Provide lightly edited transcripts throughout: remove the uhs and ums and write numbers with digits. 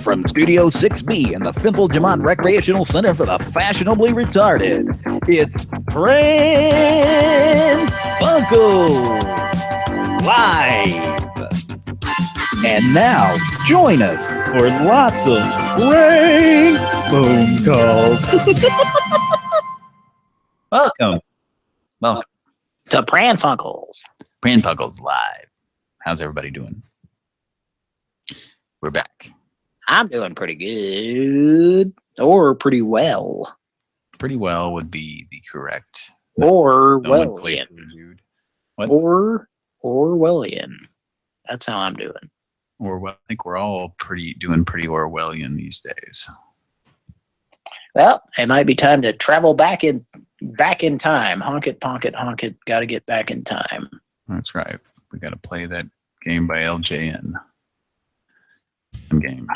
from Studio 6B in the Fimple Jamont Recreational Center for the Fashionably Retarded, it's Pran Funkels Live. And now, join us for lots of prank phone calls. Welcome to Pran Funkels. Pran Funkels Live. How's everybody doing? We're back. I'm doing pretty good. Or pretty well. Pretty well would be the correct. Orwellian. What? Orwellian. That's how I'm doing. I think we're all doing pretty Orwellian these days. Well, it might be time to travel back in time. Honk it, honk it, honk it. Got to get back in time. That's right. We got to play that game by LJN. Some game.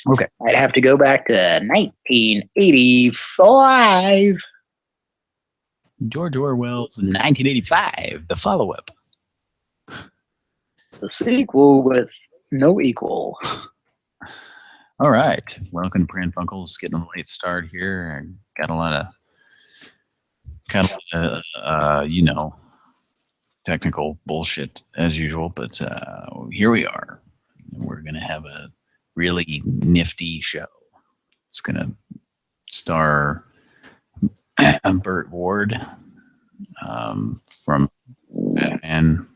Okay. I'd have to go back to 1985. George Orwell's 1985, the follow-up. The sequel with no equal. All right. Welcome to Pran Funkels. Getting a late start here. I got a lot of technical bullshit as usual, but here we are. We're going to have a really nifty show. It's going to star Burt Ward from Batman.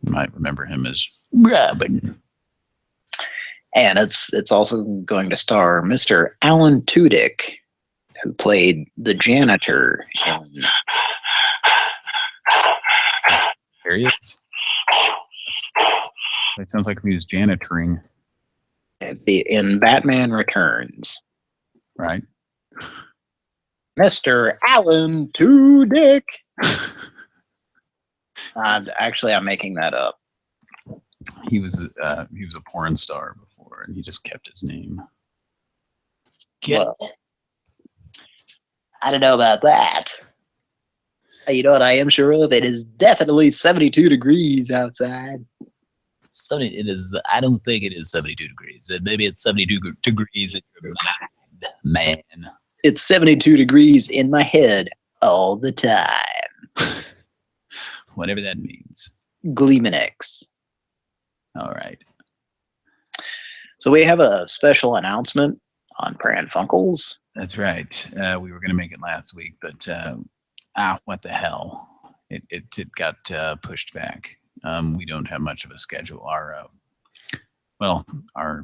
You might remember him as Robin. And it's also going to star Mr. Alan Tudyk, who played the janitor in... There he is. It sounds like he was janitoring. In Batman Returns. Right. Mr. Alan Tudyk. Actually, I'm making that up. He was a porn star before, and he just kept his name. Well, I don't know about that. You know what I am sure of? It is definitely 72 degrees outside. It is. I don't think it is 72 degrees. Maybe it's 72 degrees in your mind, man. It's 72 degrees in my head all the time. Whatever that means. Gleemanix. All right. So we have a special announcement on Pran Funkels. That's right. We were going to make it last week, but what the hell? It got pushed back. We don't have much of a schedule. Our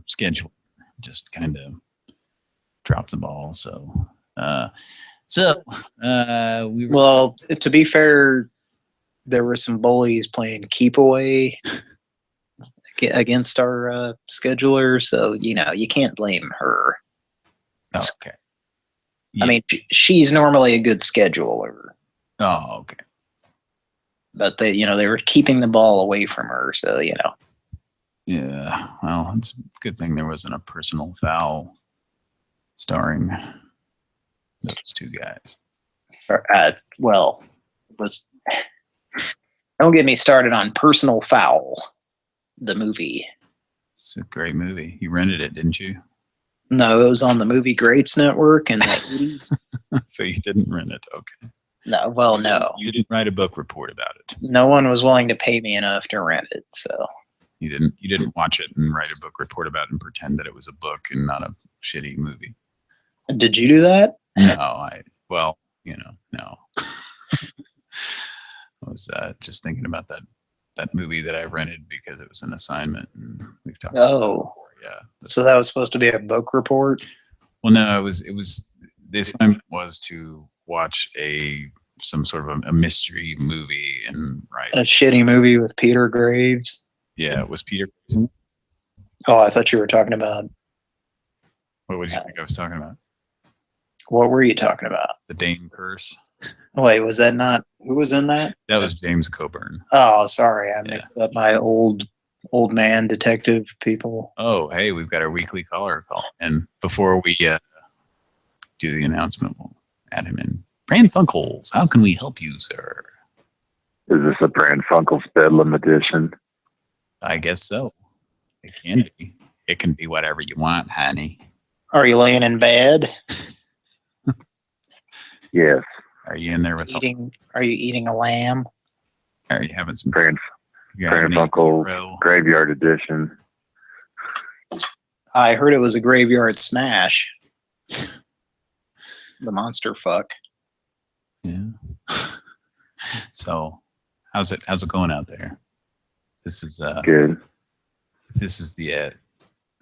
schedule just kind of dropped the ball. So we were. Well, to be fair, there were some bullies playing keep away against our scheduler, so you can't blame her. Oh, okay. Yeah. I mean, she's normally a good scheduler. Oh, okay. But they were keeping the ball away from her, so Yeah, well, it's a good thing there wasn't a personal foul starring those two guys. Don't get me started on Personal Foul, the movie. It's a great movie. You rented it, didn't you? No, it was on the Movie Greats Network in the 80s. So you didn't rent it, okay. No, well, no. You didn't write a book report about it. No one was willing to pay me enough to rent it, so. You didn't watch it and write a book report about it and pretend that it was a book and not a shitty movie. Did you do that? No, no. I was just thinking about that movie that I rented because it was an assignment, and we've talked about it before. Yeah. So that was supposed to be a book report? Well, no, it was the assignment was to watch some sort of a mystery movie and write a shitty movie with Peter Graves. Yeah, it was Peter Graves in it? Oh, I thought you were talking about. What did you think I was talking about? What were you talking about? The Dane Curse. Wait, was that not who was in that? That was James Coburn. Oh, sorry, I mixed up my old man detective people. Oh, hey, we've got our weekly caller call, and before we do the announcement, we'll add him in. Pran Funkels, how can we help you, sir? Is this a Pran Funkels Bedlam edition? I guess so. It can be. it can be whatever you want, honey. Are you laying in bed? Yes. Are you in there with Are you eating a lamb? Are you having some Pran Funkels Graveyard Edition. I heard it was a graveyard smash. The monster fuck. Yeah. So, how's it going out there? This is Good. This is the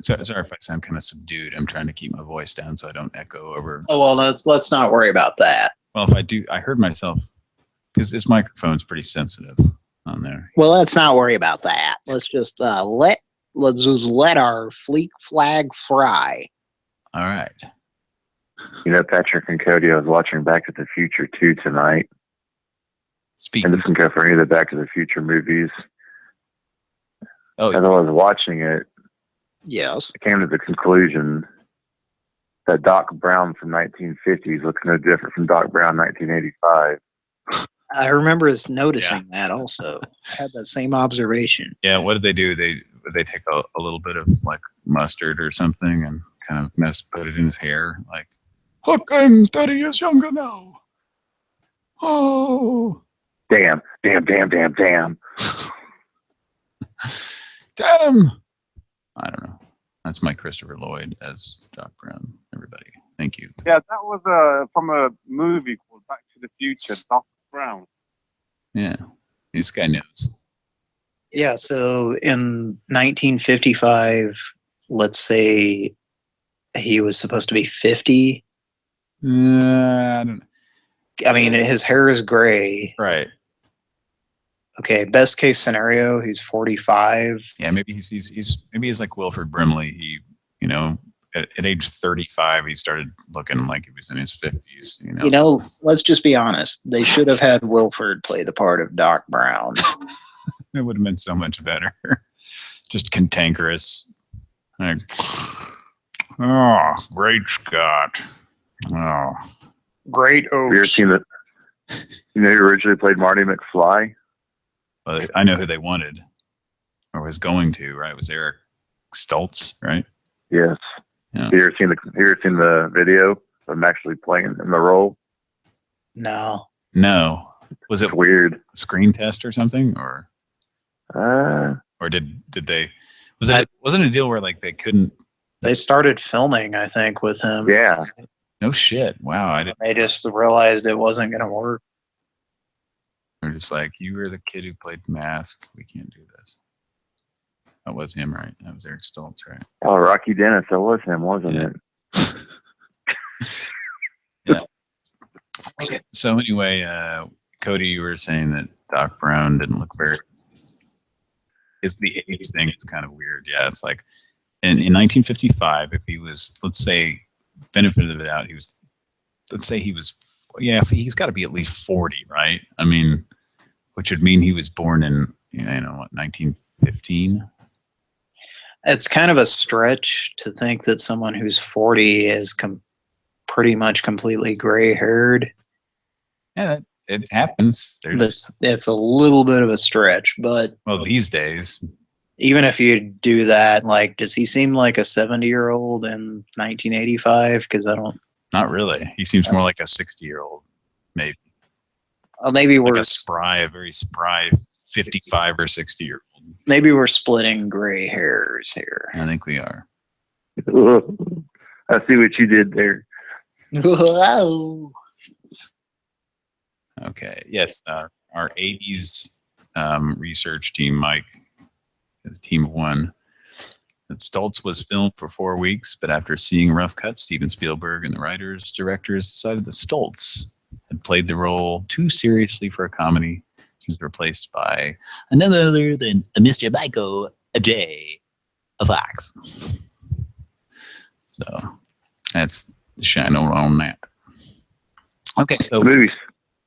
sorry if I sound kind of subdued. I'm trying to keep my voice down so I don't echo over. Oh well, let's not worry about that. Well, if I do, I heard myself because this microphone's pretty sensitive on there. Well, let's not worry about that. Let's just let our fleet flag fry. All right. You know, Patrick and Cody, I was watching Back to the Future 2 tonight. Speaking. And this can go for any of the Back to the Future movies. Oh, as I was watching it, yes, I came to the conclusion that Doc Brown from 1950s looks no different from Doc Brown 1985. I remember us noticing that also. I had that same observation. Yeah, what did they do? They take a little bit of like mustard or something and kind of put it in his hair. Like, look, I'm 30 years younger now. Oh. Damn. Damn. I don't know. That's my Christopher Lloyd as Doc Brown. Everybody, thank you. Yeah, that was from a movie called Back to the Future, Doc Brown. Yeah, this guy knows. Yeah, so in 1955, let's say he was supposed to be 50. I don't know. I mean, his hair is gray. Right. Okay, best case scenario, he's 45. Yeah, maybe he's like Wilford Brimley. He, you know, at age 35, he started looking like he was in his 50s. You know, let's just be honest. They should have had Wilford play the part of Doc Brown. It would have been so much better. Just cantankerous. Like, oh, great Scott. Oh, great Oaks. Have you ever seen that? You know, who originally played Marty McFly? Well, I know who they wanted, or was going to. Right? It was Eric Stoltz, right? Yes. Yeah. Have you ever seen the video of him actually playing in the role? No. Was it it's weird? A screen test or something, or did they? Wasn't a deal where like they couldn't? They started filming, I think, with him. Yeah. No shit. Wow. I didn't. They just realized it wasn't going to work. They're just like, you were the kid who played Mask. We can't do this. That was him, right? That was Eric Stoltz, right? Oh, Rocky Dennis. That was him, wasn't it? Yeah. Okay. So anyway, Cody, you were saying that Doc Brown didn't look very. It's the age thing. It's kind of weird. Yeah, it's like, in 1955, if he was, let's say, benefit of the doubt, he's got to be at least 40, right? I mean, which would mean he was born in, 1915. It's kind of a stretch to think that someone who's 40 is pretty much completely gray-haired. Yeah, it happens. It's a little bit of a stretch, but these days, even if you do that, like, does he seem like a 70-year-old in 1985? Because I don't. Not really. He seems more like a 60-year-old, maybe. Maybe like a very spry 55 or 60-year-old. Maybe we're splitting gray hairs here. I think we are. I see what you did there. Whoa. Okay. Yes, our 80s research team, Mike, is a team of one. That Stoltz was filmed for 4 weeks, but after seeing a rough cut, Steven Spielberg and the writers, directors decided that Stoltz had played the role too seriously for a comedy. He was replaced by none other than Mr. Michael J. Fox. So that's the shine on that. Okay, so the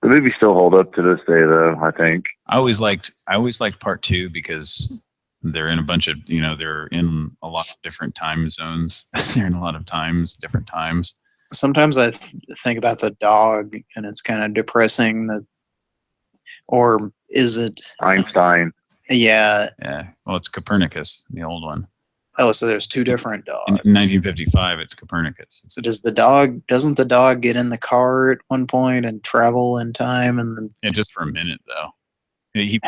movies still hold up to this day, though. I think I always liked part 2 because they're in a bunch of, they're in a lot of different time zones. They're in a lot of different times. Sometimes I think about the dog, and it's kind of depressing. Or is it Einstein? Yeah. Yeah. Well, it's Copernicus, the old one. Oh, so there's two different In dogs. 1955, it's Copernicus. It's a, Doesn't the dog get in the car at one point and travel in time and then yeah, just for a minute though. He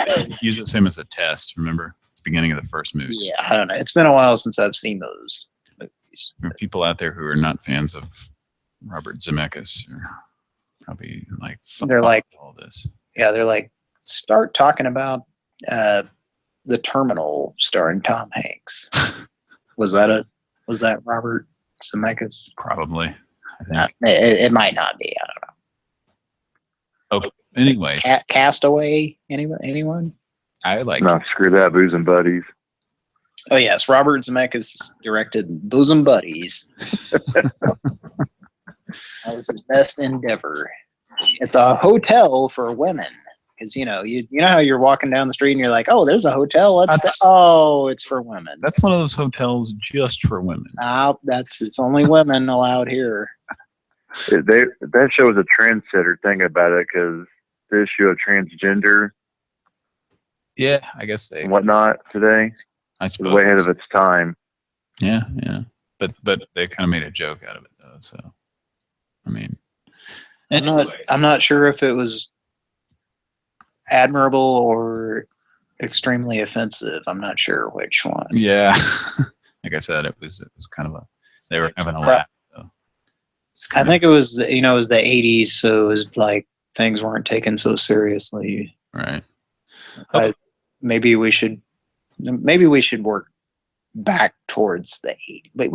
uses him as a test. Remember, it's the beginning of the first movie. yeah, I don't know. It's been a while since I've seen those movies. There are people out there who are not fans of Robert Zemeckis are probably like, fuck They're like, all this. yeah, they're like, start talking about The Terminal starring Tom Hanks. Was that Robert Zemeckis? Probably, I think. It might not be. I don't know. Okay. Anyways, Castaway? Anyone? I like. No, screw that, Booze and Buddies. Oh yes, Robert Zemeckis directed Bosom Buddies. That was his best endeavor. It's a hotel for women. Because you know how you're walking down the street and you're like, oh, there's a hotel. It's for women. That's one of those hotels just for women. It's only women allowed here. That show was a trendsetter thing about it because the issue of transgender Yeah, I guess they. and whatnot today I is suppose. way ahead of its time. Yeah. But they kind of made a joke out of it though. So, I mean, I'm not sure if it was admirable or extremely offensive. I'm not sure which one. Yeah, like I said, it was kind of they were having a laugh. So I think it was the 80s, so it was like things weren't taken so seriously. right. Maybe we should work back towards the 80s, but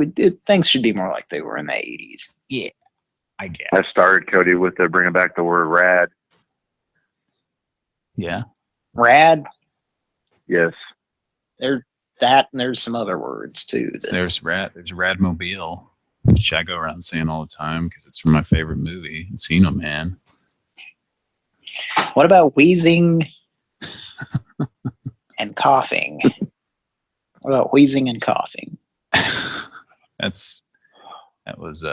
things should be more like they were in the 80s. Yeah, I guess. I started, Cody, with bringing back the word rad. Yeah. Rad. Yes. There's that, and there's some other words too. There's Radmobile, which I go around saying all the time because it's from my favorite movie, Encino Man. What about wheezing and coughing? What about wheezing and coughing? That was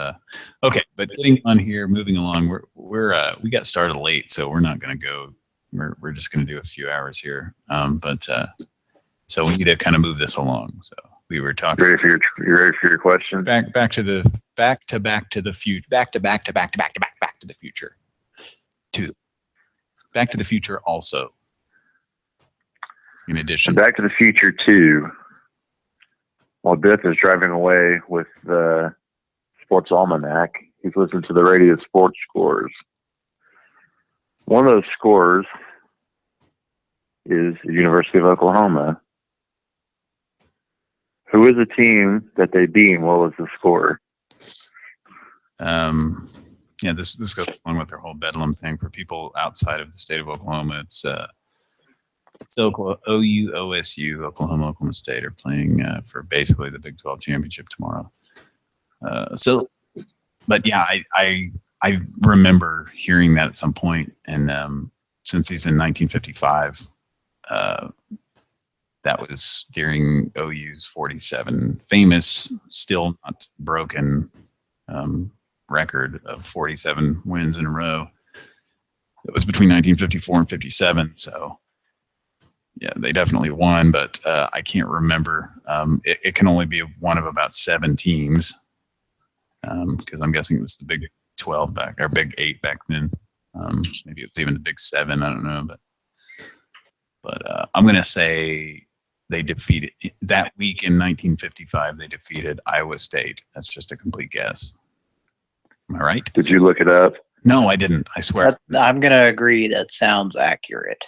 okay. But getting on here, moving along, we got started late, so we're not going to go. We're just going to do a few hours here. So we need to kind of move this along. So we were talking. You ready for your question? Back to the future. Back to the future. Back to the Future also. In addition, Back to the Future 2. While Biff is driving away with the Sports Almanac, he's listening to the radio sports scores. One of those scores is the University of Oklahoma. Who is the team that they beat and what was the score? Yeah, this goes along with their whole Bedlam thing. For people outside of the state of Oklahoma, it's OUOSU, Oklahoma State are playing for basically the Big 12 championship tomorrow. But yeah, I remember hearing that at some point, and since he's in 1955, that was during OU's 47 famous, still not broken record of 47 wins in a row. It was between 1954 and 57. So yeah, they definitely won, but I can't remember. It can only be one of about 7 teams because I'm guessing it was the Big 12 or Big 8 back then. Maybe it was even the Big 7. I don't know, but I'm gonna say they defeated that week in 1955. They defeated Iowa State. That's just a complete guess. Am I right? Did you look it up? No, I didn't. I swear. I'm gonna agree. That sounds accurate.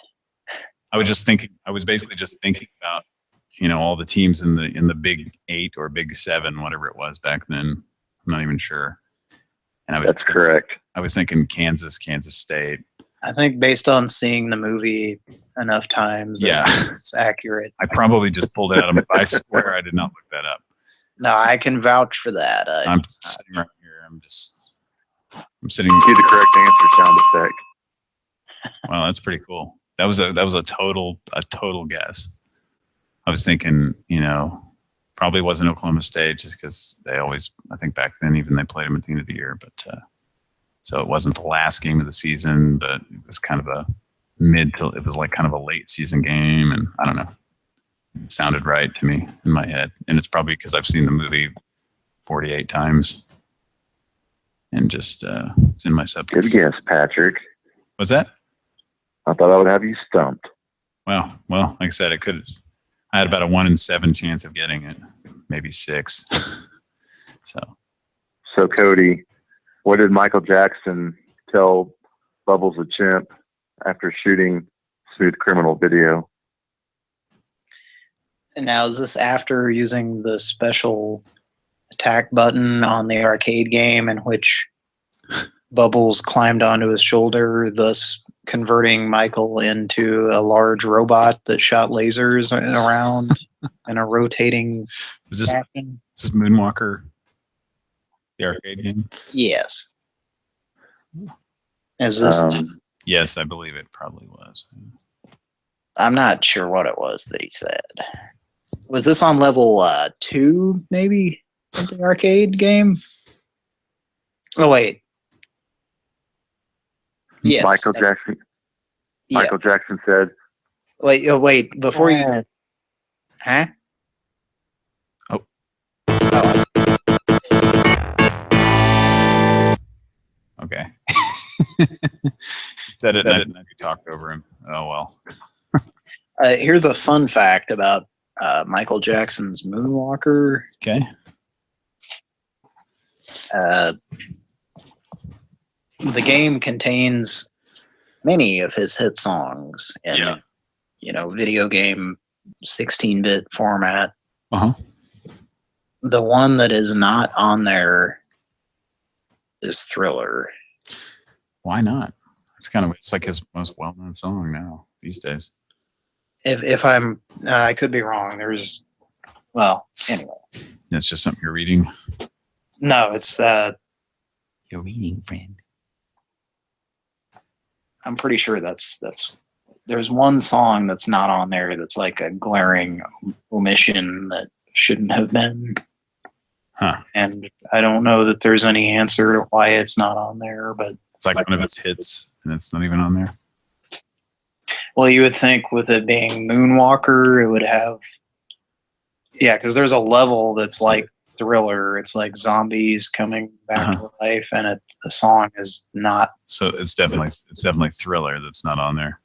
I was basically just thinking about, all the teams in the Big 8 or Big 7, whatever it was back then. I'm not even sure. And That's correct. I was thinking Kansas State. I think based on seeing the movie enough times, Yeah. it's accurate. I probably just pulled it out of my. I swear I did not look that up. No, I can vouch for that. I'm sitting right here. I'm sitting. You the correct answer sound effect. Well, that's pretty cool. That was a total guess. I was thinking, probably wasn't Oklahoma State just because they always, I think back then even they played them at the end of the year, but so it wasn't the last game of the season, but it was kind of it was like kind of a late season game, and I don't know. sounded right to me in my head, and it's probably because I've seen the movie 48 times, and just it's in my subconscious. Good guess, Patrick. What's that? I thought I would have you stumped. Well, like I said, it could. I had about a 1 in 7 chance of getting it, maybe 6. So, Cody, what did Michael Jackson tell Bubbles the Chimp after shooting Smooth Criminal video? And now, is this after using the special attack button on the arcade game in which Bubbles climbed onto his shoulder, thus converting Michael into a large robot that shot lasers around in a rotating Is this Moonwalker, the arcade game? Yes. Is this? Yes, I believe it probably was. I'm not sure what it was that he said. Was this on level 2, maybe, of the arcade game? Oh, wait. Yes. Michael Jackson said, Wait, before you... Huh? Oh. Okay. Said it, and you talked over him. Oh, well. Here's a fun fact about Michael Jackson's Moonwalker. Okay. The game contains many of his hit songs in, video game 16-bit format. Uh-huh. The one that is not on there is Thriller. Why not? It's like his most well-known song now these days. If I could be wrong. Anyway. That's just something you're reading. No, it's you're reading, friend. I'm pretty sure that's there's one song that's not on there that's like a glaring omission that shouldn't have been. Huh. And I don't know that there's any answer to why it's not on there, but it's like one of his hits and it's not even on there. Well, you would think with it being Moonwalker, it would have, because there's a level that's like Thriller. It's like zombies coming back to life, and the song is not. So it's definitely Thriller that's not on there.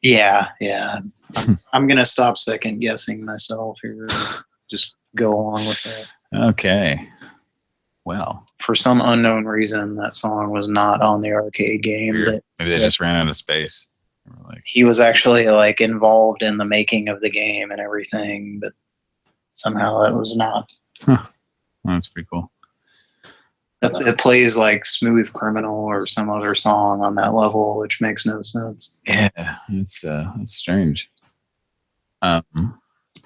Yeah. I'm gonna stop second guessing myself here. Just go along with it. Okay. Well, for some unknown reason, that song was not on the arcade game. Maybe they just ran out of space. He was actually like involved in the making of the game and everything, but somehow it was not. Huh. Well, that's pretty cool. It plays like Smooth Criminal or some other song on that level, which makes no sense. Yeah, it's strange.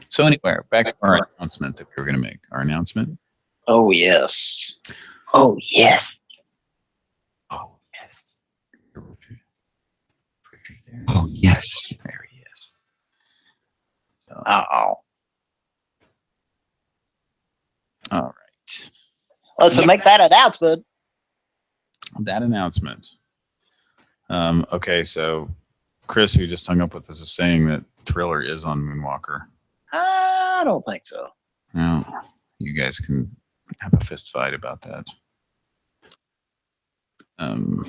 So anyway, back to our announcement that we were going to make. Our announcement. Oh yes. Oh yes. Oh yes. Oh yes. There he is. So, all right. Let's make that announcement. That announcement. Okay, so Chris, who just hung up with us, is saying that Thriller is on Moonwalker. I don't think so. No, you guys can have a fist fight about that. All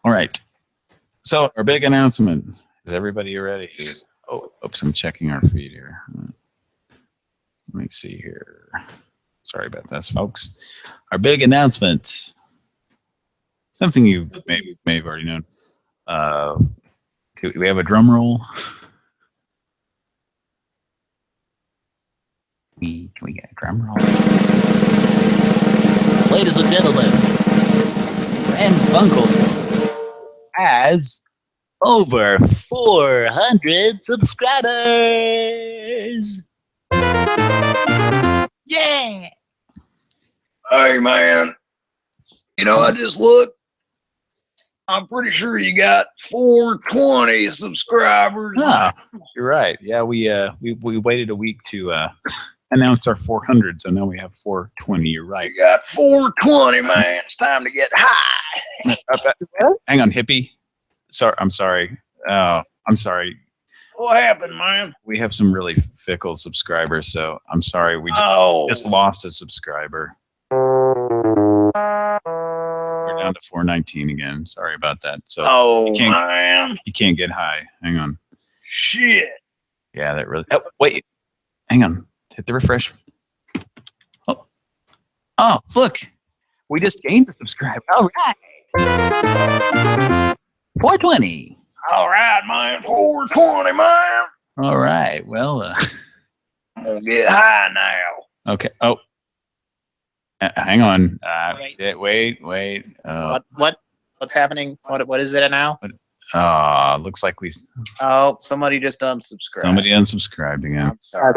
right. So our big announcement. Is everybody ready? Oops, I'm checking our feed here. Let me see here. Sorry about this, folks. Our big announcement. Something you may have already known. Do we have a drum roll? We get a drum roll. Ladies and gentlemen, Pran Funkels has over 400 subscribers. Yeah. Hey man, I just looked. I'm pretty sure you got 420 subscribers. Ah, you're right. Yeah, we waited a week to announce our 400, so now we have 420. You're right. You got 420, man. It's time to get high. Hang on, hippie. I'm sorry. I'm sorry. What happened, man? We have some really fickle subscribers, so I'm sorry. We just lost a subscriber. We're down to 419 again. Sorry about that. So man. You can't get high. Hang on. Shit. Yeah, that really. Oh, wait. Hang on. Hit the refresh. Oh, look. We just gained a subscriber. All right. 420. All right, man. 420, man. All right. Well, I'm gonna get high now. okay. Oh, hang on. Wait. What's happening? What is it now? Looks like we. Oh, somebody just unsubscribed. Somebody unsubscribed again. I'm sorry.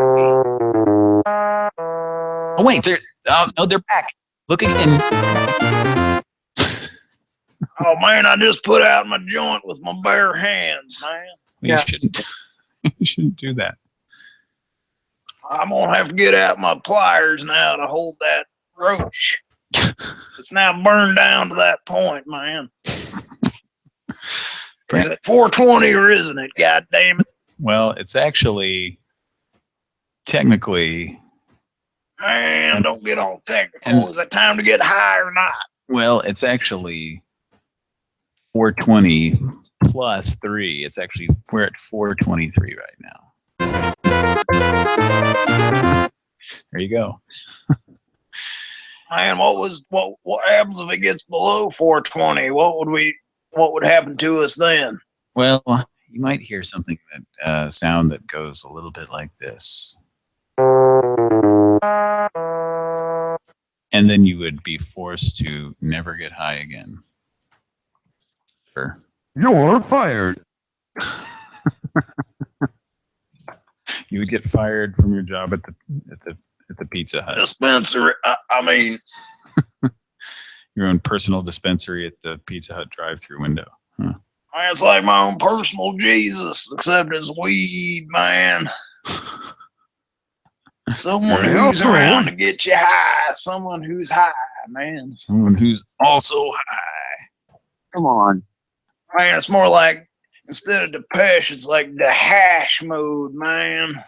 Oh wait, no, they're back. Look again. Oh man, I just put out my joint with my bare hands, man. You shouldn't. You shouldn't do that. I'm gonna have to get out my pliers now to hold that roach. It's now burned down to that point, man. Is it 420 or isn't it? God damn it. Well, it's actually technically. Man, don't get all technical. Is it time to get high or not? Well, it's actually 420 plus 3. It's actually, we're at 423 right now. There you go. Man, what happens if it gets below 420? What would happen to us then? Well, you might hear something that sound that goes a little bit like this. And then you would be forced to never get high again. Sure. You're fired. You would get fired from your job at the Pizza Hut. Dispensary. I mean, your own personal dispensary at the Pizza Hut drive-through window. Huh. It's like my own personal Jesus, except it's weed, man. Someone who's around to get you high. Someone who's high, man. Someone who's also high. Come on. Man, it's more like, instead of Depeche, it's like the hash mode, man.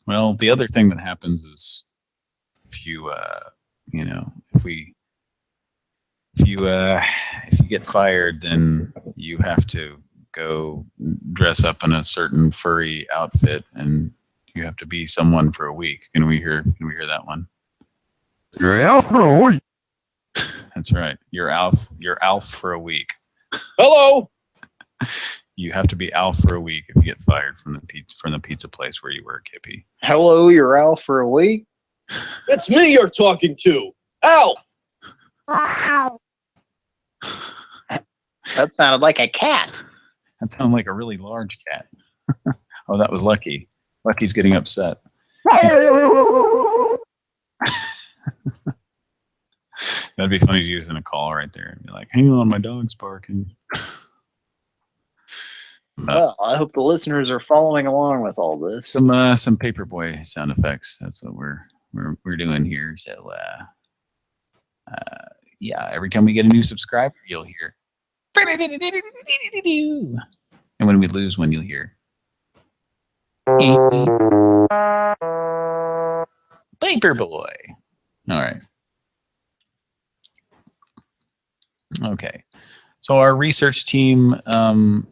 Well, the other thing that happens is if you, if you get fired, then you have to go dress up in a certain furry outfit, and you have to be someone for a week. Can we hear that one? You're out for a week. That's right. You're Alf for a week. Hello. You have to be Alf for a week if you get fired from the pizza place where you work, hippie. Hello, you're Al for a week? It's me you're talking to. Al. That sounded like a cat. That sounded like a really large cat. Oh, that was Lucky. Lucky's getting upset. That'd be funny to use in a call right there. And be like, hang on, my dog's barking. Well, I hope the listeners are following along with all this. Some Paperboy sound effects. That's what we're doing here. So yeah, every time we get a new subscriber, you'll hear. And when we lose one, you'll hear. Paperboy. All right. Okay. So our research team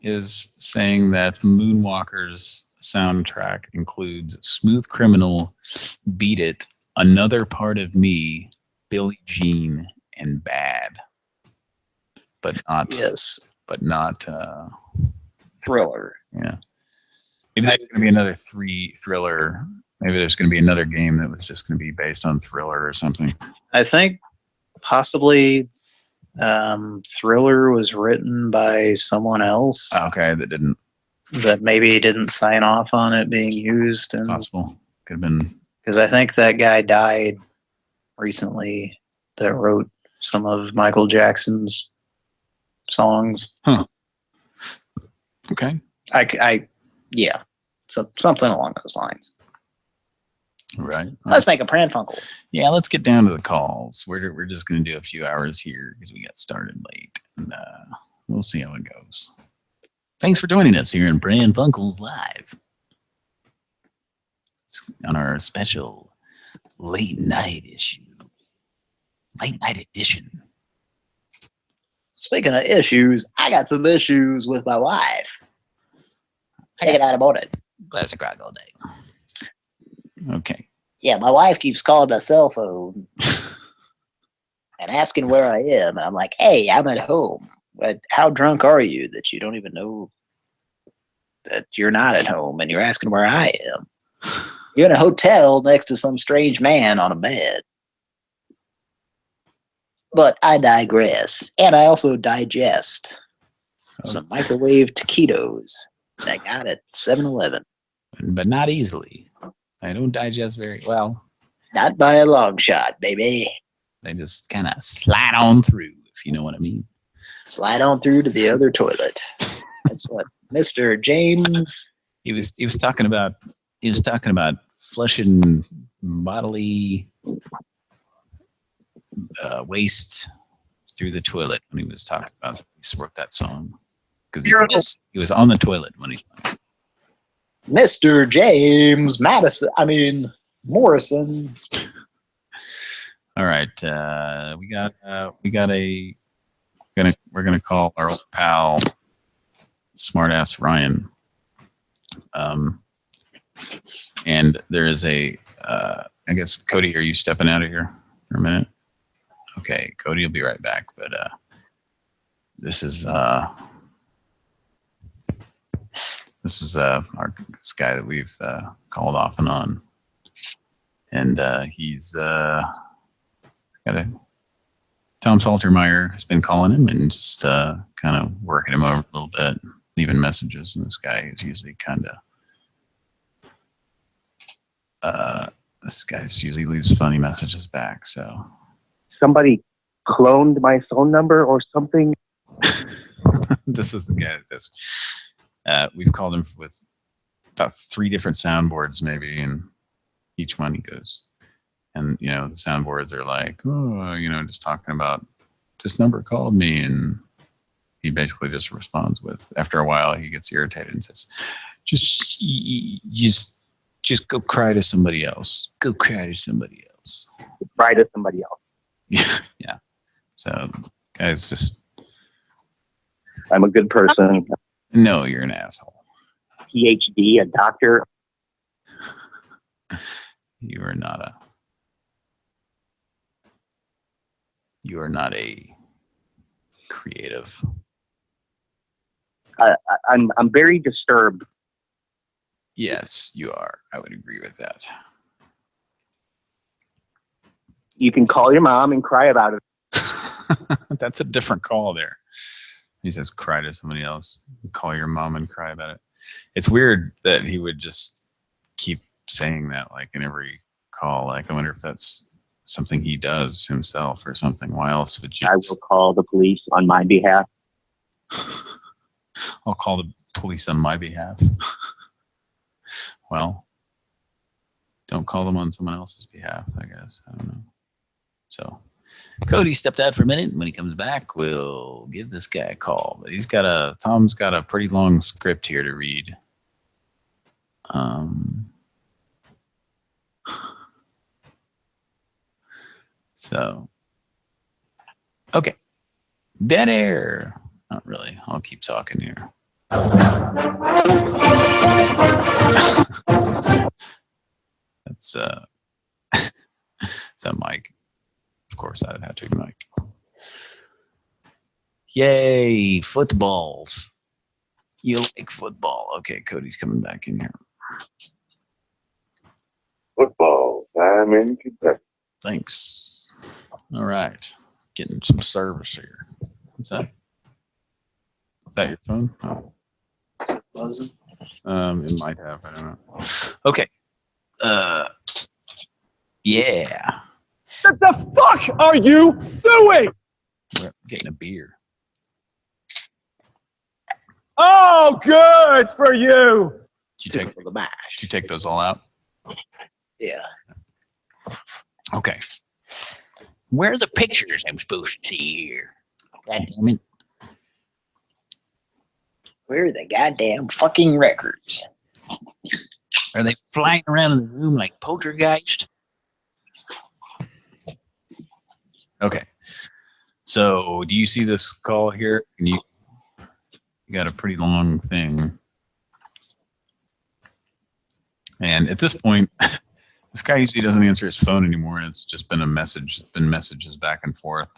is saying that Moonwalker's soundtrack includes Smooth Criminal, Beat It, Another Part of Me, Billie Jean, and Bad. But not Thriller. Yeah. Maybe there's going to be another Thriller. Maybe there's going to be another game that was just going to be based on Thriller or something. I think possibly Thriller was written by someone else. Okay, that maybe didn't sign off on it being used. And possible. Could have been. Because I think that guy died recently that wrote some of Michael Jackson's songs. Huh. Okay. Yeah. So something along those lines. Right. Let's make a Pran Funkel. Yeah, let's get down to the calls. We're just going to do a few hours here because we got started late, and we'll see how it goes. Thanks for joining us here in Pran Funkels Live. It's on our special late night issue. Late night edition. Speaking of issues, I got some issues with my wife. Take it out about it. Glass of grog all day. Okay. Yeah, my wife keeps calling my cell phone and asking where I am. And I'm like, hey, I'm at home. But how drunk are you that you don't even know that you're not at home and you're asking where I am? You're in a hotel next to some strange man on a bed. But I digress. And I also digest some microwave taquitos that I got at 7-Eleven. But not easily. I don't digest very well. Not by a long shot, baby. They just kind of slide on through, if you know what I mean. Slide on through to the other toilet. That's what Mr. James. He was talking about flushing bodily waste through the toilet when he was talking about he wrote that song because he was on the toilet when he. Mr. James Madison. I mean Morrison. All right, we're gonna call our old pal, smartass Ryan. And there is I guess Cody, are you stepping out of here for a minute? Okay, Cody will be right back. But this is this guy that we've called off and on, and he's Tom Saltermeyer has been calling him and just kind of working him over a little bit, leaving messages. And this guy is usually this guy usually leaves funny messages back. So somebody cloned my phone number or something. This is the guy that's we've called him with about 3 different soundboards maybe, and each one he goes, and the soundboards are like, oh, just talking about this number called me, and he basically just responds with, after a while he gets irritated and says, just go cry to somebody else. Go cry to somebody else. Cry to somebody else. Yeah. So guys, just, I'm a good person. no, you're an asshole. PhD, a doctor. You are not a creative. I'm very disturbed. Yes, you are. I would agree with that. You can call your mom and cry about it. That's a different call there. He says, cry to somebody else. Call your mom and cry about it. It's weird that he would just keep saying that, like, in every call. Like, I wonder if that's something he does himself or something. Why else would you? I will call the police on my behalf. I'll call the police on my behalf. Well, don't call them on someone else's behalf, I guess. I don't know. So Cody stepped out for a minute, and when he comes back, we'll give this guy a call. But Tom's got a pretty long script here to read. So, okay. Dead air. Not really. I'll keep talking here. That's is that Mike? Of course, I'd have to be Mike. Yay, footballs. You like football. Okay, Cody's coming back in here. Football time in Kentucky. Thanks. All right. Getting some service here. What's that? Is that your phone? Oh. Wasn't. It might have. I don't know. Okay. Yeah. What the fuck are you doing? We're getting a beer. Oh, good for you. Did you For the mash. take those all out? Yeah. Okay. Where are the pictures I'm supposed to see here? God damn it. Where are the goddamn fucking records? Are they flying around in the room like poltergeist? Okay. So, do you see this call here? You got a pretty long thing. And at this point, this guy usually doesn't answer his phone anymore, and it's just been a message. It's been messages back and forth.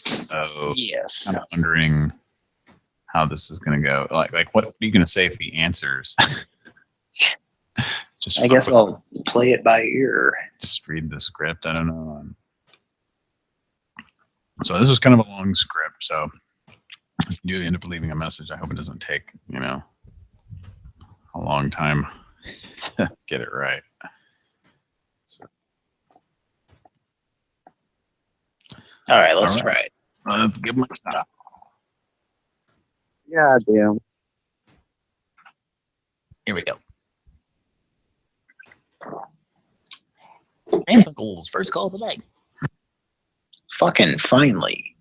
So Yes. I'm wondering how this is going to go. Like, what are you going to say if he answers? Just I guess I'll play it by ear. just read the script. I don't know. So this is kind of a long script. So if you do end up leaving a message, I hope it doesn't take, a long time to get it right. So, All right, let's All right. try it. let's give him a shot. Yeah, damn. Here we go. Pran Funkels, first call of the day. Fucking finally.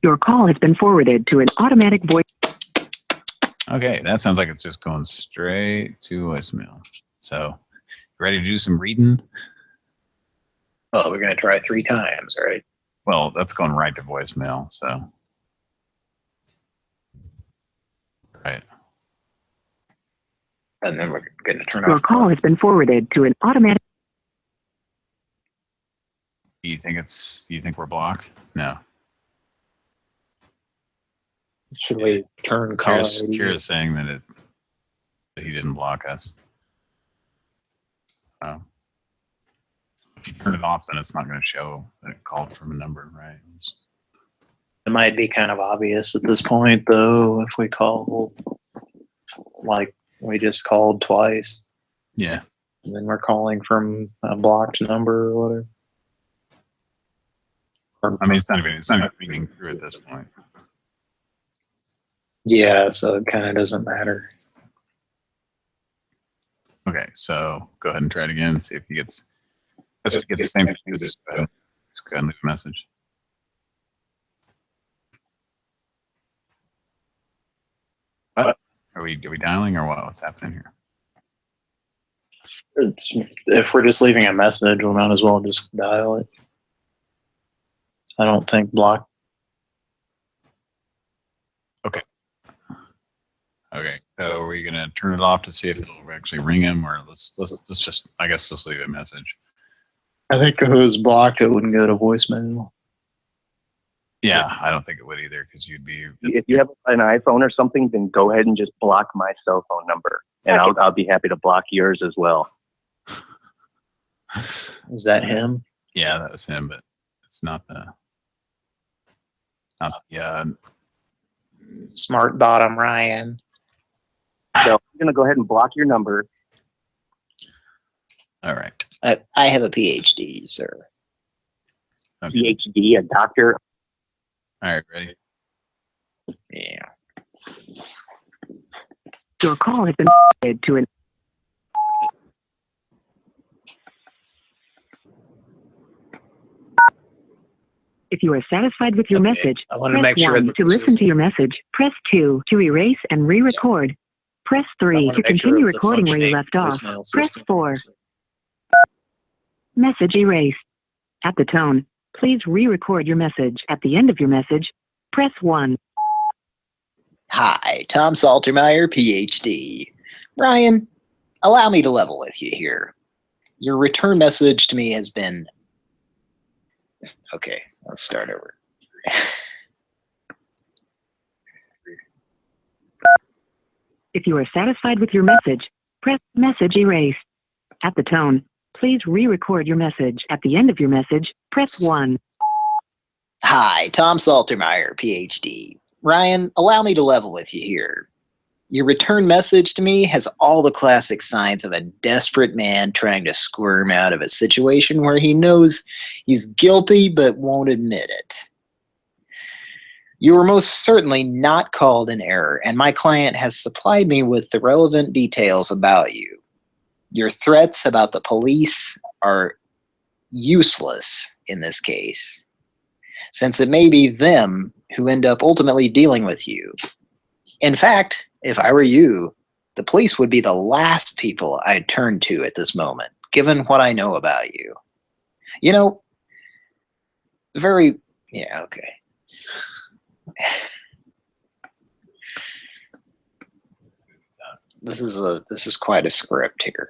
Your call has been forwarded to an automatic voice. Okay, that sounds like it's just going straight to voicemail. So, ready to do some reading? Oh, we're gonna try 3 times, right? Well, that's going right to voicemail. So, right. And then we're gonna turn Your off. call has been forwarded to an automatic. Do you think we're blocked? No. Should we turn caller ID? Kira's saying that he didn't block us. Oh. If you turn it off, then it's not going to show that it called from a number, right? It might be kind of obvious at this point, though, if we call like we just called twice, Yeah. and then we're calling from a blocked number or whatever. I mean, it's not even reading through at this point. Yeah, so it kind of doesn't matter. Okay, so go ahead and try it again and see if he gets. Let's just get the same thing. Just go ahead and leave a message. What? Are we dialing or what? What's happening here? If we're just leaving a message, we might as well just dial it. I don't think block. Okay, so are we gonna turn it off to see if it'll actually ring him, or let's just I guess just leave a message. I think if it was blocked, it wouldn't go to voicemail. Yeah, I don't think it would either because you'd be. If you have an iPhone or something, then go ahead and just block my cell phone number, and I'll be happy to block yours as well. Is that him? Yeah, that was him, but it's not the. Smart bottom Ryan. So I'm gonna go ahead and block your number. All right. I have a PhD, sir. Okay. PhD, a doctor. All right, ready? Yeah. Your call has been forwarded to an. If you are satisfied with your Okay, message, I want to press make sure 1 that to this listen was- to your message. Press 2 to erase and re-record. Press I 3 wanna to make sure continue it was a recording where you functioning left off. voicemail Press system. 4. Message erased. At the tone, please re-record your message. At the end of your message, press 1. Hi, Tom Saltermeyer, PhD. Ryan, allow me to level with you here. Your return message to me has been. Okay, let's start over. If you are satisfied with your message, press message erased. At the tone, please re-record your message. At the end of your message, press 1. Hi, Tom Saltermeyer, PhD. Ryan, allow me to level with you here. Your return message to me has all the classic signs of a desperate man trying to squirm out of a situation where he knows he's guilty but won't admit it. You were most certainly not called in error, and my client has supplied me with the relevant details about you. Your threats about the police are useless in this case. since it may be them who end up ultimately dealing with you. In fact, if I were you, the police would be the last people I'd turn to at this moment, given what I know about you. You know, yeah, okay. This is quite a script here.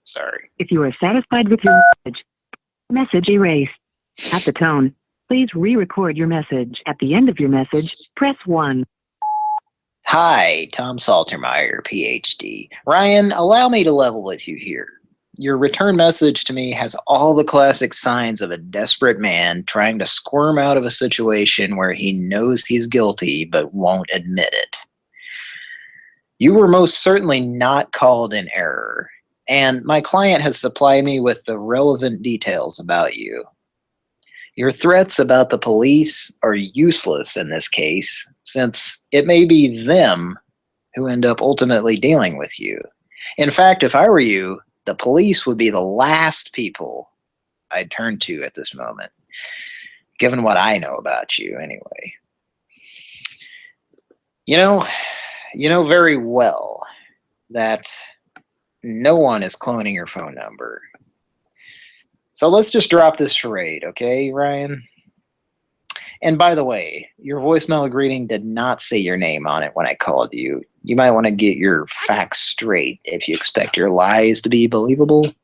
Sorry. If you are satisfied with your message erased. At the tone, please re-record your message. At the end of your message, press 1. Hi, Tom Saltermeyer, PhD. Ryan, allow me to level with you here. Your return message to me has all the classic signs of a desperate man trying to squirm out of a situation where he knows he's guilty but won't admit it. You were most certainly not called in error, and my client has supplied me with the relevant details about you. Your threats about the police are useless in this case, since it may be them who end up ultimately dealing with you. In fact, if I were you, the police would be the last people I'd turn to at this moment, given what I know about you anyway. You know very well that no one is cloning your phone number. So let's just drop this charade, okay, Ryan? And by the way, your voicemail greeting did not say your name on it when I called you. You might want to get your facts straight if you expect your lies to be believable.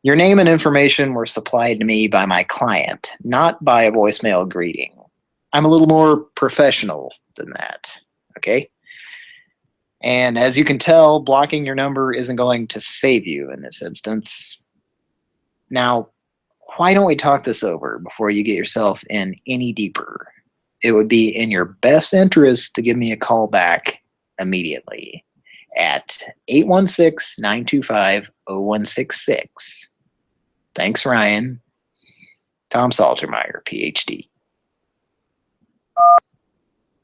Your name and information were supplied to me by my client, not by a voicemail greeting. I'm a little more professional than that, okay? And as you can tell, blocking your number isn't going to save you in this instance. Now, why don't we talk this over before you get yourself in any deeper? It would be in your best interest to give me a call back immediately at 816-925-0166. Thanks, Ryan. Tom Saltermeyer, PhD.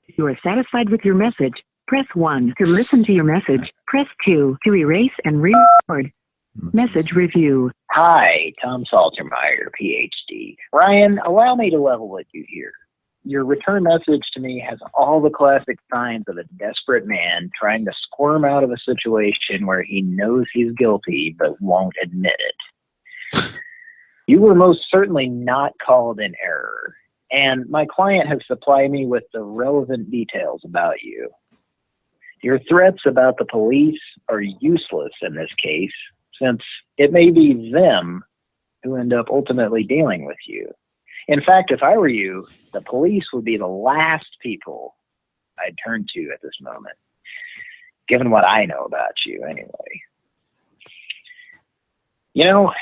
If you are satisfied with your message, press 1. To listen to your message, press 2. To erase and re-record. Message review. Hi, Tom Saltermeyer, PhD. Ryan, allow me to level with you here. Your return message to me has all the classic signs of a desperate man trying to squirm out of a situation where he knows he's guilty but won't admit it. You were most certainly not called in error, and my client has supplied me with the relevant details about you. Your threats about the police are useless in this case, since it may be them who end up ultimately dealing with you. In fact, if I were you, the police would be the last people I'd turn to at this moment, given what I know about you anyway. You know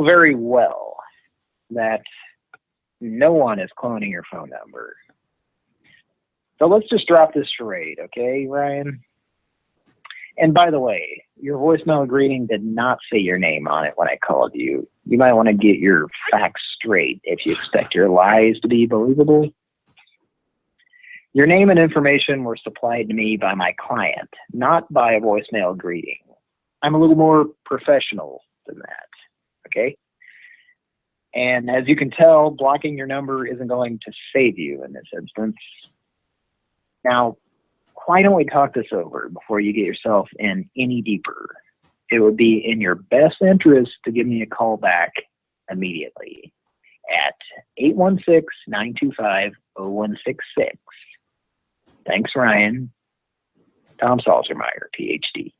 very well that no one is cloning your phone number. So let's just drop this charade, okay, Ryan? And by the way, your voicemail greeting did not say your name on it when I called you. You might want to get your facts straight if you expect your lies to be believable. Your name and information were supplied to me by my client, not by a voicemail greeting. I'm a little more professional than that, okay? And as you can tell, blocking your number isn't going to save you in this instance. Now, why don't we talk this over before you get yourself in any deeper? It would be in your best interest to give me a call back immediately at 816-925-0166. Thanks, Ryan. Tom Saltermeyer, PhD.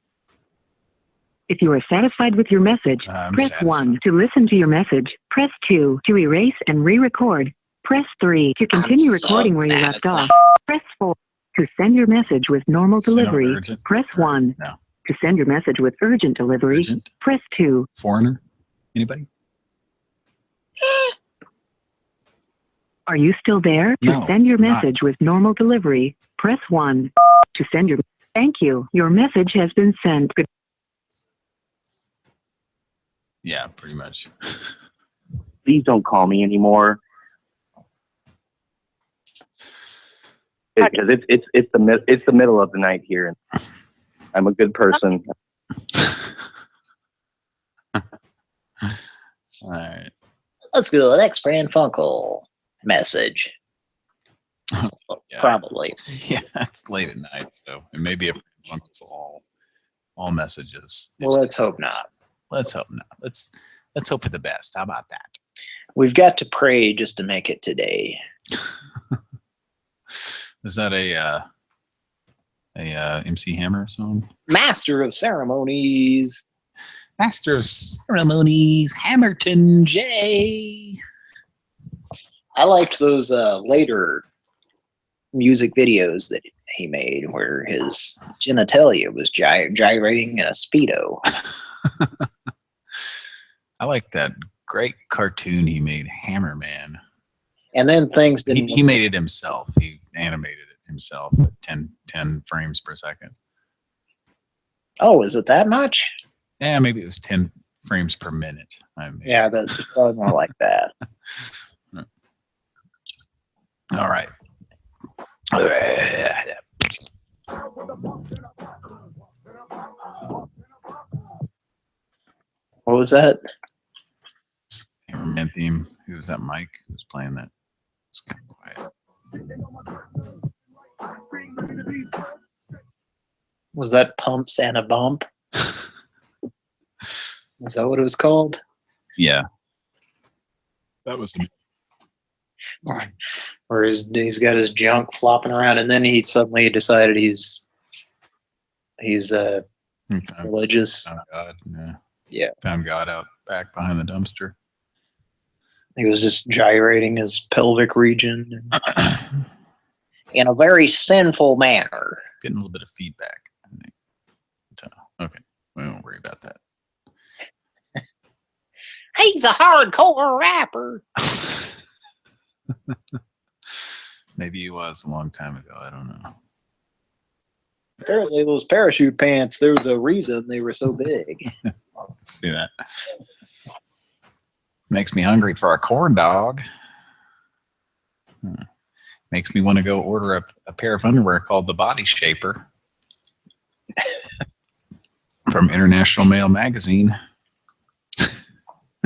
If you are satisfied with your message, press 1. To listen to your message, press 2. To erase and re-record, press 3. To continue recording where you left off, press 4. To send your message with normal delivery, press 1. No. To send your message with urgent delivery, press 2. Foreigner? Anybody? Are you still there? No, To send your I'm not. message with normal delivery, press 1. To send your... Thank you. Your message has been sent. Yeah, pretty much. Please don't call me anymore. Because it's the middle of the night here, and I'm a good person. All right. Let's go to the next Pran Funkel message. Yeah. Probably. Yeah, it's late at night, so it may be a Funkels all messages. Well, let's hope not. Let's hope not. Let's hope for the best. How about that? We've got to pray just to make it today. Is that a MC Hammer song? Master of Ceremonies. Master of Ceremonies, Hammerton J. I liked those later music videos that he made where his genitalia was gyrating in a Speedo. I like that great cartoon he made, Hammerman. And then things didn't... He made it himself. He animated it himself at 10 frames per second. Oh, is it that much? Yeah, maybe it was 10 frames per minute. Yeah, that's probably more like that. All right. What was that? Hammerman theme. Who was that? Mike who was playing that? It's kind of quiet. Was that Pumps and a Bump? Is that what it was called? Yeah. That was Or he's got his junk flopping around, and then he suddenly decided he's religious. Found God. Yeah. Found God out back behind the dumpster. He was just gyrating his pelvic region in a very sinful manner. Getting a little bit of feedback, I think. So, okay, we won't worry about that. He's a hardcore rapper. Maybe he was a long time ago. I don't know. Apparently, those parachute pants, there was a reason they were so big. Let's see that. Makes me hungry for a corn dog. Makes me want to go order a pair of underwear called the Body Shaper from International Male Magazine.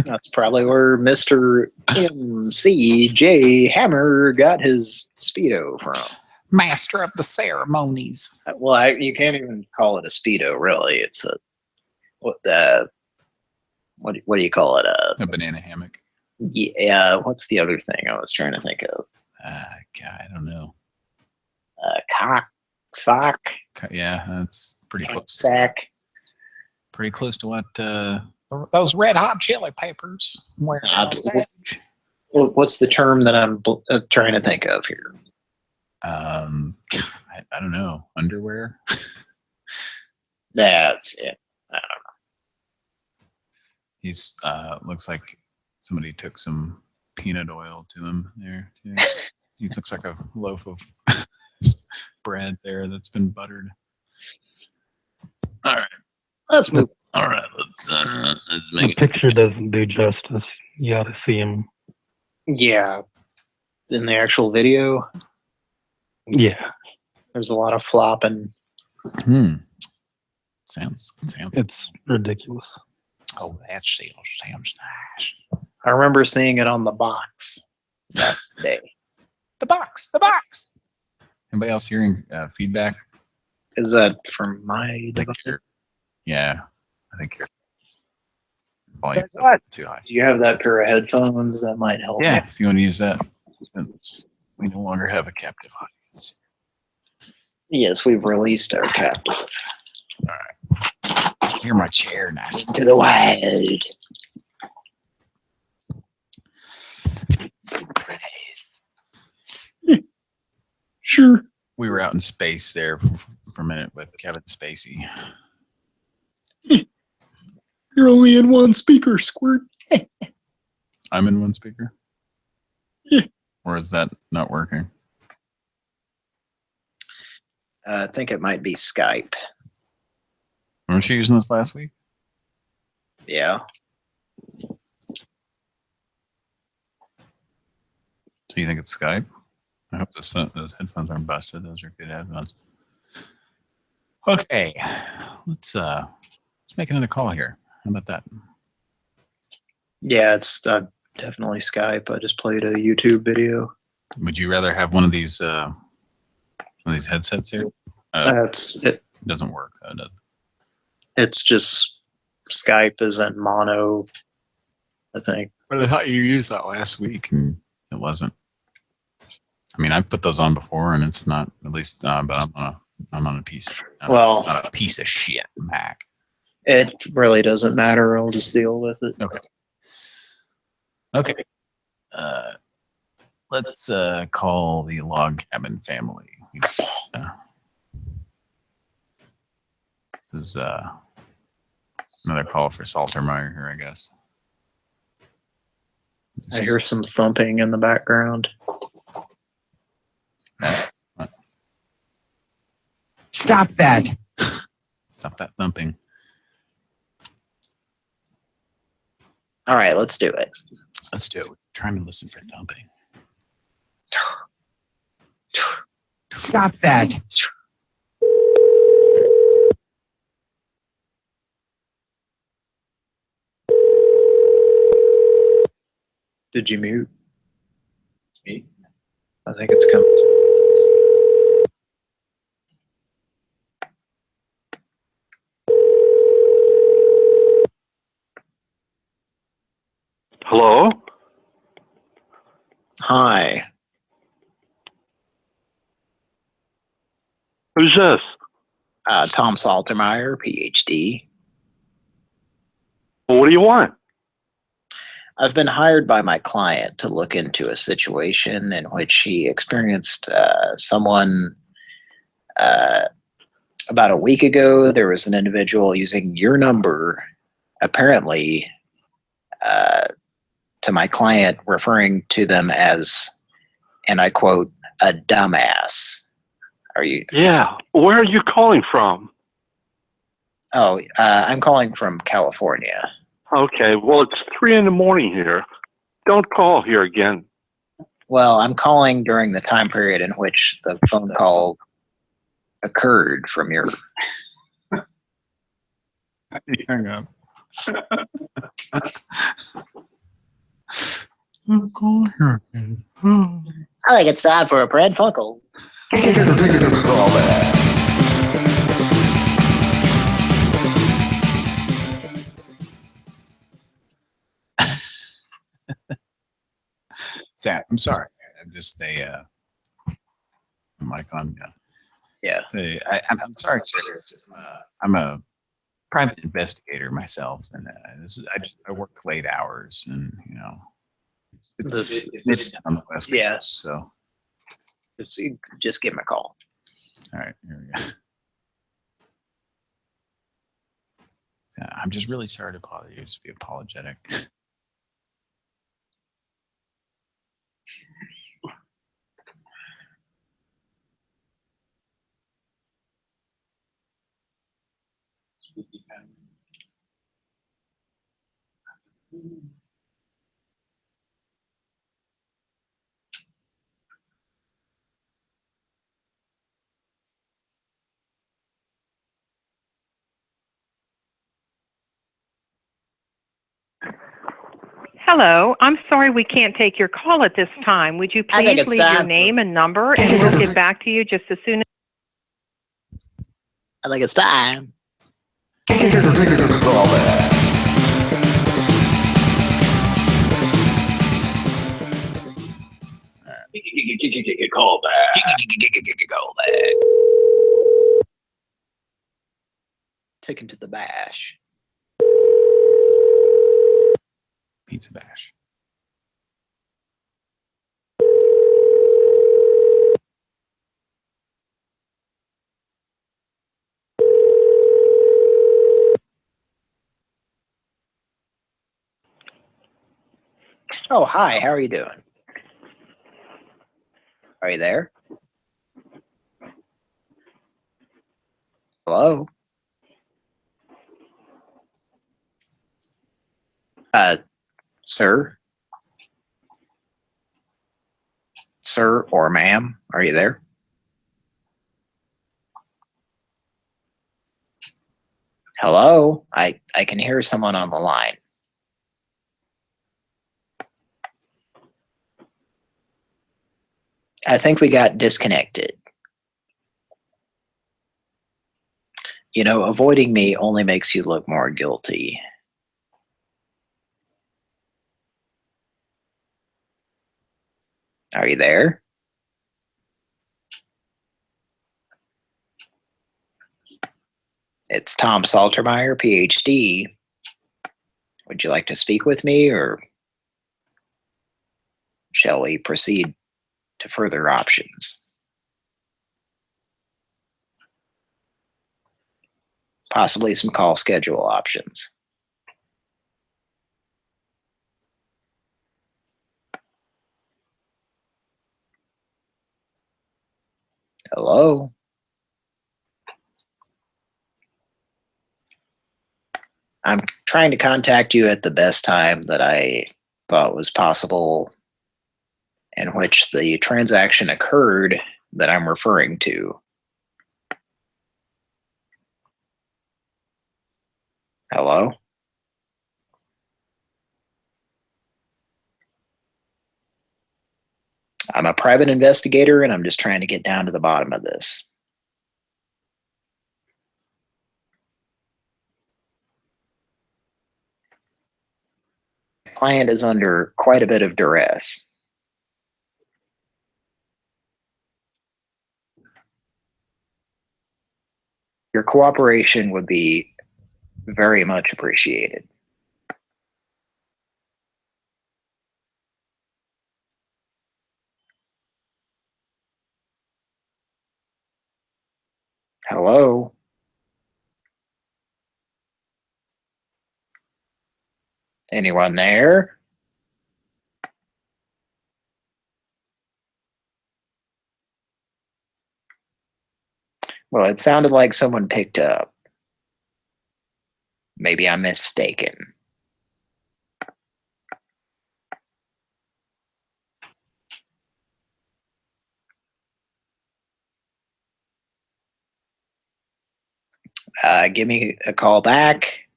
That's probably where Mr. M.C.J. Hammer got his Speedo from. Master of the Ceremonies. Well, you can't even call it a Speedo, really. It's a what do you call it? A banana hammock. Yeah. What's the other thing I was trying to think of? God, I don't know. Cock sock. Yeah, that's pretty close. Sack. Pretty close to what those Red Hot Chili Peppers wear. What's the term that I'm trying to think of here? I don't know. Underwear. That's it. I don't know. He's looks like somebody took some peanut oil to him there. Too. He looks like a loaf of bread there that's been buttered. All right, let's move. All right, let's make the picture doesn't do justice. You got to see him. Yeah, in the actual video. Yeah, there's a lot of flopping. Sounds. It's ridiculous. Oh, that sounds nice. I remember seeing it on the box that day. The box. Anybody else hearing feedback? Is that from my device? Yeah, I think your volume too high. Do you have that pair of headphones that might help? Yeah, if you want to use that, since we no longer have a captive audience. Yes, we've released our captive. All right. Hear my chair nice. To the wild. Sure. We were out in space there for a minute with Kevin Spacey. You're only in one speaker, Squirt. I'm in one speaker? Yeah. Or is that not working? I think it might be Skype. Weren't you using this last week? Yeah. So you think it's Skype? I hope those headphones aren't busted. Those are good headphones. Okay, let's make another call here. How about that? Yeah, it's Definitely Skype. I just played a YouTube video. Would you rather have one of these headsets here? That's it. It doesn't work. Does it? It's just Skype isn't mono, I think. But I thought you used that last week and it wasn't. I mean, I've put those on before and it's not, at least, but I'm on a piece. Well, not a piece of shit Mac. It really doesn't matter. I'll just deal with it. Okay. Okay. Let's call the log cabin family. This is another call for Saltermeyer here, I guess. I hear some thumping in the background. Stop that. Stop that thumping. All right, let's do it. Let's do it. We're trying to listen for thumping. Stop that. Did you mute? Me? I think it's coming. Hello? Hi. Who's this? Tom Saltermeyer, PhD. Well, what do you want? I've been hired by my client to look into a situation in which he experienced someone about a week ago. There was an individual using your number, apparently, to my client, referring to them as, and I quote, a dumbass. Are you? Yeah. Where are you calling from? Oh, I'm calling from California. Okay. Well, it's 3 a.m. here. Don't call here again. Well, I'm calling during the time period in which the phone call occurred from your. Hang on. I'm calling her again. I think it's time for a Pran Funkels. Sam, I'm sorry. I'm just a mic on. Yeah. I'm sorry, sir. I'm a private investigator myself, and I work late hours, and you know, it's on the West Coast, so Just give him a call. all right, here we go. I'm just really sorry to bother you. Just be apologetic. Hello, I'm sorry we can't take your call at this time. Would you I think please it's leave your time name and number, and we'll get back to you just as soon as. I think it's time. Call back. Call back. Taken to the bash. Pizza bash. Oh, hi. How are you doing? Are you there? Hello? Sir? Sir or ma'am, are you there? Hello? I can hear someone on the line. I think we got disconnected. You know, avoiding me only makes you look more guilty. Are you there? It's Tom Saltermeyer, PhD. Would you like to speak with me, or shall we proceed to further options? Possibly some call schedule options. Hello? I'm trying to contact you at the best time that I thought was possible, in which the transaction occurred that I'm referring to. Hello? I'm a private investigator, and I'm just trying to get down to the bottom of this. Client is under quite a bit of duress. Your cooperation would be very much appreciated. Hello? Anyone there? Well, it sounded like someone picked up. Maybe I'm mistaken. Give me a call back.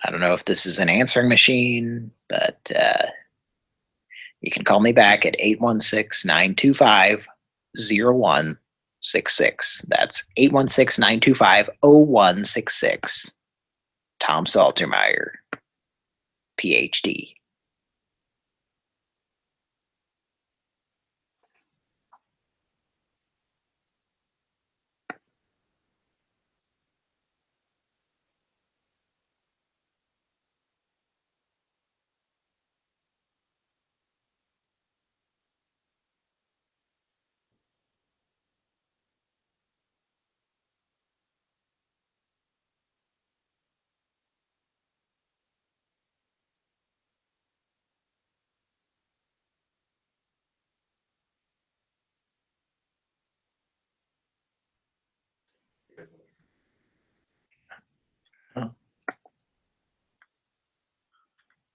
I don't know if this is an answering machine, but you can call me back at 816-925-0166. That's 816-925-0166. Tom Saltermeyer, PhD.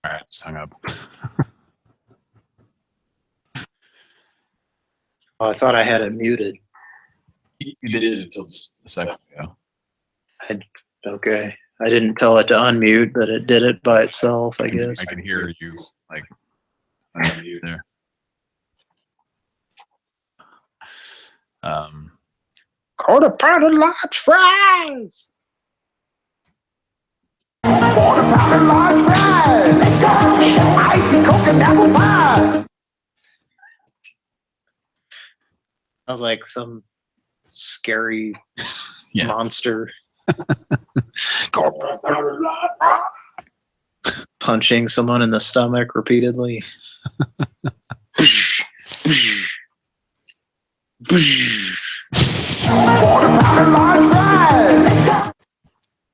All right, it's hung up. Oh, I thought I had it muted. You did until a second ago. Okay. I didn't tell it to unmute, but it did it by itself, I guess. I can hear you like unmute there. Quarter pound of large fries. Quarter pound of large fries. Icy Coke and apple pie. Sounds like some scary monster punching someone in the stomach repeatedly.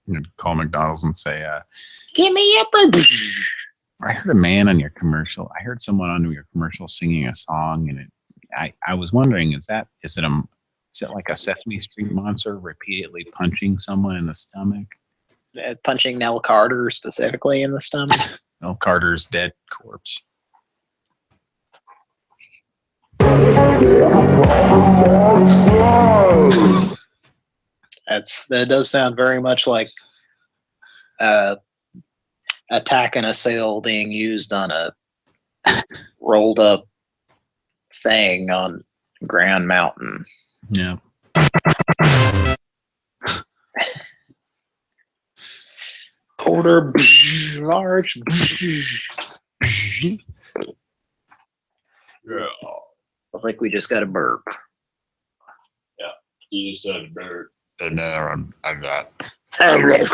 You'd call McDonald's and say, give me a burger. I heard a man on your commercial. I heard someone on your commercial singing a song, and I was wondering, is it like a Sesame Street monster repeatedly punching someone in the stomach? Punching Nell Carter specifically in the stomach. Nell Carter's dead corpse. That does sound very much like Attack and a Sail being used on a rolled up thing on Grand Mountain. Yeah. Quarter large. Yeah. I think we just got a burp. You just said bird. And now I got. I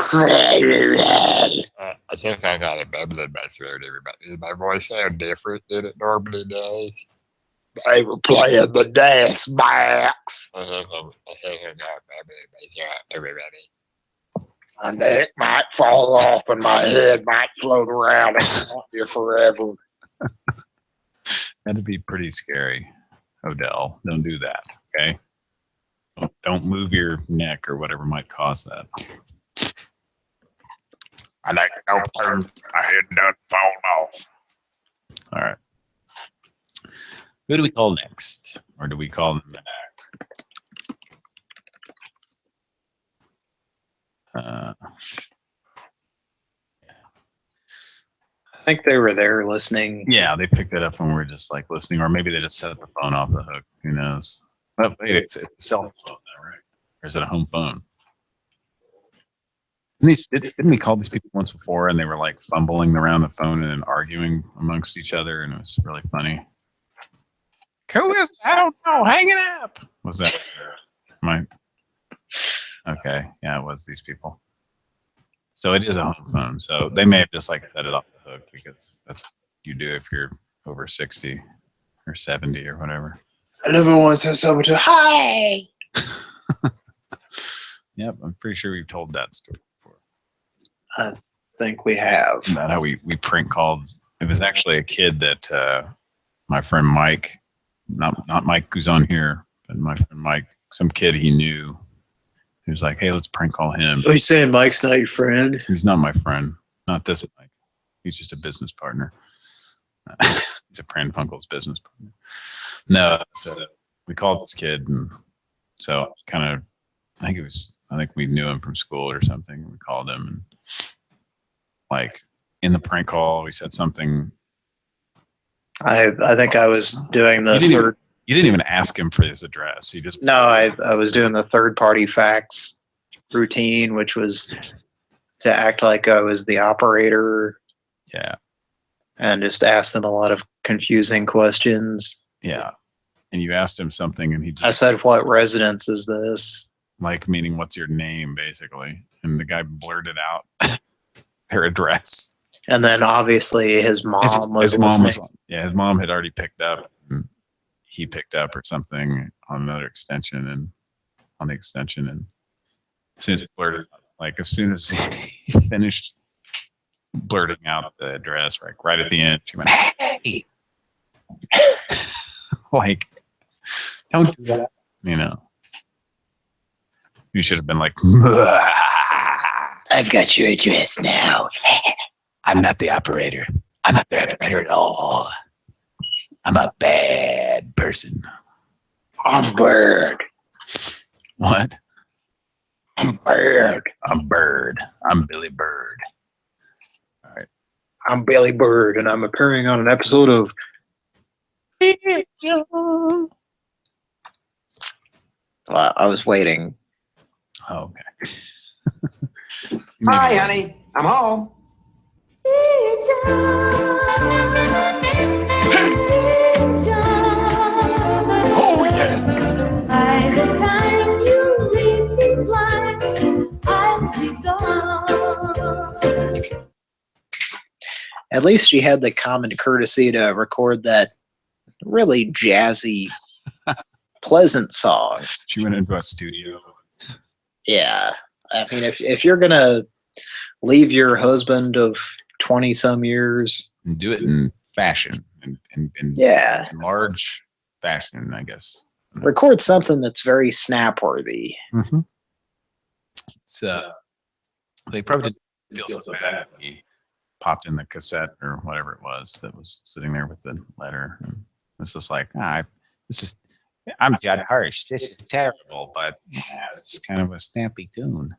think I got a bubble in my throat, everybody. Does my voice sound different than it normally does? They were playing the dance box. I think I got a bubble in my throat, everybody. My neck might fall off and my head might float around and haunt you forever. That'd be pretty scary. Odell, don't do that, okay? Don't move your neck or whatever might cause that. I like to go turn my head done fall off. All right. Who do we call next? Or do we call them back? I think they were there listening. Yeah, they picked it up when we were just like listening, or maybe they just set the phone off the hook. Who knows? Oh, wait, it's a cell phone now, right? Or is it a home phone? Didn't we call these people once before and they were like fumbling around the phone and then arguing amongst each other, and it was really funny. Who is? I don't know. Hang it up. Was that my? Okay, yeah, it was these people. So it is a home phone. So they may have just like set it off the hook because that's what you do if you're over 60 or 70 or whatever. I never once said someone to hi. Yep, I'm pretty sure we've told that story before. I think we have. About how we prank called. It was actually a kid that my friend Mike, not Mike who's on here, but my friend Mike, some kid he knew. He was like, hey, let's prank call him. Are you saying Mike's not your friend? He's not my friend. Not this Mike. He's just a business partner. He's a Pran Funkels business partner. No, so we called this kid, and so kind of, I think we knew him from school or something. We called him, and like in the prank call, we said something. I think I was doing the third. You didn't even ask him for his address. You just I was doing the third party fax routine, which was to act like I was the operator. Yeah. And just ask them a lot of confusing questions. Yeah. And you asked him something and he just, I said, what residence is this? Like, meaning what's your name, basically. And the guy blurted out their address. And then obviously his mom was listening. His mom had already picked up. And he picked up or something on another extension and on the extension. And as soon as blurted, like as soon as he finished blurting out the address, right at the end, she went, hey! Like, don't do that. You know. You should have been like, I've got your address now. I'm not the operator. I'm not the operator at all. I'm a bad person. I'm Bird. What? I'm Bird. I'm Bird. I'm Billy Bird. All right. I'm Billy Bird, and I'm appearing on an episode of Well, I was waiting. Oh, okay. Hi, honey. I'm home. Oh, yeah. By the time you read these lines, I'll be gone. At least she had the common courtesy to record that really jazzy, pleasant song. She went into a studio. Yeah. I mean, if you're going to leave your husband of 20 some years, Do it in fashion, in yeah, large fashion, I guess. record something that's very snap worthy. Mm-hmm. It's they probably didn't feel so bad when he popped in the cassette or whatever it was that was sitting there with the letter. And it's just like, I'm Judd Hirsch. This is terrible, but yeah, it's just kind of a snappy tune.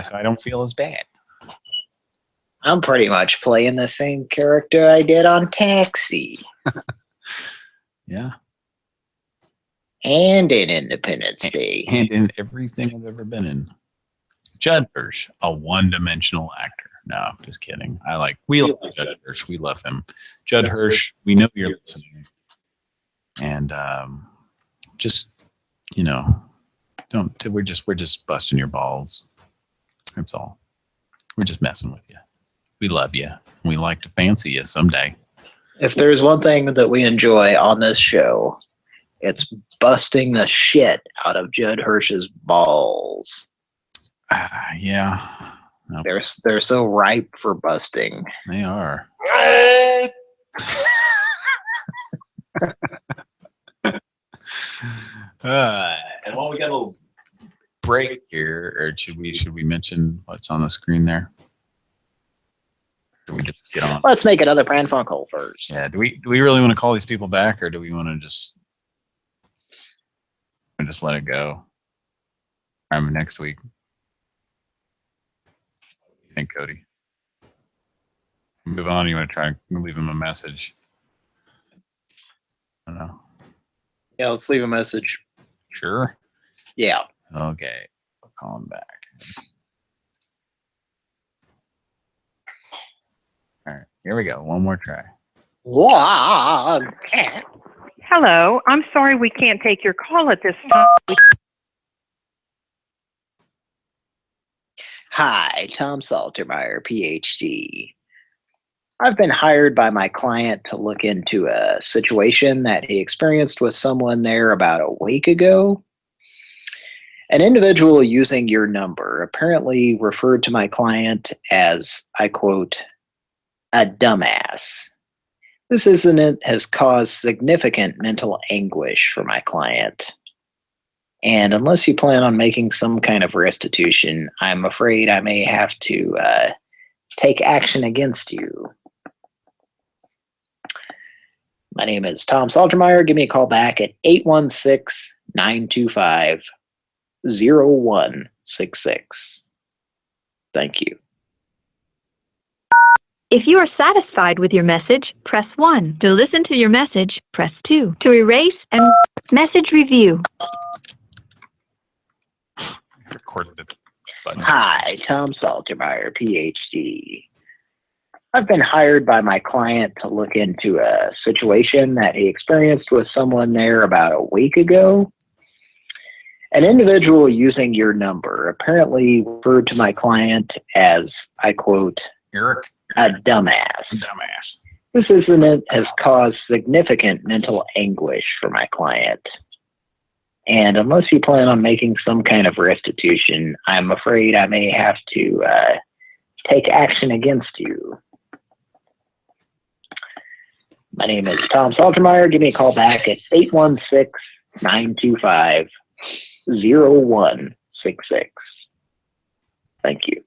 So I don't feel as bad. I'm pretty much playing the same character I did on Taxi Yeah. and in Independence Day. And in everything I've ever been in. Judd Hirsch, a one-dimensional actor. No, just kidding. We love Judd Hirsch. We love him. Judd Hirsch, we know you're listening. And just, we're just busting your balls. That's all. We're just messing with you. We love you. We like to fancy you someday. If there's one thing that we enjoy on this show, it's busting the shit out of Judd Hirsch's balls. Yeah. No. They're so ripe for busting. They are. And while we got a little break here, or should we mention what's on the screen there? Do we just get on? Let's make another Pran Funkel first. Yeah. Do we really want to call these people back, or do we want to just let it go? Next week. What do you think, Cody? Move on. You want to try and leave him a message? I don't know. Yeah, let's leave a message. Sure. Yeah. Okay. I'll call him back. All right. Here we go. One more try. Hello. I'm sorry we can't take your call at this time. Hi, Tom Saltermeyer, PhD. I've been hired by my client to look into a situation that he experienced with someone there about a week ago. An individual using your number apparently referred to my client as, I quote, a dumbass. This incident has caused significant mental anguish for my client. And unless you plan on making some kind of restitution, I'm afraid I may have to take action against you. My name is Tom Saltermeyer. Give me a call back at 816-925-0166. Thank you. If you are satisfied with your message, press 1. To listen to your message, press 2. To erase and message review. Recorded the button. Hi, Tom Saltermeyer, PhD. I've been hired by my client to look into a situation that he experienced with someone there about a week ago. An individual using your number apparently referred to my client as, I quote, Eric, a dumbass. dumbass. This incident has caused significant mental anguish for my client. And unless you plan on making some kind of restitution, I'm afraid I may have to take action against you. My name is Tom Saltermeyer. Give me a call back at 816-925-0166. Thank you.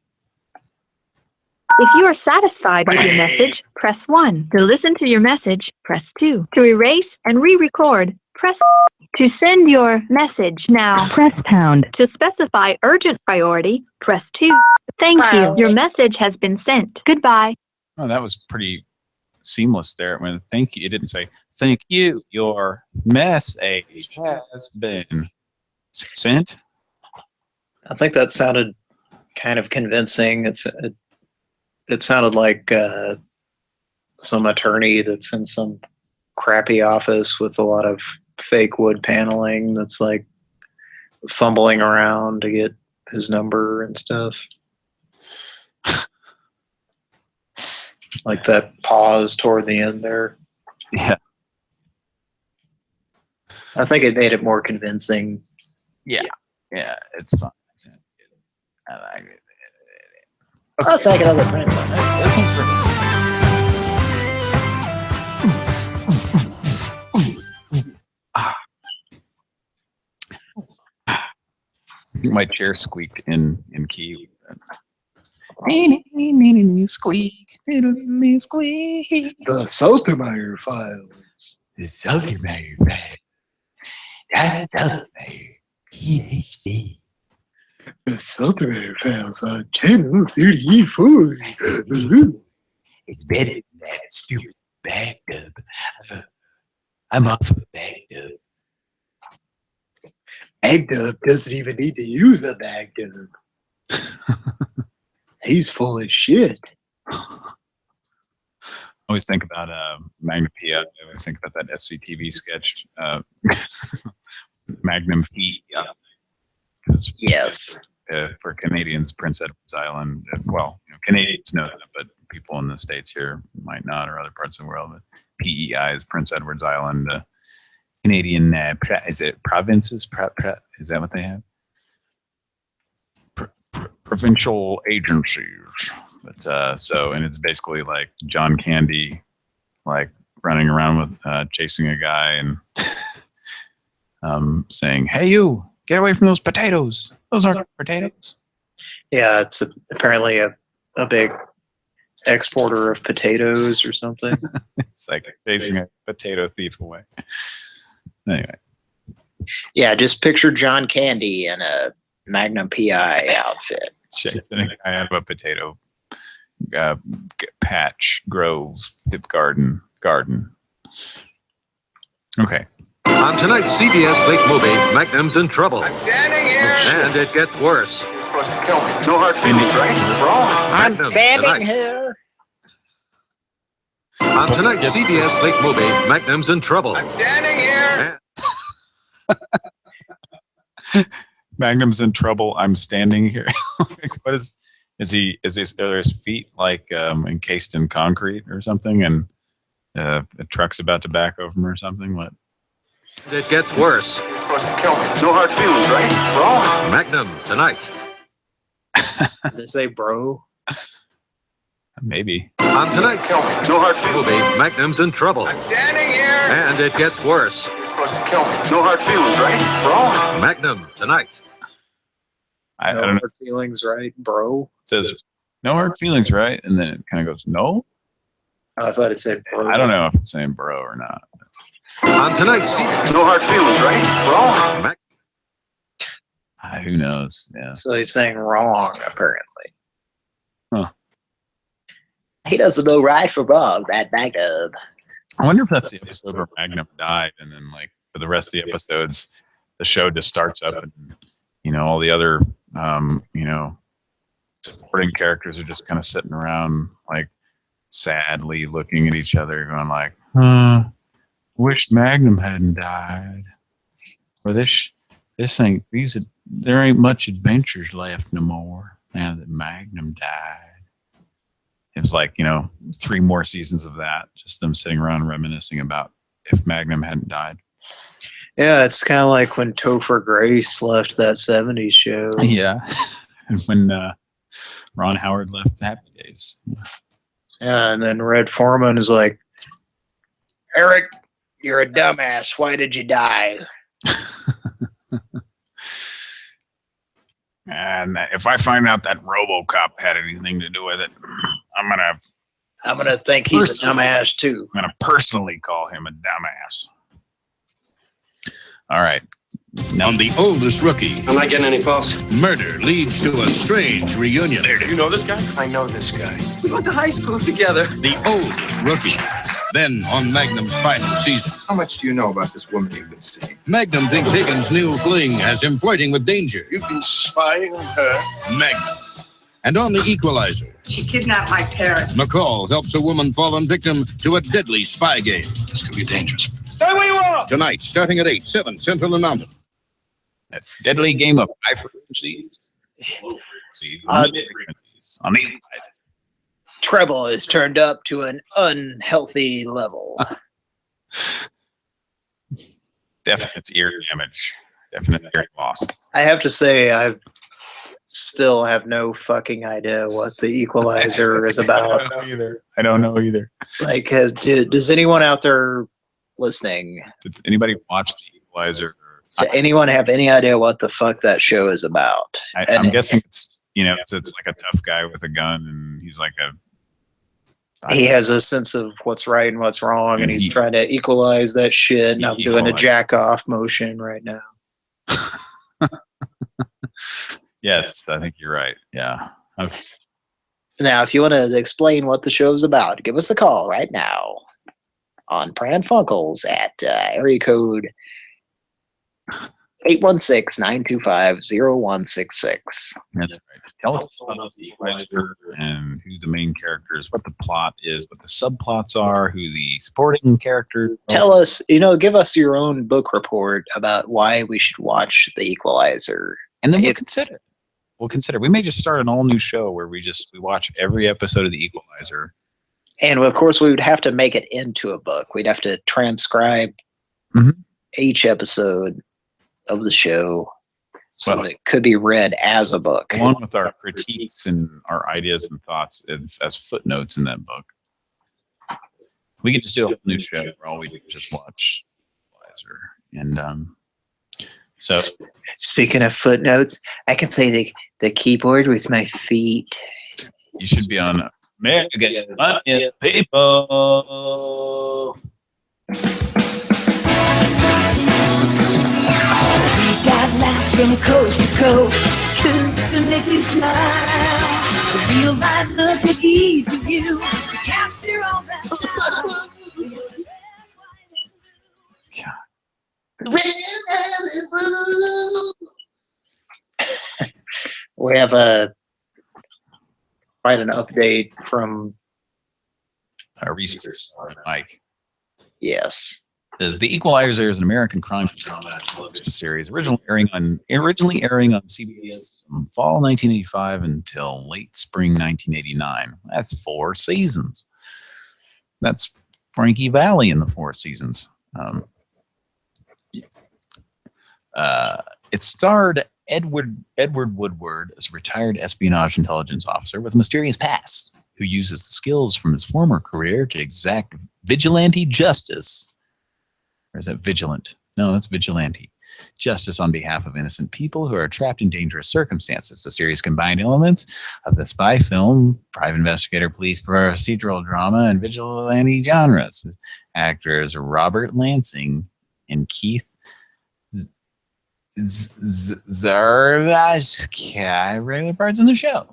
If you are satisfied with your message, press 1. To listen to your message, press 2. To erase and re-record, press. To send your message now, press pound. To specify urgent priority, press 2. Thank you. Your message has been sent. Goodbye. Oh, that was pretty seamless there. When thank you, it didn't say thank you. Your message has been sent. I think that sounded kind of convincing. It sounded like some attorney that's in some crappy office with a lot of fake wood paneling that's like fumbling around to get his number and stuff. Like that pause toward the end there. Yeah. I think it made it more convincing. Yeah. Yeah. It's fun. I like it. Okay. Let's take another print. This one's for my chair squeaked in key. Squeak, squeak. The Saltermeyer files. The Saltermeyer files. That's Saltermeyer, PhD. The Southern Files on Channel 34. It's better than that stupid back dub. I'm off of back dub. Bagdub doesn't even need to use a Bagdub. He's full of shit. I always think about Magnum PI. I always think about that SCTV sketch, Magnum PI. Yes. For Canadians, Prince Edward's Island. Well, Canadians know that, but people in the States here might not, or other parts of the world. But PEI is Prince Edward's Island. Canadian, is it provinces? Is that what they have? Provincial agencies. But and it's basically like John Candy, like running around with chasing a guy and saying, "Hey, you, get away from those potatoes. Those aren't potatoes." Yeah, it's apparently a big exporter of potatoes or something. It's like chasing a potato thief away. Anyway. Yeah, just picture John Candy in a Magnum PI outfit. Chasing a guy out of a potato patch, grove, garden. Okay. On tonight's CBS late movie, Magnum's in trouble. I'm standing here. And it gets worse. You're supposed to kill me. No hard feelings, right? I'm Magnum standing tonight. here. On tonight's CBS late movie, Magnum's in trouble. I'm standing here. Magnum's in trouble. I'm standing here. What is he? Are his feet like encased in concrete or something? And a truck's about to back over him or something? What? It gets worse. You're supposed to kill me. No hard feelings, right? Wrong. Magnum tonight. Did they say bro? Maybe. On tonight's Kill me. No hard feelings. movie, Magnum's in trouble. I'm standing here. And it gets worse. You're supposed to kill me. No hard feelings, right? Wrong. Magnum tonight. I No don't know. hard feelings, right, bro? It says no hard feelings, right? And then it kind of goes no. Oh, I thought it said bro. I don't know if it's saying bro or not. On tonight's CBS. No hard feelings, right? Wrong. Who knows? Yeah. So he's saying wrong, apparently. Huh. He doesn't know right from wrong, that Magnum. I wonder if that's the episode where Magnum died, and then like for the rest of the episodes, the show just starts up, and all the other supporting characters are just kind of sitting around like sadly looking at each other, going like, wish Magnum hadn't died, or there ain't much adventures left no more now that Magnum died. It was like, 3 more seasons of that, just them sitting around reminiscing about if Magnum hadn't died. Yeah, it's kind of like when Topher Grace left that 70s show. Yeah. And when Ron Howard left Happy Days. Yeah, and then Red Foreman is like, Eric, you're a dumbass. Why did you die? And if I find out that RoboCop had anything to do with it, I'm gonna think he's a dumbass too. I'm gonna personally call him a dumbass. All right. Now, on the oldest rookie. I'm not getting any pulse. Murder leads to a strange reunion. You know this guy? I know this guy. We went to high school together. The oldest rookie. Then on Magnum's final season. How much do you know about this woman you've been seeing? Magnum thinks Higgins' new fling has him flirting with danger. You've been spying on her? Magnum. And on The Equalizer. She kidnapped my parents. McCall helps a woman fallen victim to a deadly spy game. This could be dangerous. Stay where you are! Tonight, starting at 8, 7 Central and Mountain. A deadly game of high frequencies. On the Equalizer. Treble is turned up to an unhealthy level. Definite ear damage. Definite ear loss. I have to say, I still have no fucking idea what the Equalizer is about. I don't know either. Like, does anyone out there listening? Does anybody watch The Equalizer? Does anyone have any idea what the fuck that show is about? I'm guessing it's like a tough guy with a gun, and he's like he has a sense of what's right and what's wrong, and he's trying to equalize that shit. And I'm doing a jack off motion right now. Yes, I think you're right. Yeah. Okay. Now, if you want to explain what the show's about, give us a call right now on Pran Funkels at area code 816-925-0166. That's right. Tell us about the Equalizer and who the main character is, what the plot is, what the subplots are, who the supporting characters are. Tell us, give us your own book report about why we should watch The Equalizer. And then we'll consider. We may just start an all new show where we watch every episode of The Equalizer. And of course, we would have to make it into a book. We'd have to transcribe each episode of the show so that it could be read as a book. Along with our critiques and our ideas and thoughts as footnotes in that book. We could just do a new show where all we do is just watch Equalizer. And so speaking of footnotes, I can play the keyboard with my feet. You should be on American Funny People. Got laughs from coast to coast, truth to make you smile. The real life look at each of you to capture all that. We have quite an update from our research, Mike. Yes. Says The Equalizer is an American crime drama television series originally airing on CBS from fall 1985 until late spring 1989. That's 4 seasons. That's Frankie Valli in the 4 seasons. It starred Edward Woodward as a retired espionage intelligence officer with a mysterious past who uses the skills from his former career to exact vigilante justice. Or is that vigilant? No, that's vigilante. Justice on behalf of innocent people who are trapped in dangerous circumstances. The series combined elements of the spy film, private investigator, police procedural drama, and vigilante genres. Actors Robert Lansing and Keith Zarvaska regular parts in the show.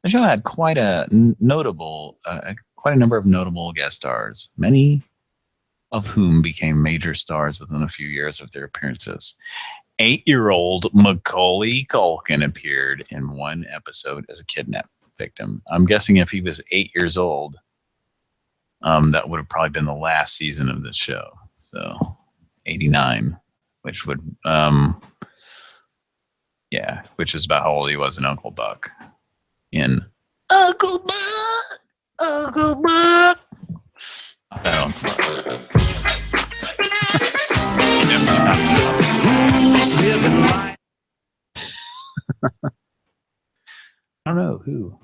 The show had quite a number of notable guest stars, many of whom became major stars within a few years of their appearances. 8-year-old Macaulay Culkin appeared in one episode as a kidnapped victim. I'm guessing if he was 8 years old, that would have probably been the last season of this show. So 89, which would, which is about how old he was in Uncle Buck. In Uncle Buck, Uncle Buck. I don't know who.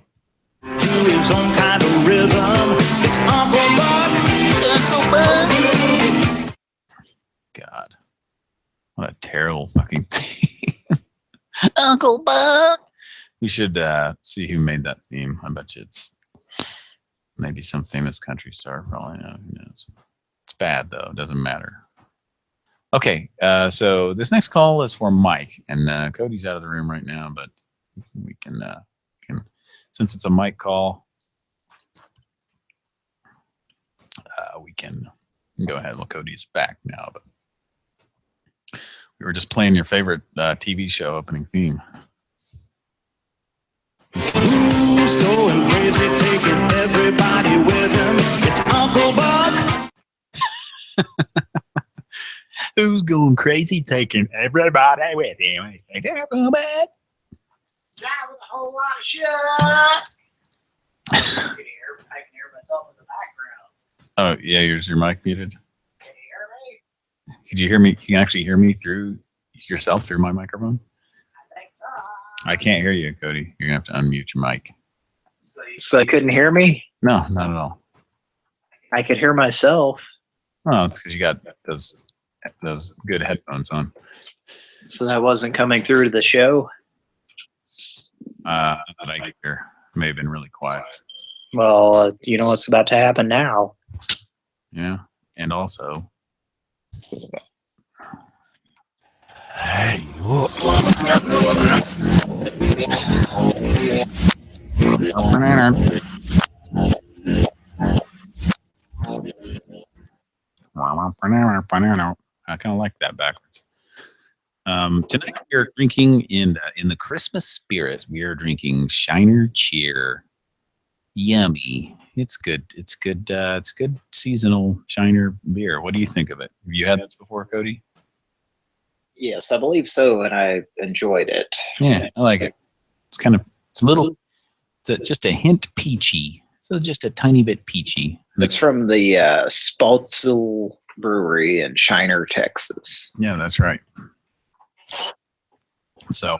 His own kind of rhythm. It's Uncle Buck. Uncle Buck. God, what a terrible fucking thing. Uncle Buck. We should see who made that theme. I bet you it's maybe some famous country star. Probably no. Who knows? It's bad though. It doesn't matter. Okay, so this next call is for Mike, and Cody's out of the room right now, but we can since it's a Mike call, we can go ahead. Well, Cody's back now, but we were just playing your favorite TV show opening theme. Who's going crazy, taking everybody with him? It's Uncle Buck. Who's going crazy, taking everybody with him? Uncle Buck. Driving a whole lot of shit. I can hear myself in the background. Oh yeah, your mic muted. Can you hear me? Did you hear me? You can actually hear me through yourself through my microphone? I think so. I can't hear you, Cody. You're gonna have to unmute your mic. So you couldn't hear me? No, not at all. I could hear myself. Oh, it's because you got those good headphones on. So that wasn't coming through to the show? That I hear. May have been really quiet. Well, you know what's about to happen now. Yeah, and also Hey, I kind of like that backwards. Tonight we are drinking in the Christmas spirit. We are drinking Shiner Cheer. Yummy. It's good. It's good. It's good seasonal Shiner beer. What do you think of it? Have you had this before, Cody? Yes, I believe so, and I enjoyed it. Yeah, I like it. It's a little, just a hint peachy. So just a tiny bit peachy. It's from the Spaltzel Brewery in Shiner, Texas. Yeah, that's right. So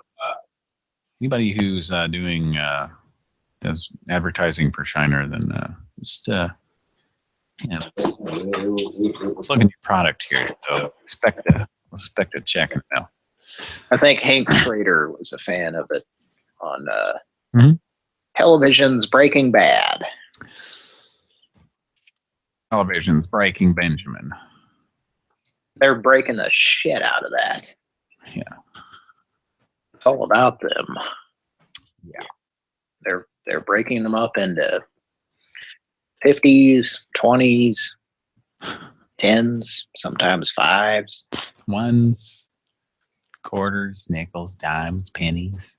anybody who's doing does advertising for Shiner, then just plug in your product here. So expect a check now. I think Hank Schrader was a fan of it on Mhm. television's Breaking Bad. Television's Breaking Benjamin. They're breaking the shit out of that. Yeah. It's all about them. Yeah. They're breaking them up into 50s, 20s, 10s, sometimes 5s. Ones, quarters, nickels, dimes, pennies,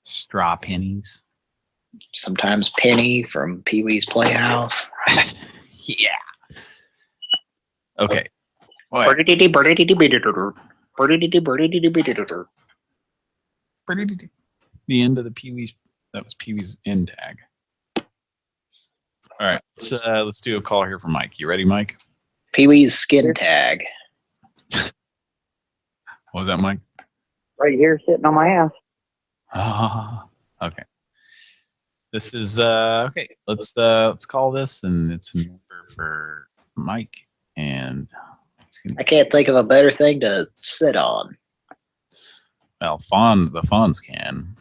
straw pennies. Sometimes Penny from Pee-wee's Playhouse. Yeah. Okay. The end of the Pee-wee's. That was Pee-wee's end tag. All right, let's do a call here for Mike. You ready, Mike? Pee-wee's skin tag. What was that, Mike? Right here, sitting on my ass. Ah, okay. This is okay. Let's call this, and it's a number for Mike, and I can't think of a better thing to sit on. Well, the fawns can.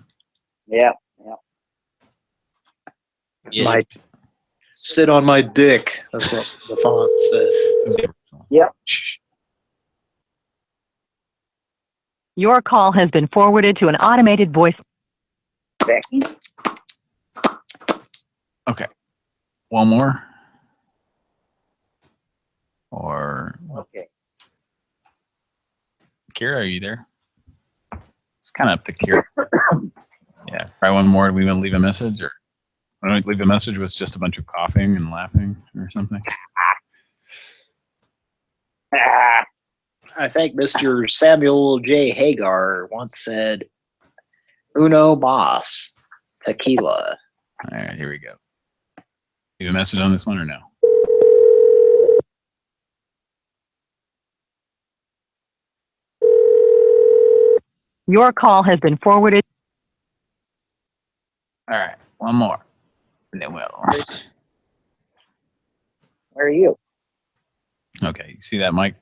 Yeah. Yeah. Sit on my dick. That's what the fawn said. Yep. Your call has been forwarded to an automated voice. Becky? Okay. One more. Or okay. Kira, are you there? It's kind of up to Kira. Yeah. Try one more. Do we want to leave a message, or I don't leave a message with just a bunch of coughing and laughing or something? I think Mr. Samuel J. Hagar once said, "Uno mas, tequila." All right, here we go. Leave a message on this one or no? Your call has been forwarded. All right, one more. And then we'll. Where are you? Okay, you see that, Mike?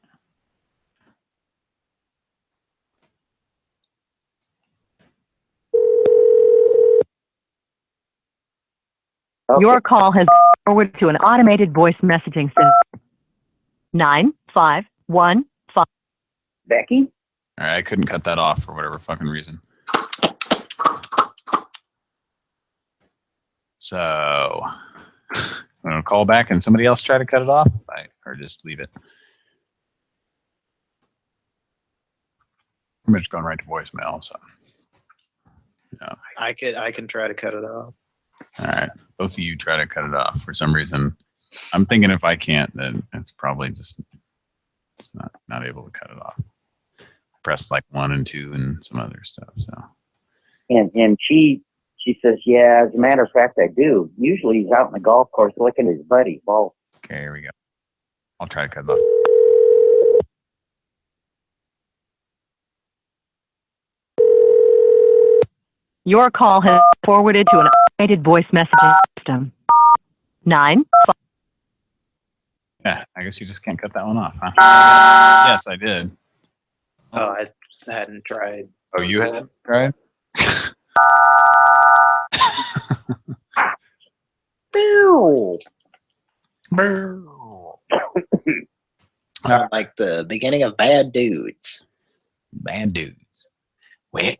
Okay. Your call has been forwarded to an automated voice messaging system. 9515. Becky? All right, I couldn't cut that off for whatever fucking reason. So, I'm going to call back and somebody else try to cut it off, or just leave it. I'm just going right to voicemail. So, yeah. I can try to cut it off. All right, both of you try to cut it off. For some reason, I'm thinking if I can't, then it's probably just it's not able to cut it off. Press like 1 and 2 and some other stuff. So, And she says, yeah, as a matter of fact, I do. Usually he's out in the golf course licking his buddy. Well, okay, here we go. I'll try to cut it off. Your call has been forwarded to an automated voice messaging system. 9. Yeah, I guess you just can't cut that one off, huh? Yes, I did. Oh, I hadn't tried. Oh, you hadn't tried? Boo! Boo! Sound like the beginning of Bad Dudes. Bad dudes. Well,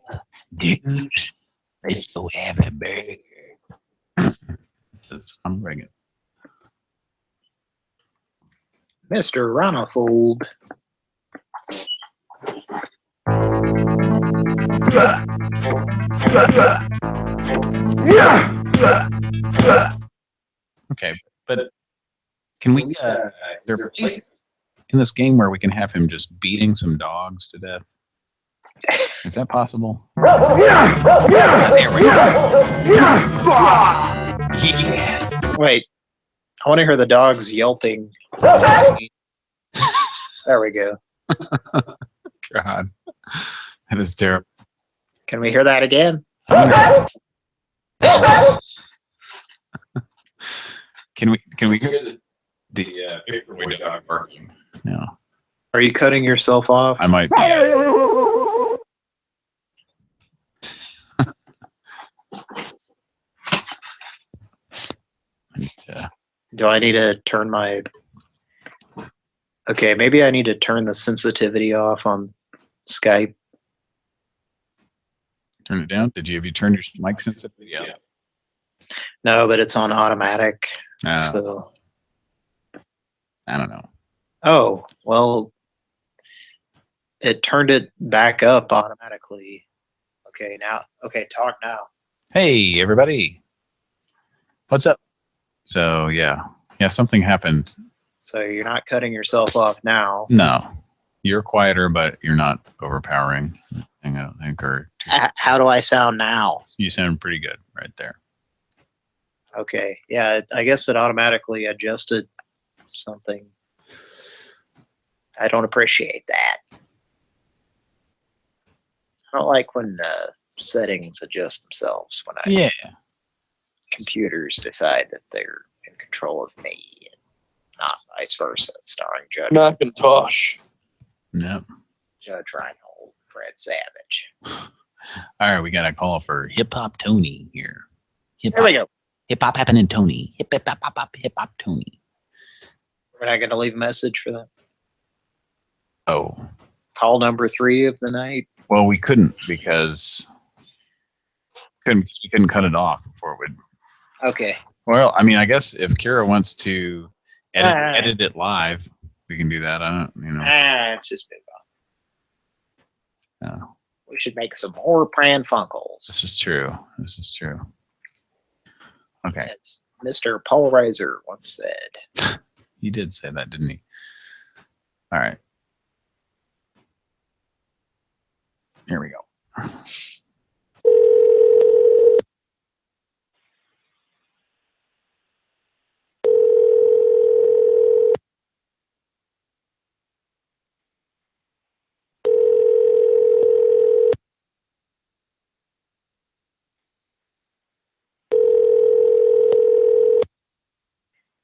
dudes, let's go have a burger. I'm bringing. Mr. Ronafold. Okay, but can we? Is there a place in this game where we can have him just beating some dogs to death? Is that possible? There we go. Wait, I want to hear the dogs yelping. There we go. God, that is terrible. Can we hear that again? Can we hear the paperweight dog barking? No. Are you cutting yourself off? I might be. Do I need to turn my... Okay, maybe I need to turn the sensitivity off on Skype. Turn it down? Have you turned your mic sensitivity up? No, but it's on automatic. Oh. So I don't know. Oh, well, it turned it back up automatically. Okay, talk now. Hey, everybody. What's up? So, yeah, something happened. So you're not cutting yourself off now. No. You're quieter, but you're not overpowering. I don't think. How do I sound now? You sound pretty good right there. Okay. Yeah, I guess it automatically adjusted something. I don't appreciate that. I don't like when settings adjust themselves when computers decide that they're in control of me, and not vice versa. Starring Judge Macintosh. Nope. Judge Reinhold, Fred Savage. All right, we got a call for Hip Hop Tony here. There we go. Hip Hop Happening Tony. Hip Hop Tony. We're not going to leave a message for that. Oh. Call number 3 of the night. Well, we couldn't because we couldn't cut it off before it would. Okay. Well, I mean, I guess if Kira wants to edit it live, we can do that. I don't, It's just been No. We should make some more Pran Funkels. This is true. Okay. As Mr. Polarizer once said. He did say that, didn't he? All right. Here we go.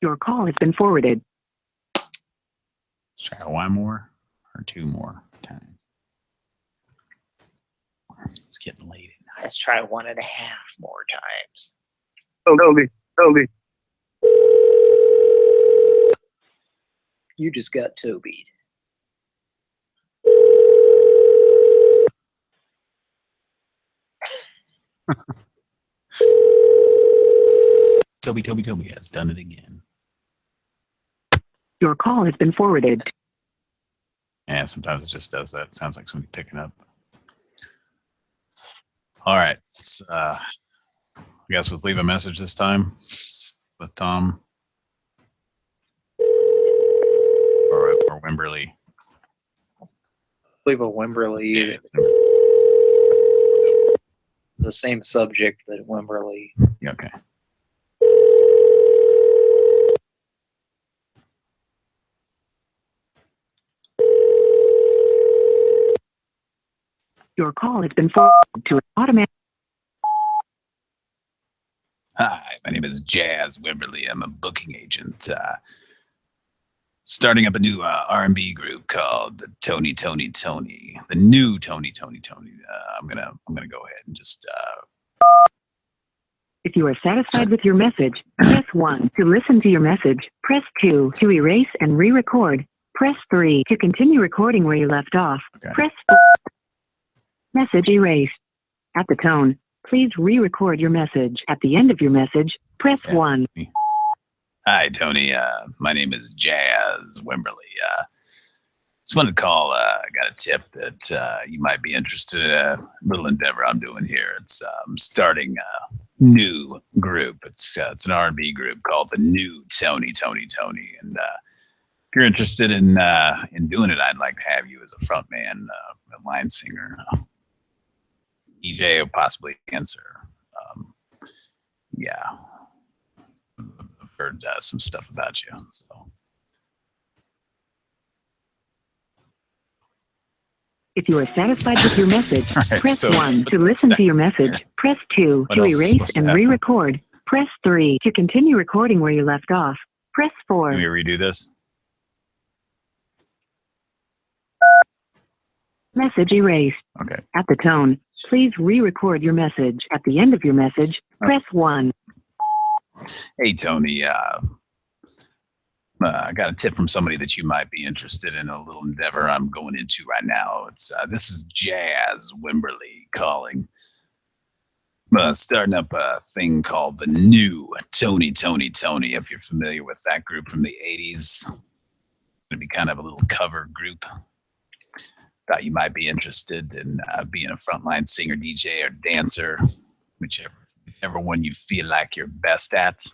Your call has been forwarded. Let's try one more or 2 more times. It's getting late at night. Let's try 1.5 more times. Toby. You just got Tobied. Toby has done it again. Your call has been forwarded. Yeah, sometimes it just does that. It sounds like somebody picking up. All right. I guess let's leave a message this time with Tom or Wimberly. Leave a Wimberly. The same subject that Wimberly. Yeah, okay. Your call has been forwarded to an automatic. Hi, my name is Jazz Wimberly. I'm a booking agent. Starting up a new R&B group called the Tony. The new Tony. I'm gonna go ahead and just. If you are satisfied with your message, press 1 to listen to your message. Press 2 to erase and re-record. Press 3 to continue recording where you left off. Okay. Press 4. Message erased. At the tone, please re-record your message. At the end of your message, press 1. Hi, Tony. My name is Jazz Wimberly. Just wanted to call. I got a tip that you might be interested in a little endeavor I'm doing here. It's starting a new group. It's an R&B group called the New Tony. And if you're interested in doing it, I'd like to have you as a front man, a line singer, DJ, or possibly dancer. Yeah, I've heard some stuff about you. So. If you are satisfied with your message, Right, press so 1 to listen to your message. Press 2 What to else is erase supposed to and happen? re-record. Press 3 to continue recording where you left off. Press 4. Can we redo this? Message erased. Okay. At the tone, please re-record your message. At the end of your message, press 1. Hey, Tony. I got a tip from somebody that you might be interested in a little endeavor I'm going into right now. It's this is Jazz Wimberly calling. Starting up a thing called the New Tony. If you're familiar with that group from the 80s, it's going to be kind of a little cover group. Thought you might be interested in being a frontline singer, DJ, or dancer, whichever one you feel like you're best at.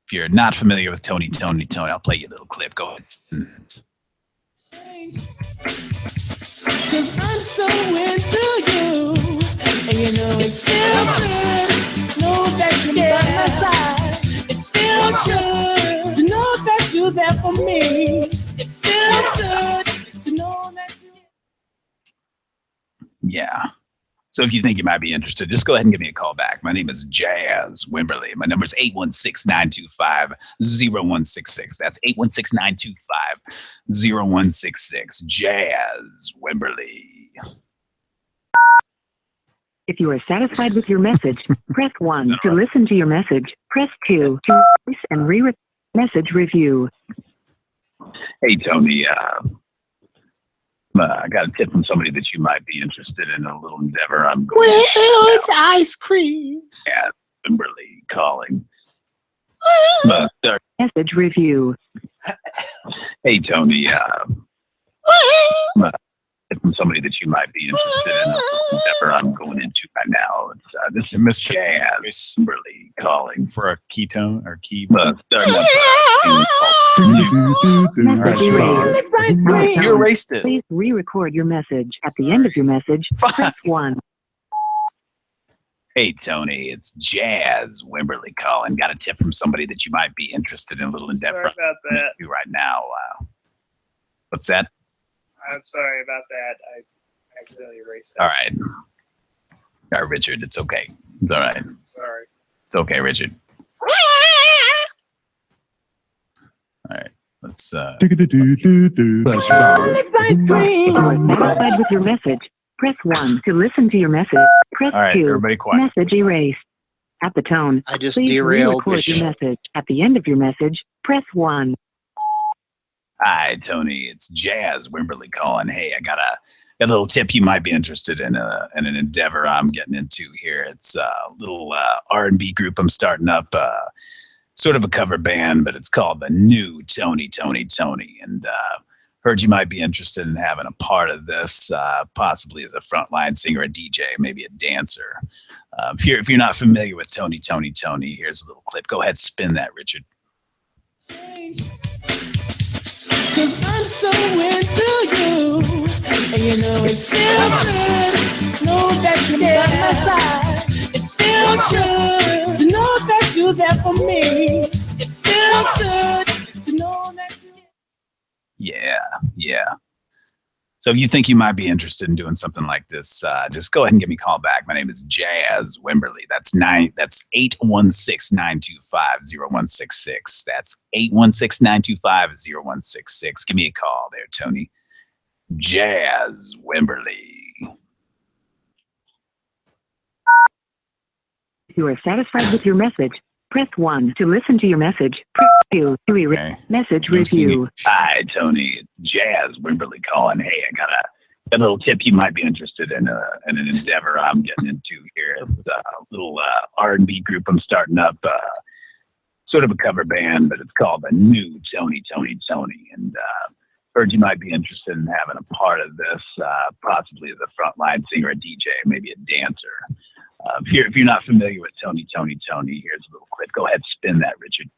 If you're not familiar with Tony, I'll play you a little clip. Go ahead. Cause I'm so into you, and you know it feels good. Know that you're by my side. It feels good to know that you're there for me. It feels good to know that you're. Yeah. So if you think you might be interested, just go ahead and give me a call back. My name is Jazz Wimberly. My number is 816-925-0166. That's 816-925-0166. Jazz Wimberly. If you are satisfied with your message, press 1 to listen to your message. Press 2 to erase and re-record message review. Hey, Tony. I got a tip from somebody that you might be interested in a little endeavor I'm going Well, to it's ice cream. Jazz Wimberly calling. Message review. Hey, Tony. From somebody that you might be interested in a little endeavor I'm going into right now. It's this is Mr. Jazz Wimberly calling for a ketone or key. Starting up Message erased. You erased it. Please re-record your message. At the end of your message, press 1. Hey, Tony, it's Jazz Wimberly calling. Got a tip from somebody that you might be interested in a little endeavor Sorry about that. right now. What's that? I'm sorry about that. I accidentally erased that. All right. All right, Richard, it's okay. It's all right. Sorry. It's okay, Richard. All right. Let's If you are satisfied with your message, press 1 to listen to your message. Press All right, 2. everybody quiet. Message erased. At the tone, I just please derailed re-record the your message. At the end of your message, press 1. Hi, Tony. It's Jazz Wimberly calling. Hey, I got a little tip you might be interested in an endeavor I'm getting into here. It's a little R&B group I'm starting up, sort of a cover band, but it's called the New Tony. And heard you might be interested in having a part of this, possibly as a frontline singer, a DJ, maybe a dancer. If you're not familiar with Tony, here's a little clip. Go ahead, spin that, Richard. Cause I'm so into you, and you know it feels good. Know that you're by my side. It feels good to know that you're there for me. It feels good to know that you're. Yeah. So if you think you might be interested in doing something like this, just go ahead and give me a call back. My name is Jazz Wimberly. That's 816-925-0166. That's 816-925-0166. Give me a call there, Tony. Jazz Wimberly. If you are satisfied with your message, press 1 to listen to your message. Press 2 to erase message review. Hi, Tony. Jazz Wimberly calling. Hey, I got A little tip you might be interested in an endeavor I'm getting into here. It's a little R&B group I'm starting up, sort of a cover band, but it's called the New Tony. And heard you might be interested in having a part of this, possibly as a frontline singer, a DJ, maybe a dancer. If you're not familiar with Tony, here's a little clip. Go ahead, spin that, Richard.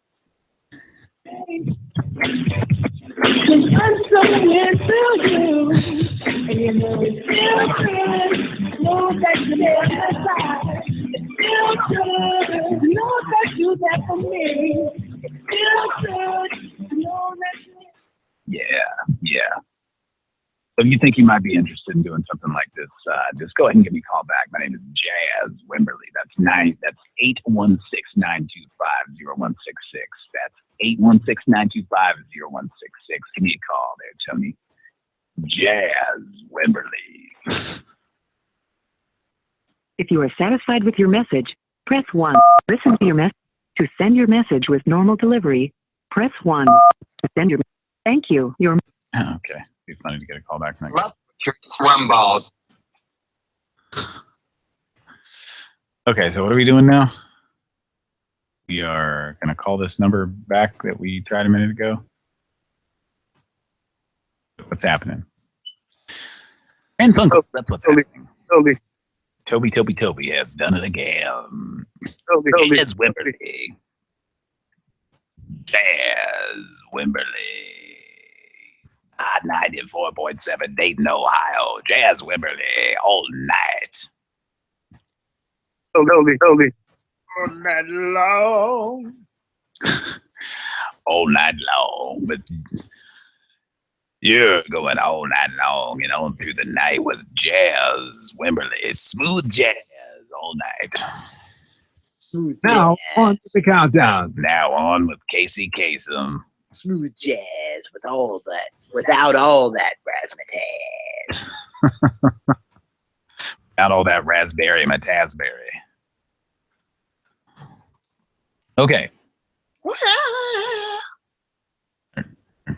I'm so into you, and you know it feels good. Know that you're there on my side. It feels good. Know that you're there for me. It feels good. Know that you're... Yeah. So if you think you might be interested in doing something like this, just go ahead and give me a call back. My name is Jazz Wimberly. That's 816-925-0166. That's 816-925-0166. Give me a call there, Tony. Jazz Wimberly. If you are satisfied with your message, press 1. Listen to your message. To send your message with normal delivery, press 1. To send your Thank you. Okay. Be funny to get a call back from that guy. Swim balls. Okay, so what are we doing now? We are going to call this number back that we tried a minute ago. What's happening? Pran Funkels, that's what's happening. Toby has done it again. Jazz Wimberly. Jazz Wimberly. 94.7 Dayton, Ohio. Jazz Wimberly all night. Toby. All night long. All night long. With you're going all night long and on through the night with Jazz Wimberly. Smooth jazz all night. Smooth now jazz. On to the countdown. Now on with Casey Kasem. Smooth jazz with all that, without all that razzmatazz. Without all that raspberry matasberry. Okay.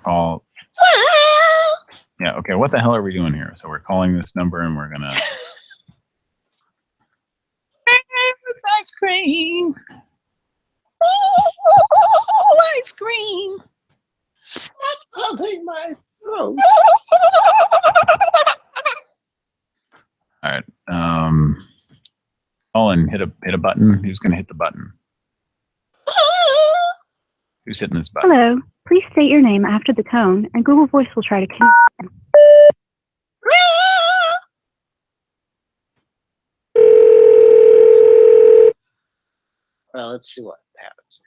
Call. Yeah. Okay. What the hell are we doing here? So we're calling this number and we're gonna. It's ice cream. Oh, ice cream. Something my throat. All right. Colin, hit a button. Who's gonna hit the button? Who's hitting this button? Hello. Please state your name after the tone, and Google Voice will try to connect. Well, let's see what happens.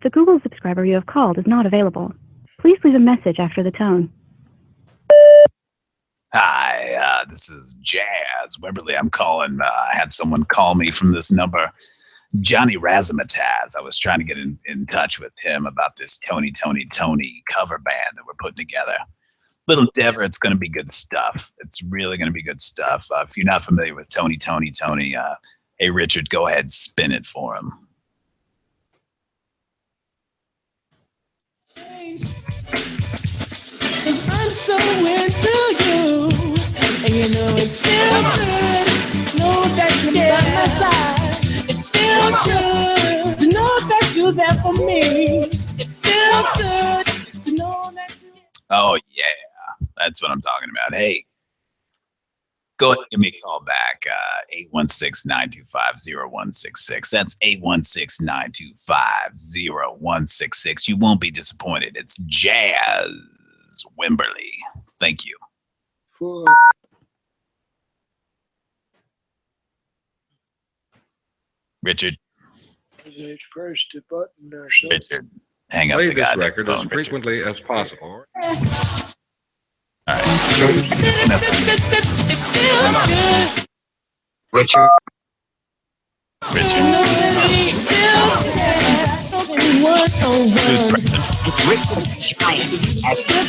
The Google subscriber you have called is not available. Please leave a message after the tone. Hi, this is Jazz Wimberly. I'm calling. I had someone call me from this number, Johnny Razzmatazz. I was trying to get in touch with him about this Tony cover band that we're putting together. Little endeavor. It's going to be good stuff. It's really going to be good stuff. If you're not familiar with Tony, hey, Richard, go ahead, spin it for him. Cause I'm so into you, and you know it feels good. Know that you're by my side. It feels good to know that you're there for me. It feels good to know that you're... Oh yeah, that's what I'm talking about. Hey, go ahead and give me a call back. 816-925-0166. That's 816-925-0166. You won't be disappointed. It's Jazz Wimberly. Thank you. Richard. Press the button or something. Richard, hang up Play the this goddamn record phone, as Richard. frequently as possible. All right. Dismiss him. Richard. Who's pressing? Look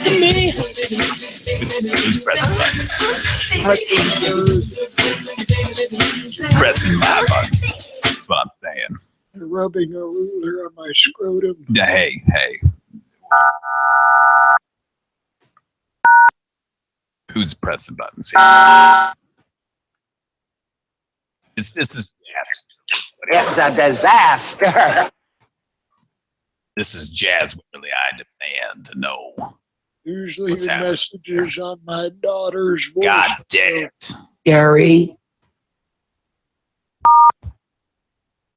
at me. Who's pressing button? Pressing my button. That's what I'm saying. Rubbing a ruler on my scrotum. Hey. Who's pressing buttons here? This is It's a disaster. This is Jazz Wimberly. I demand to know. Usually What's the happening? messages on my daughter's voice. God damn it. Gary.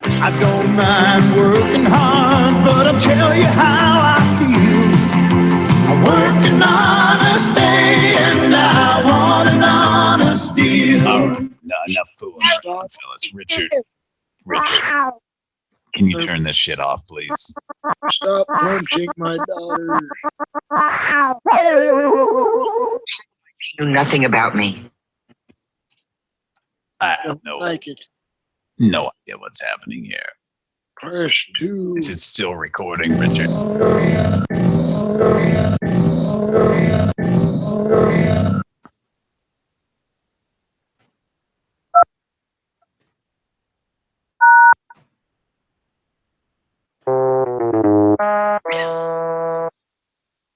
I don't mind working hard, but I'll tell you how I feel. I work an honest day and I want an honest deal. All right. No, enough fooling around, fellas. Richard, can you turn this shit off, please? Stop punching my daughter. You know nothing about me. I have no Like it. idea what's happening here. Press 2. Is it still recording, Richard?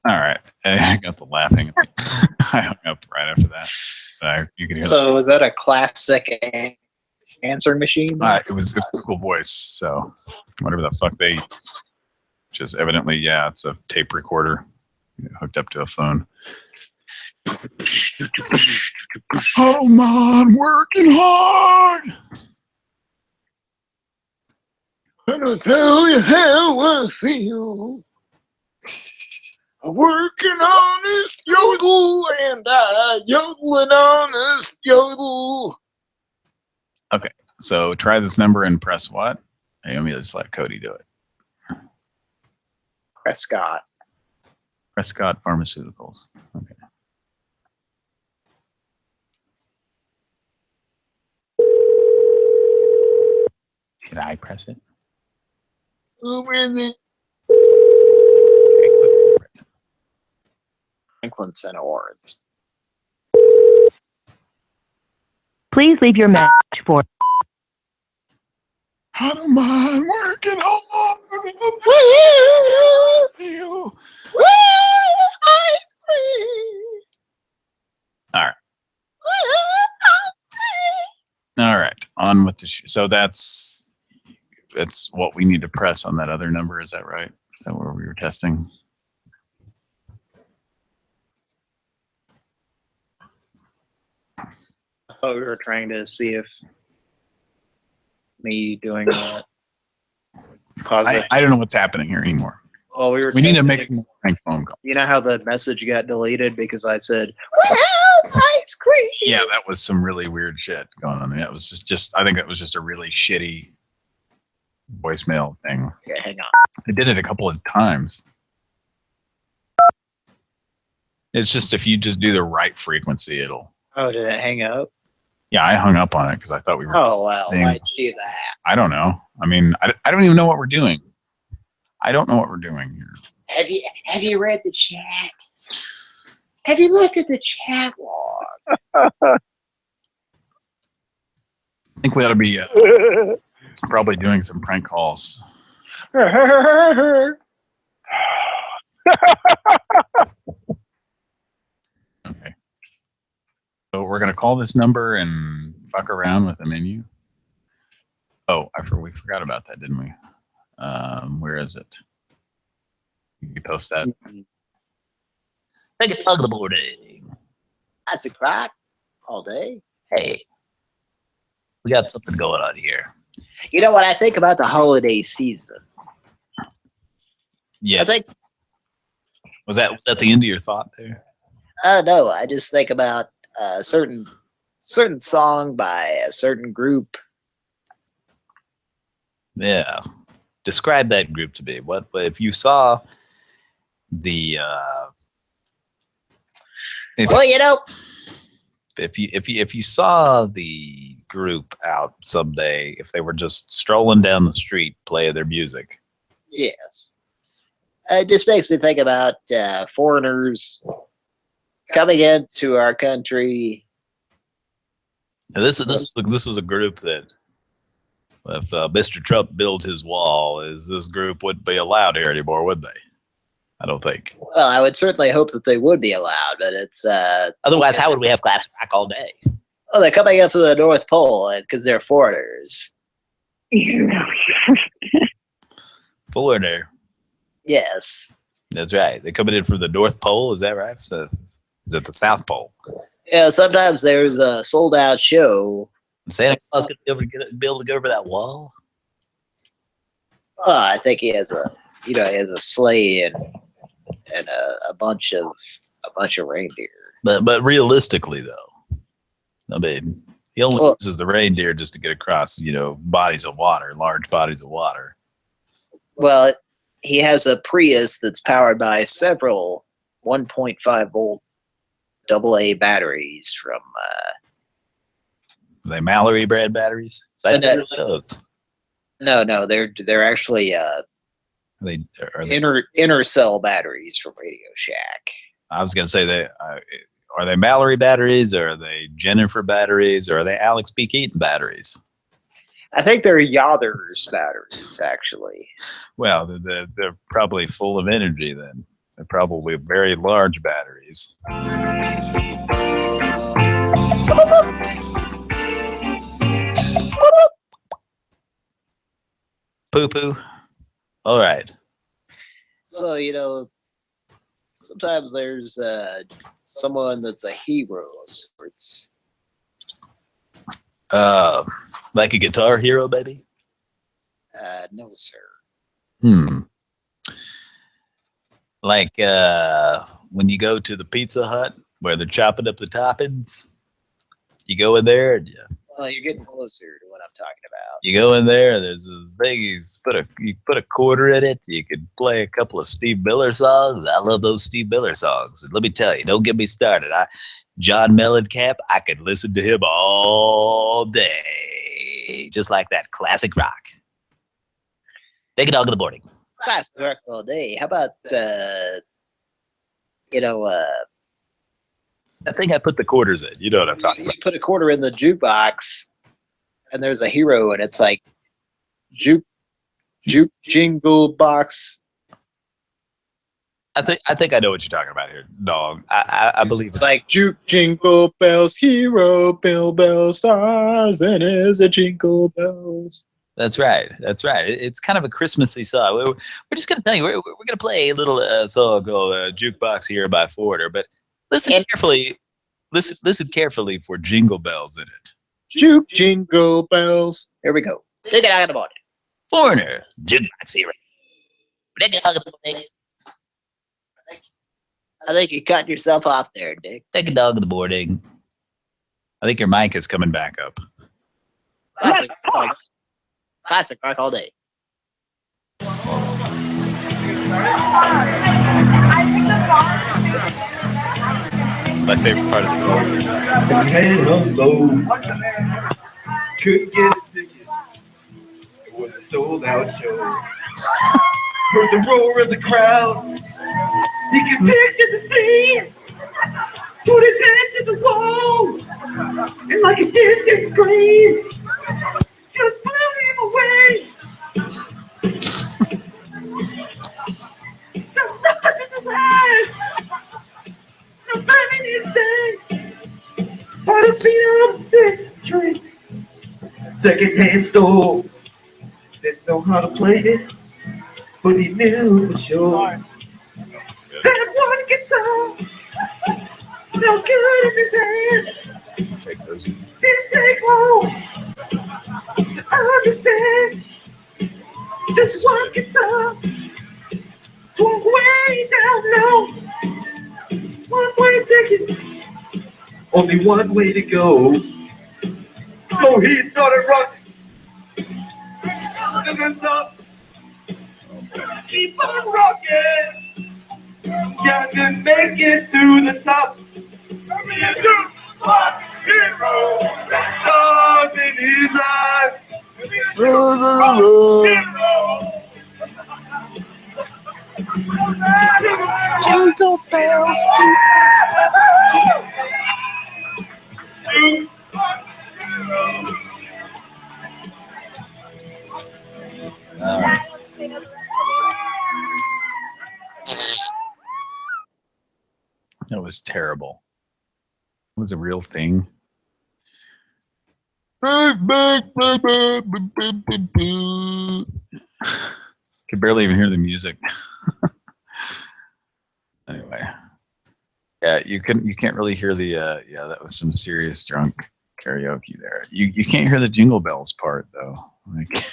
All right. I got the laughing. I hung up right after that. You can hear So was that a classic answering machine? it was a Google Voice, so whatever the fuck they just evidently, yeah, it's a tape recorder hooked up to a phone. I don't mind working hard. I'm gonna tell you how I feel. I work an honest yodel and I yodel an honest yodel. Okay, so try this number and press what? Hey, let me just let Cody do it. Prescott. Prescott Pharmaceuticals. Okay. Should I press it? Who is it? Okay, click to press it. Franklin Center Awards. Please leave your message for I don't mind working hard. All right. On with the so that's what we need to press on that other number. Is that right? Is that where we were testing? I thought we were trying to see if me doing that caused it. I don't know what's happening here anymore. Well, we need to testing- make a prank phone call. You know how the message got deleted because I said, "Well, ice cream." Yeah, that was some really weird shit going on. That was just I think that was just a really shitty voicemail thing. Yeah, hang on. I did it a couple of times. It's just if you just do the right frequency, it'll. Oh, did it hang up? Yeah, I hung up on it because I thought we were. Oh wow, saying, why'd you do that? I don't know. I mean, I don't even know what we're doing. I don't know what we're doing here. Have you read the chat? Have you looked at the chat log? I think we ought to be probably doing some prank calls. Okay. So we're gonna call this number and fuck around with the menu. Oh, we forgot about that, didn't we? Where is it? You post that. Take a plug of the morning. That's a crack all day. Hey, we got something going on here. You know what I think about the holiday season? Yeah. I think. Was that the end of your thought there? No, I just think about a certain song by a certain group. Yeah. Describe that group to me. What if you saw the Well, you know, if you saw the group out someday, if they were just strolling down the street playing their music. yes. It just makes me think about foreigners coming into our country. Now this is a group that, if Mr. Trump built his wall, this group wouldn't be allowed here anymore, would they? I don't think. Well, I would certainly hope that they would be allowed, but it's otherwise, how would we have classic rock all day? Oh, they're coming up to the North Pole because they're foreigners. Foreigner. Yes. That's right. They're coming in from the North Pole. Is that right? Is it the South Pole? Yeah. Sometimes there's a sold-out show. Santa Claus going to be able to get over that wall? Oh, I think he has a sleigh and a bunch of reindeer. But realistically, though, I mean, he only uses the reindeer just to get across, bodies of water, large bodies of water. Well, he has a Prius that's powered by several 1.5 volt AA batteries from. Are they Mallory brand batteries? No, they're actually they inner cell batteries from Radio Shack. I was gonna say are they Mallory batteries, or are they Jennifer batteries, or are they Alex B. Keaton batteries? I think they're Yothers batteries, actually. Well, they're probably full of energy then. They're probably very large batteries. Poo-poo. All right. So, sometimes there's someone that's a hero of sorts. Like a guitar hero, baby? No, sir. Like when you go to the Pizza Hut where they're chopping up the toppings, you go in there and well, you're getting closer to what I'm talking about. you go in there, there's this thing, you put a quarter in it, you can play a couple of Steve Miller songs. I love those Steve Miller songs. And let me tell you, don't get me started. John Mellencamp, I could listen to him all day. Just like that classic rock. Take a dog in the morning. Classic rock all day. How about I think I put the quarters in. You know what I'm talking about. You put a quarter in the jukebox and there's a hero and it's like juke jingle box. I think I know what you're talking about here, dog. I believe it's like juke jingle bells, hero Bill Bell stars, and is a jingle bells. That's right. That's right. It's kind of a Christmassy song. We're just gonna tell you we're gonna play a little song called "Jukebox Here" by Foreigner, but listen carefully. Listen carefully for jingle bells in it. Juke jingle bells. Here we go. Take it out of the morning. Foreigner, Jukebox Here. Take it out of the morning. I think you cut yourself off there, Dick. Take a dog in the morning. I think your mic is coming back up. Classic rock all day. This is my favorite part of the story. Couldn't get a ticket. It was a sold-out show. Heard the roar of the crowd. He can picture the scene. Put his hand to the wall. And like a distant scream, just blew him away. The stars in his eyes. The burning his day. By the feet of the tree. Second-hand store. Didn't know how to play it, but he knew for sure. That one guitar, no good in his hand. Take those. Didn't take long to understand. This one guitar went way down low. One-way ticket, only one way to go. So he started rocking. Keep on rocking. Got to make it through the top. Hero, stars in his eyes. Hero. bells. That was terrible. It was a real thing. Could barely even hear the music. Anyway, yeah, you can't really hear the yeah, that was some serious drunk karaoke there. You can't hear the Jingle Bells part though. Like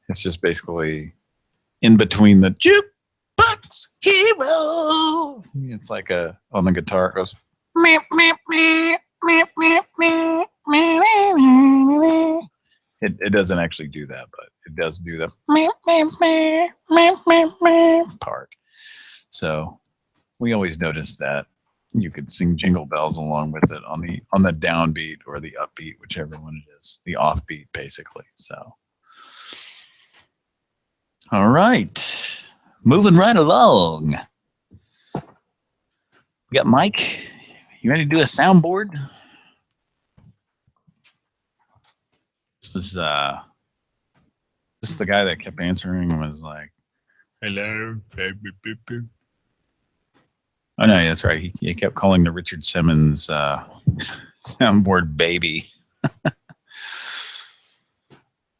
it's just basically in between the jukebox hero. It's like on the guitar it goes meep, meep, meep, meep, meep, meep, meep, meep. It doesn't actually do that, but it does do the meep, meep, meep, meep, meep, meep part. So we always noticed that you could sing Jingle Bells along with it on the downbeat or the upbeat, whichever one it is, the offbeat basically. So all right, moving right along. We got Mike. You ready to do a soundboard? This was this is the guy that kept answering and was like, "Hello." Oh no, that's right. He kept calling the Richard Simmons soundboard baby.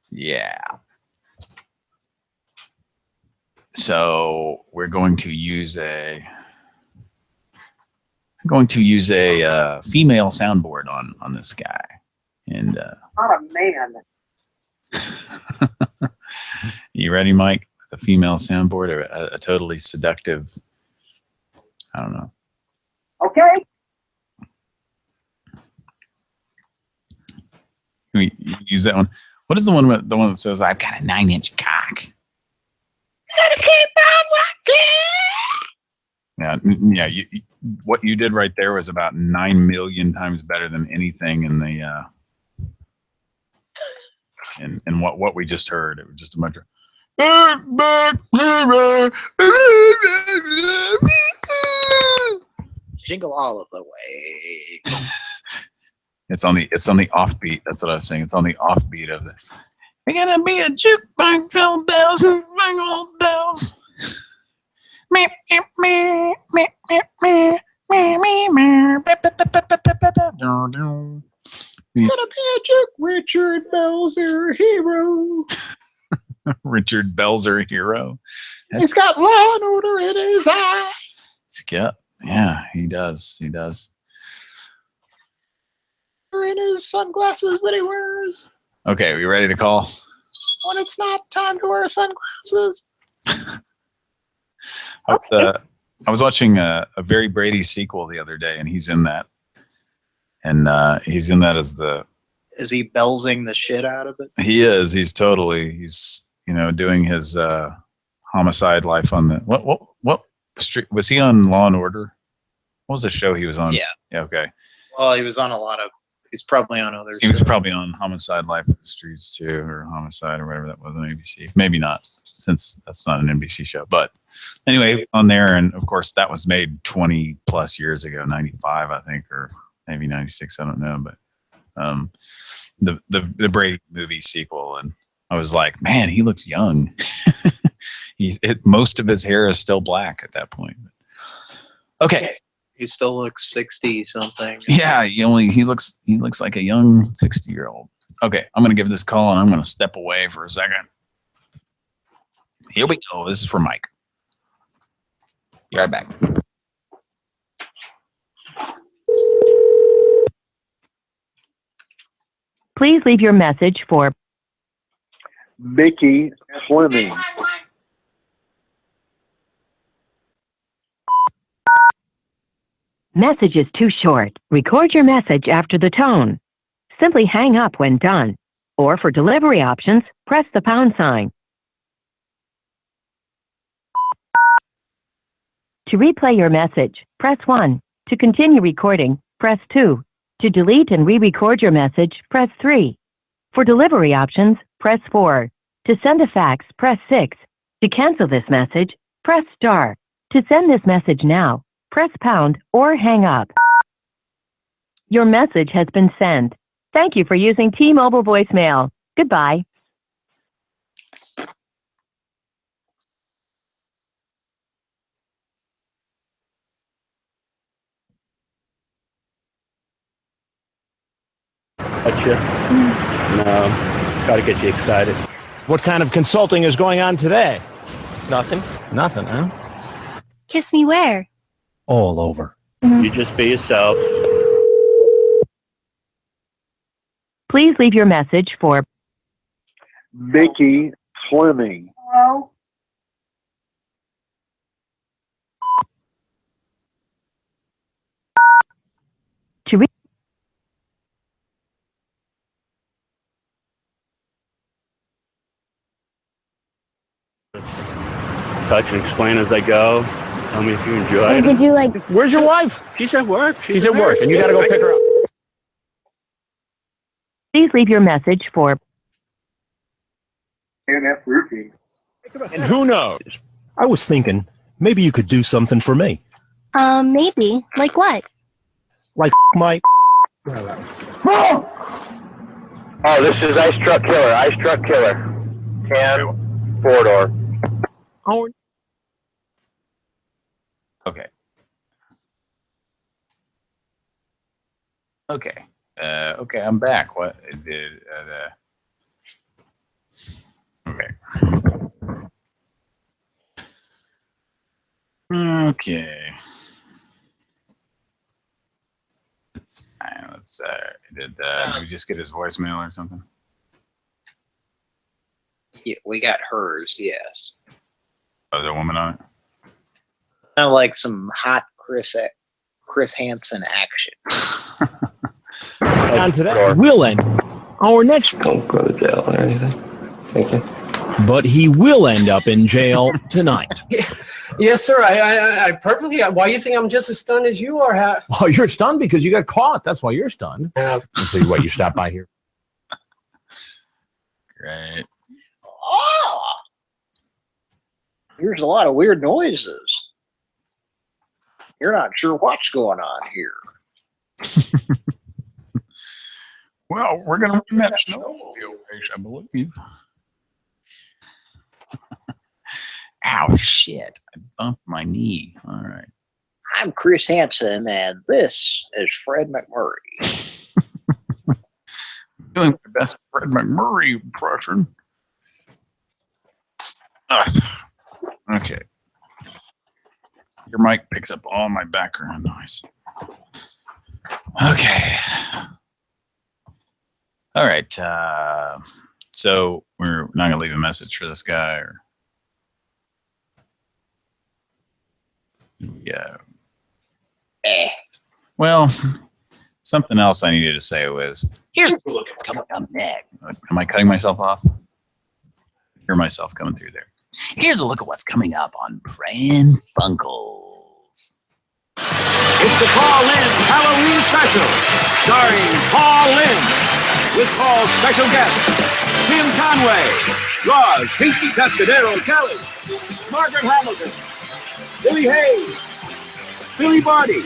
Yeah. So we're going to use a female soundboard on this guy, and Not a man. You ready, Mike? With a female soundboard or a totally seductive? I don't know. Okay. Can we use that one? What is the one that says I've got a 9-inch cock? Gotta keep on walking. Yeah. What you did right there was about 9 million times better than anything in the in what we just heard. It was just a bunch of. Jingle all of the way. It's on the offbeat. That's what I was saying. It's on the offbeat of this. We're gonna be a jukebox full of bells and jingle bells. Me, me, me, me, me, me, me, me, me. Gonna be a juke, Richard Belzer hero. Richard Belzer hero. He's got Law and Order in his eyes. Yeah, he does. He does. In his sunglasses that he wears. Okay, we ready to call? When it's not time to wear sunglasses. I was watching a Very Brady sequel the other day, and he's in that. And he's in that as the. Is he belzing the shit out of it? He is. He's doing his homicide life on the what street was he on? Law and Order. What was the show he was on? Yeah. Okay. Well, he was on a lot of. He's probably on others. He was probably on Homicide Life of the Streets too, or Homicide, or whatever that was on ABC. Maybe not, since that's not an NBC show. But anyway, he was on there, and of course, that was made 20 plus years ago, 95, I think, or maybe 96. I don't know, but the Brady movie sequel, and I was like, man, he looks young. Most of his hair is still black at that point. Okay. He still looks 60 something. Yeah, he looks like a young 60-year-old. Okay, I'm gonna give this call and I'm gonna step away for a second. Here we go. This is for Mike. Be right back. Please leave your message for Mickey Fleming. message is too short. Record your message after the tone. Simply hang up when done. Or for delivery options, press the pound sign. To replay your message, press 1. To continue recording, press 2. To delete and re-record your message, press 3. For delivery options, press 4. To send a fax, press 6. To cancel this message, press star. To send this message now, press pound or hang up. Your message has been sent. Thank you for using T-Mobile voicemail. Goodbye. Gotcha. No, try to get you excited. What kind of consulting is going on today? Nothing. Nothing, huh? Kiss me where? All over. You just be yourself. Please leave your message for Mickey Fleming. Hello? to reach. Touch and explain as I go. Tell me if you enjoy it. Did you like? Where's your wife? She's at work. She's at work, and you got to go pick her up. Please leave your message for NF Roofing. And who knows? I was thinking maybe you could do something for me. Maybe. Like what? Like my. Oh, this is Ice Truck Killer. Ice Truck Killer. 10, 4-door. Oh. Okay. Okay. Okay, I'm back. What? Okay. Okay. Let's did we just get his voicemail or something? Yeah, we got hers, yes. Oh, is there a woman on it? Sound like some hot Chris Hansen action. On to that, we'll end our next. Don't go to jail or anything. Thank you. But he will end up in jail tonight. Yes, sir. I perfectly. Why do you think I'm just as stunned as you are? Oh, you're stunned because you got caught. That's why you're stunned. I'll tell you what, you stopped by here. Great. Oh, here's a lot of weird noises. You're not sure what's going on here. Well, we're going to run that snowmobile race, I believe. Ow, shit. I bumped my knee. All right. I'm Chris Hansen, and this is Fred McMurray. Doing my best Fred McMurray impression. Okay. Your mic picks up all my background noise. Okay. All right. So we're not going to leave a message for this guy, or yeah. Well, something else I needed to say was, here's the look what's coming up next. Am I cutting myself off? Hear myself coming through there. Here's a look at what's coming up on Pran Funkels. It's the Paul Lynde Halloween Special, starring Paul Lynde, with Paul's special guests, Tim Conway, Roz Pinky Tuscadero Kelly, Margaret Hamilton, Billy Hayes, Billy Barty,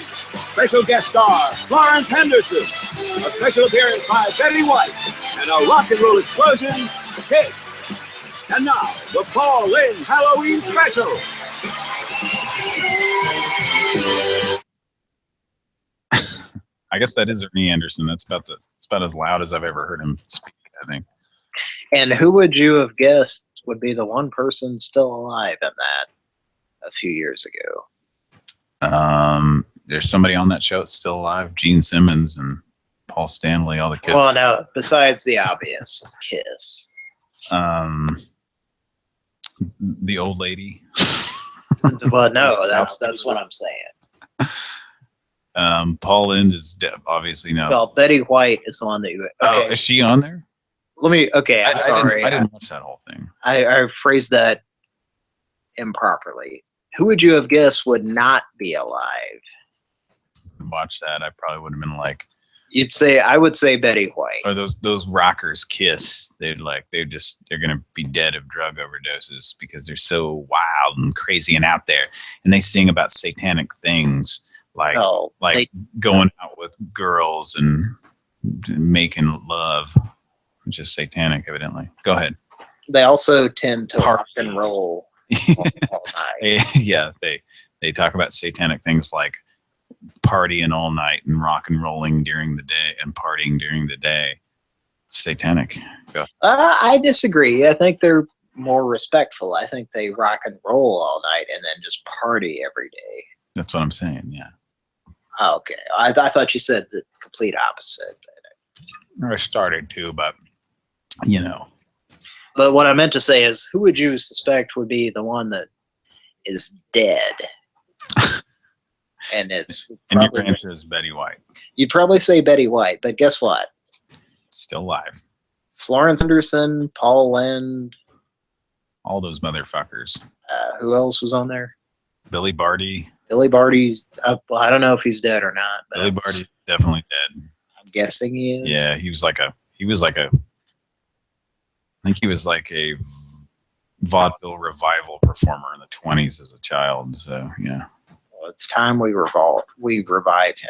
special guest star Florence Henderson, a special appearance by Betty White, and a rock and roll explosion, Kiss. And now, the Paul Lynde Halloween Special. I guess that is Ernie Anderson. That's about as loud as I've ever heard him speak, I think. And who would you have guessed would be the one person still alive in that a few years ago? There's somebody on that show that's still alive. Gene Simmons and Paul Stanley, all the kids. Well, no, besides the obvious, Kiss. The old lady. Well, no, that's what I'm saying. Paul Lynde is obviously no. Well, Betty White is the one that you. Okay. Oh, is she on there? I'm sorry. I didn't watch that whole thing. I phrased that improperly. Who would you have guessed would not be alive? Watch that. I probably would have been like, I would say Betty White. Or those rockers Kiss. They're gonna be dead of drug overdoses because they're so wild and crazy and out there. And they sing about satanic things like going out with girls and making love, which is satanic, evidently. Go ahead. They also tend to rock and roll all night. Yeah, they talk about satanic things like partying all night and rock and rolling during the day and partying during the day. It's satanic. Go. I disagree. I think they're more respectful. I think they rock and roll all night and then just party every day. That's what I'm saying. Yeah. Oh, okay. I thought you said the complete opposite. I started to, but But what I meant to say is, who would you suspect would be the one that is dead? And your answer is Betty White. You'd probably say Betty White, but guess what? Still alive. Florence Henderson, Paul Lynde. All those motherfuckers. Who else was on there? Billy Barty. Billy Barty. Well, I don't know if he's dead or not. But Billy Barty's definitely dead. I'm guessing he is. Yeah, he was like a I think he was like a vaudeville revival performer in the 20s as a child. So yeah. Well, it's time we revive him.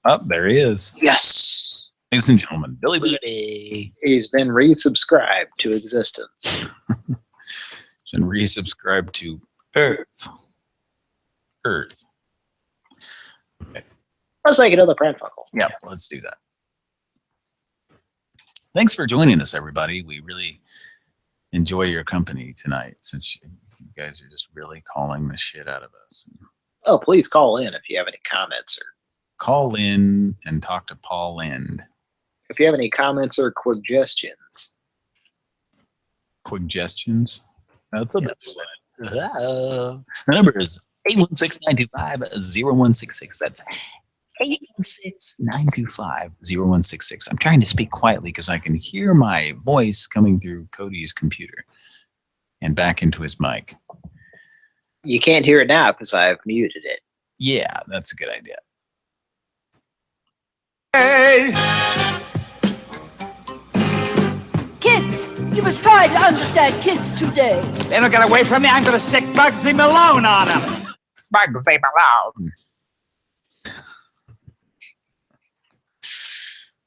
Oh, there he is. Yes. Ladies and gentlemen, Billy Barty. He's been resubscribed to existence. He's been resubscribed to Earth. Okay. Let's make another Pran Funkel. Yeah, let's do that. Thanks for joining us, everybody. We really enjoy your company tonight, since you guys are just really calling the shit out of us. Oh, please call in if you have any comments or call in and talk to Paul Lynde. If you have any comments or quiggestions. Quiggestions? That's a bit. The number is 816-925-0166. That's 816-925-0166. I'm trying to speak quietly because I can hear my voice coming through Cody's computer and back into his mic. You can't hear it now because I've muted it. Yeah, that's a good idea. Hey! Kids, you must try to understand kids today. They don't get away from me. I'm going to stick Bugsy Malone on them. Bugsy Malone.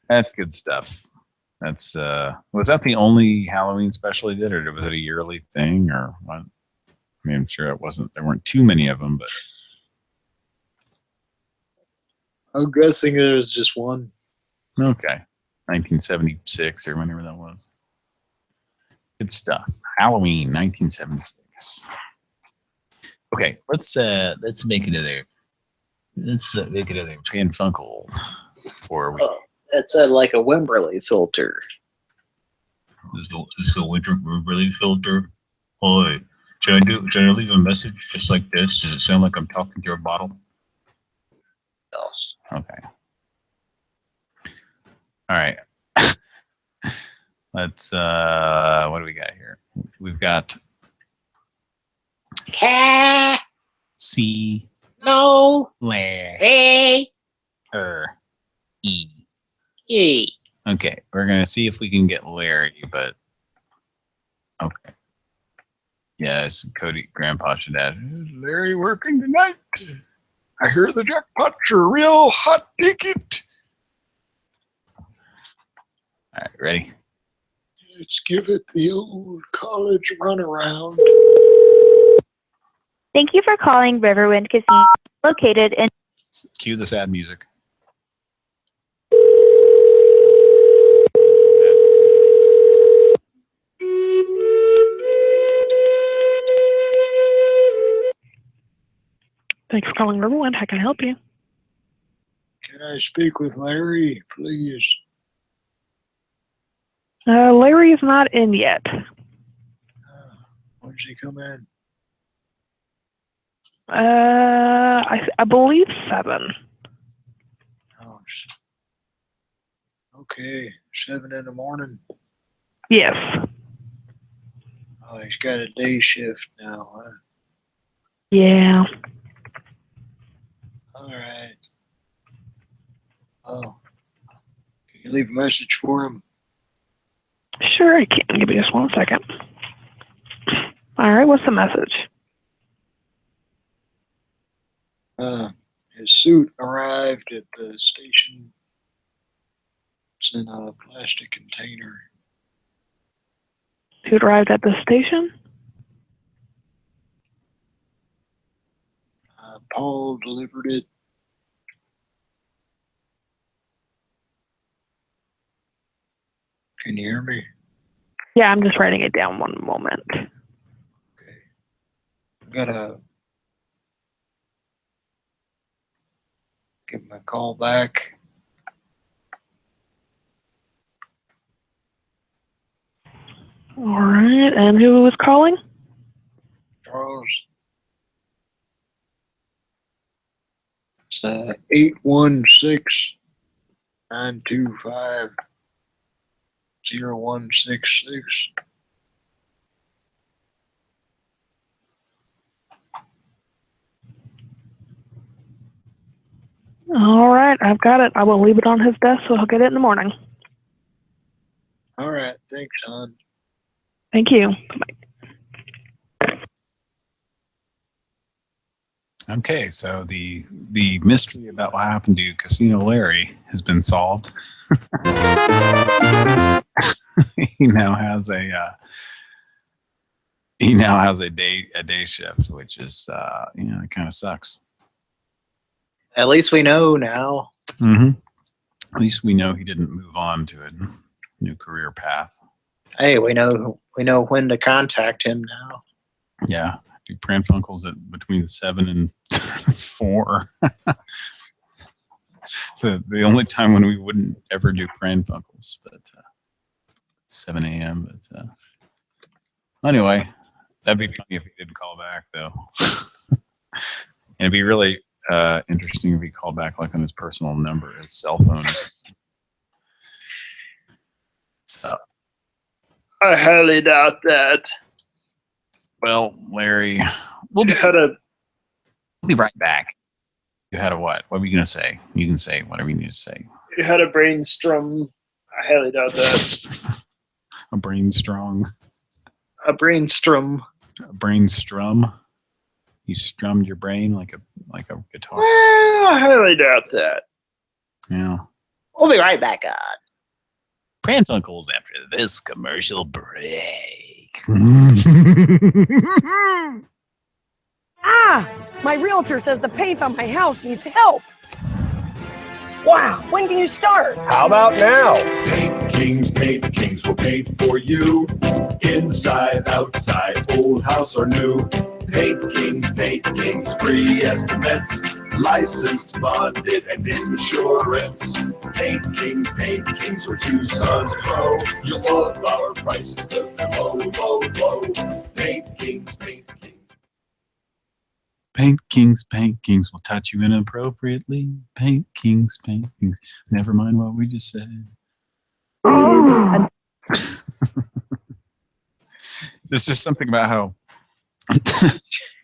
That's good stuff. That's was that the only Halloween special he did, or was it a yearly thing, or what? I mean, I'm sure it wasn't. There weren't too many of them, but I'm guessing there was just one. Okay, 1976 or whenever that was. Good stuff. Halloween, 1976. Okay, let's make another. Let's make another Pran Funkel before we. It's like a Wimberley filter. This is a Wimberley filter. Hi, should I leave a message just like this? Does it sound like I'm talking through a bottle? Yes. Okay. All right. Let's what do we got here? We've got C. No. E. E. Okay, we're gonna see if we can get Larry, but okay. Yes, Cody, Grandpa should ask, is Larry working tonight? I hear the jackpots are a real hot ticket. All right, ready? Let's give it the old college runaround. Thank you for calling Riverwind Casino, located in... Cue the sad music. Thanks for calling Riverwind. How can I help you? Can I speak with Larry, please? Larry is not in yet. When does he come in? I believe 7. Oh, okay, 7 in the morning. Yes. Oh, he's got a day shift now, huh? Yeah. All right. Oh. Can you leave a message for him? Sure, I can. Give me just 1 second. All right, what's the message? His suit arrived at the station. It's in a plastic container. Suit arrived at the station? Paul delivered it. Can you hear me? Yeah, I'm just writing it down 1 moment. Gotta give him a call back. All right, and who was calling? Charles. It's 816-925-0166. All right, I've got it. I will leave it on his desk so he'll get it in the morning. All right, thanks, hon. Thank you. Bye. Okay, so the mystery about what happened to Casino Larry has been solved. He now has a day shift, which is it kind of sucks. At least we know now. Mm-hmm. At least we know he didn't move on to a new career path. Hey, we know when to contact him now. Yeah, do Pran Funkels at between 7 and 4. the only time when we wouldn't ever do Pran Funkels, but 7 a.m. But anyway, that'd be funny if he didn't call back, though. And it'd be really interesting if he called back like on his personal number, his cell phone. So I highly doubt that. Well, Larry, we'll be right back. You had a what? What were you going to say? You can say whatever you need to say. You had a brainstorm. I highly doubt that. A brainstorm. A brainstorm. A brainstrum. You strummed your brain like a guitar. Well, I highly doubt that. Yeah. We'll be right back on Pran Funkels after this commercial break. My realtor says the paint on my house needs help. Wow, when can you start? How about now? Paint Kings will paint for you. Inside, outside, old house or new. Paint Kings, free estimates. Licensed, bonded, and insurance. Paint Kings, where Tucson's pro. You'll love our prices because they're low, low, low. Paint Kings. Paint Kings will touch you inappropriately. Paint Kings. Never mind what we just said. This is something about how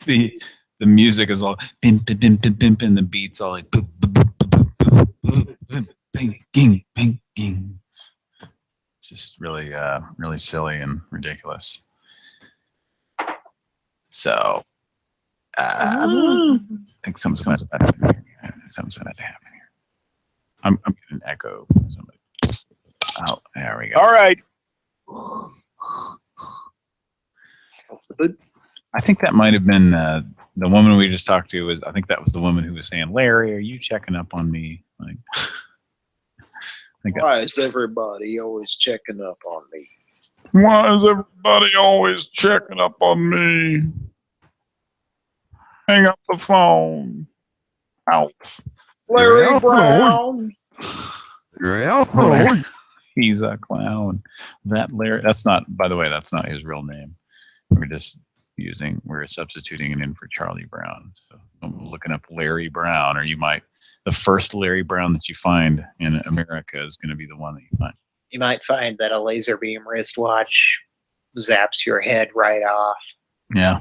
the music is all bim bim bim bim bim and the beats all like boop boop boop boop boop boop bing ging. Just really really silly and ridiculous. So I think something's about to happen here. Something's about to happen here. I'm getting an echo from somebody. Oh, there we go. All right. I think that might have been the woman we just talked to. I think that was the woman who was saying, "Larry, are you checking up on me?" Like, why is everybody always checking up on me? Why is everybody always checking up on me? Hang up the phone. Out. Larry Brown. He's a clown. That Larry. That's not. By the way, that's not his real name. We're substituting it in for Charlie Brown. So I'm looking up Larry Brown, or the first Larry Brown that you find in America is going to be the one that you find. You might find that a laser beam wristwatch zaps your head right off. Yeah.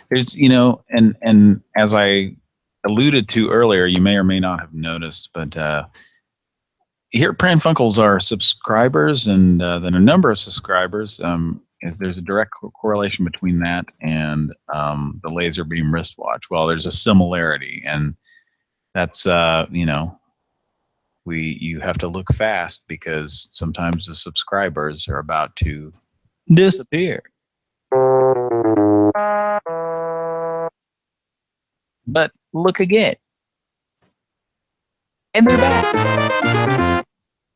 There's, and as I alluded to earlier, you may or may not have noticed, but here at Pran Funkels are subscribers, and then a number of subscribers. Is there's a direct correlation between that and the laser beam wristwatch? Well, there's a similarity, and that's you have to look fast because sometimes the subscribers are about to disappear. But look again. And they're back.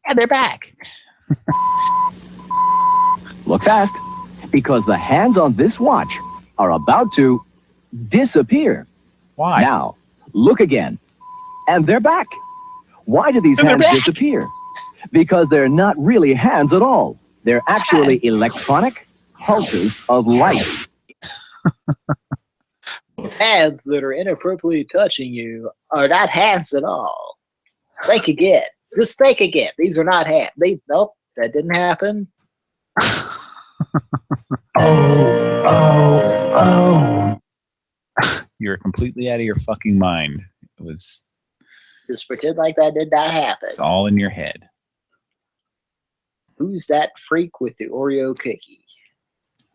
And they're back. Look fast, because the hands on this watch are about to disappear. Why? Now, look again. And they're back. Why do these hands disappear? Because they're not really hands at all. They're actually electronic pulses of light. Hands that are inappropriately touching you are not hands at all. Think again. Just think again. These are not hands. Nope, that didn't happen. You're completely out of your fucking mind. It was Just pretend like that did not happen. it's all in your head. Who's that freak with the Oreo cookie?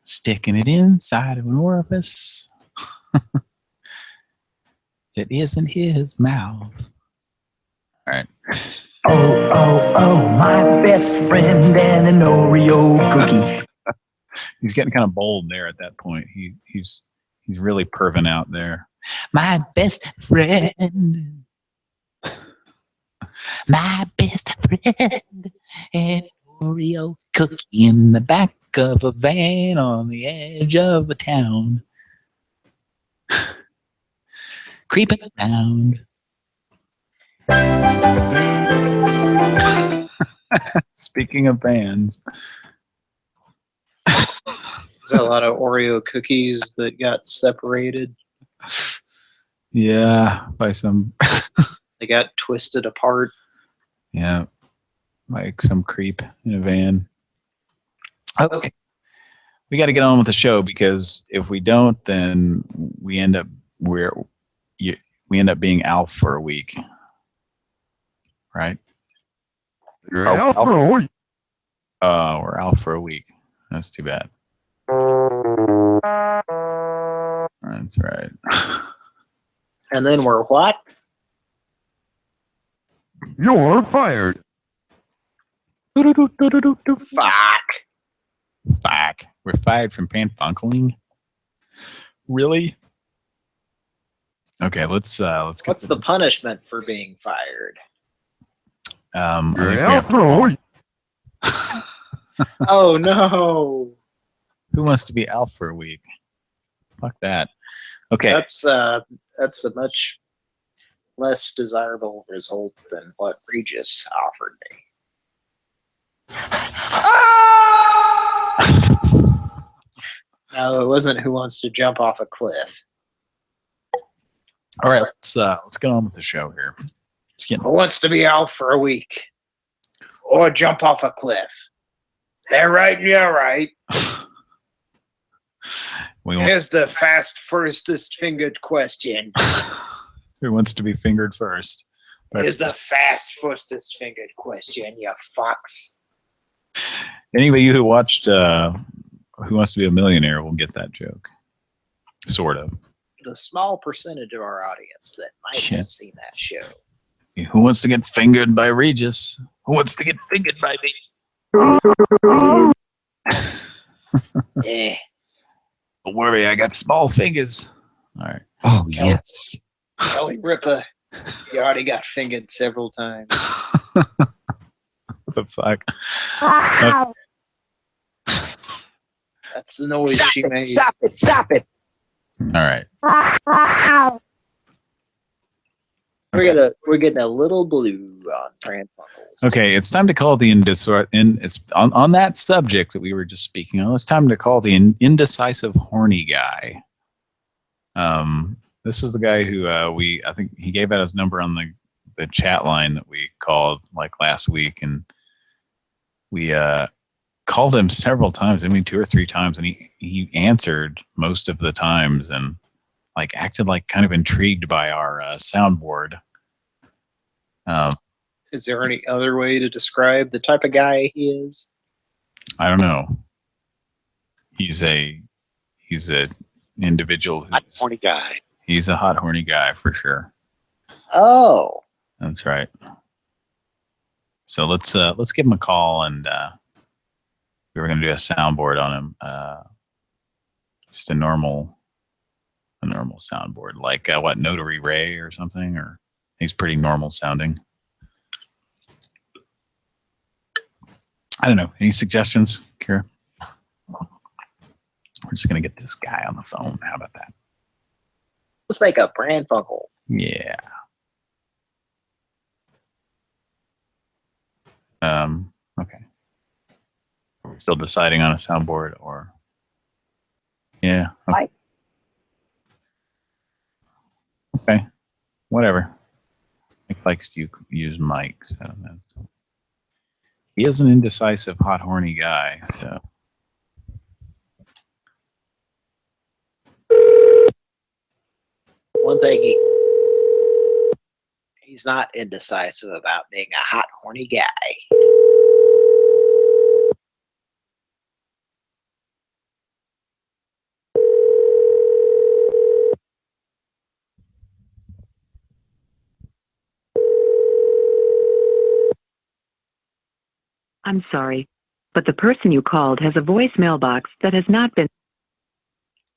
Sticking it inside of an orifice that isn't his mouth. All right. Oh, my best friend and an Oreo cookie. He's getting kind of bold there at that point. He's really perving out there. My best friend. My best friend and Oreo cookie in the back of a van on the edge of a town. Creeping around. Speaking of vans. There's a lot of Oreo cookies that got separated. Yeah, by some. They got twisted apart. Yeah, like some creep in a van. Okay, we got to get on with the show because if we don't, then we end up being Alf for a week, right? You're Alf for a week. We're Alf for a week. That's too bad. That's right. And then we're what? You're fired. Fuck. We're fired from Pran Funkeling. Really? Okay, let's get. What's the punishment for being fired? You're out for a week. Oh no! Who wants to be Alf for a week? Fuck that. Okay, That's a much less desirable result than what Regis offered me. No, it wasn't Who Wants to Jump Off a Cliff. all right. Let's get on with the show here. Who wants to be out for a week? Or jump off a cliff? They're right and you're right. Here's the fastest fingered question. Who wants to be fingered first? Here's the fastest fingered question, you fucks. Anybody who watched Who Wants to Be a Millionaire will get that joke. Sort of. The small percentage of our audience that might have seen that show. Who wants to get fingered by Regis? Who wants to get fingered by me? Eh. Don't worry, I got small fingers. All right. Oh, yes. Kelly Ripa, you already got fingered several times. What the fuck? That's the noise she made. Stop it! Stop it! All right. We're getting a little blue on Pran Funkels. Okay, it's time to call the it's on that subject that we were just speaking on. It's time to call the indecisive horny guy. This is the guy who I think he gave out his number on the chat line that we called like last week, and we called him several times. I mean, 2 or 3 times, and he answered most of the times, and like acted like kind of intrigued by our soundboard. Is there any other way to describe the type of guy he is? I don't know. He's a individual who's Horny guy. He's a hot horny guy for sure. Oh, that's right. So let's give him a call, and we were going to do a soundboard on him. Just a normal soundboard, like what, Notary Ray or something, or he's pretty normal sounding. I don't know. Any suggestions, Kira? We're just going to get this guy on the phone. How about that? let's make a Pran Funkel. Yeah. Okay. Are we still deciding on a soundboard or? Yeah. Okay. Okay. Whatever. Mike likes to use Mike, so that's. He is an indecisive, hot, horny guy, so. One thing he's not indecisive about being a hot, horny guy. I'm sorry, but the person you called has a voicemail box that has not been.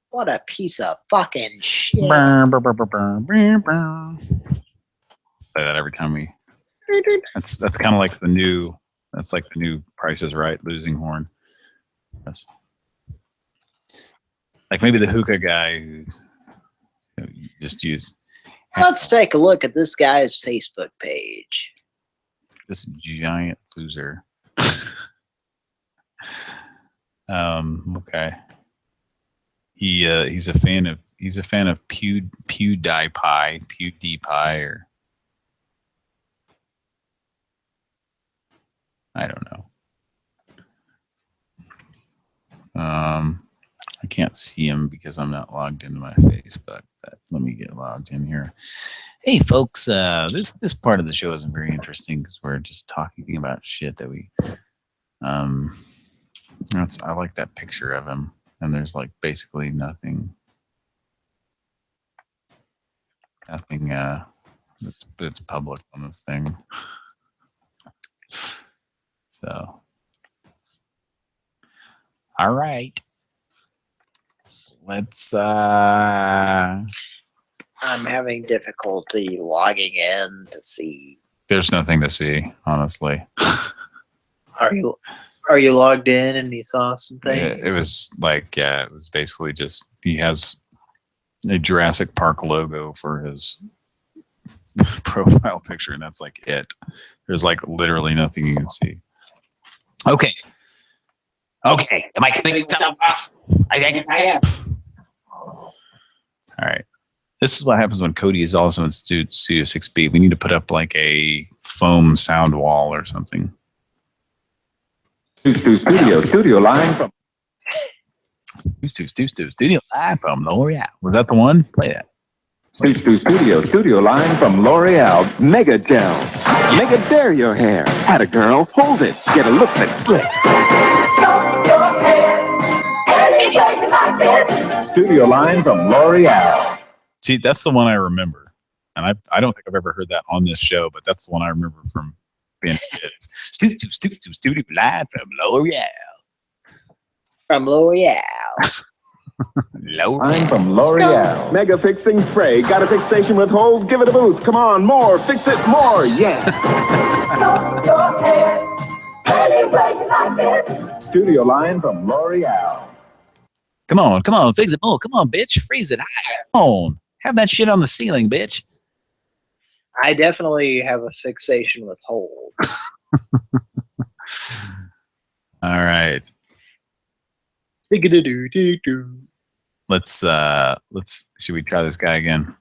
What a piece of fucking shit. Say that every time we. That's kind of like the new. That's like the new Price is Right losing horn. Yes. Like maybe the hookah guy who just used. Let's take a look at this guy's Facebook page. This giant loser. Okay. He's a fan of PewDiePie, or I don't know. I can't see him because I'm not logged into my Facebook, but let me get logged in here. Hey folks, this part of the show isn't very interesting because we're just talking about shit that we I like that picture of him, and there's like basically nothing that's public on this thing. So all right, let's I'm having difficulty logging in to see. There's nothing to see, honestly. Are you logged in and you saw something? It was like, yeah, it was basically just he has a Jurassic Park logo for his profile picture, and that's like it. There's like literally nothing you can see. Okay. Okay. Am I getting something? I am. All right. This is what happens when Cody is also in Studio 6B. We need to put up like a foam sound wall or something. Studio line from Studio live from L'Oreal. Was that the one? Play that. Studio line from L'Oreal Mega Gel. Yes. Mega Dare your hair. Had a girl, hold it. Get a look that's slick. Studio line from L'Oreal. See, that's the one I remember. And I don't think I've ever heard that on this show, but that's the one I remember from being a kid. Studio live from L'Oreal. From L'Oreal. I'm from L'Oreal. Mega fixing spray. Got a fixation with holes? Give it a boost. Come on, more. Fix it more. Yeah. Studio line from L'Oreal. Come on, fix it more. Come on, bitch. Freeze it high. Come on. Have that shit on the ceiling, bitch. I definitely have a fixation with holes. All right. Let's should we try this guy again?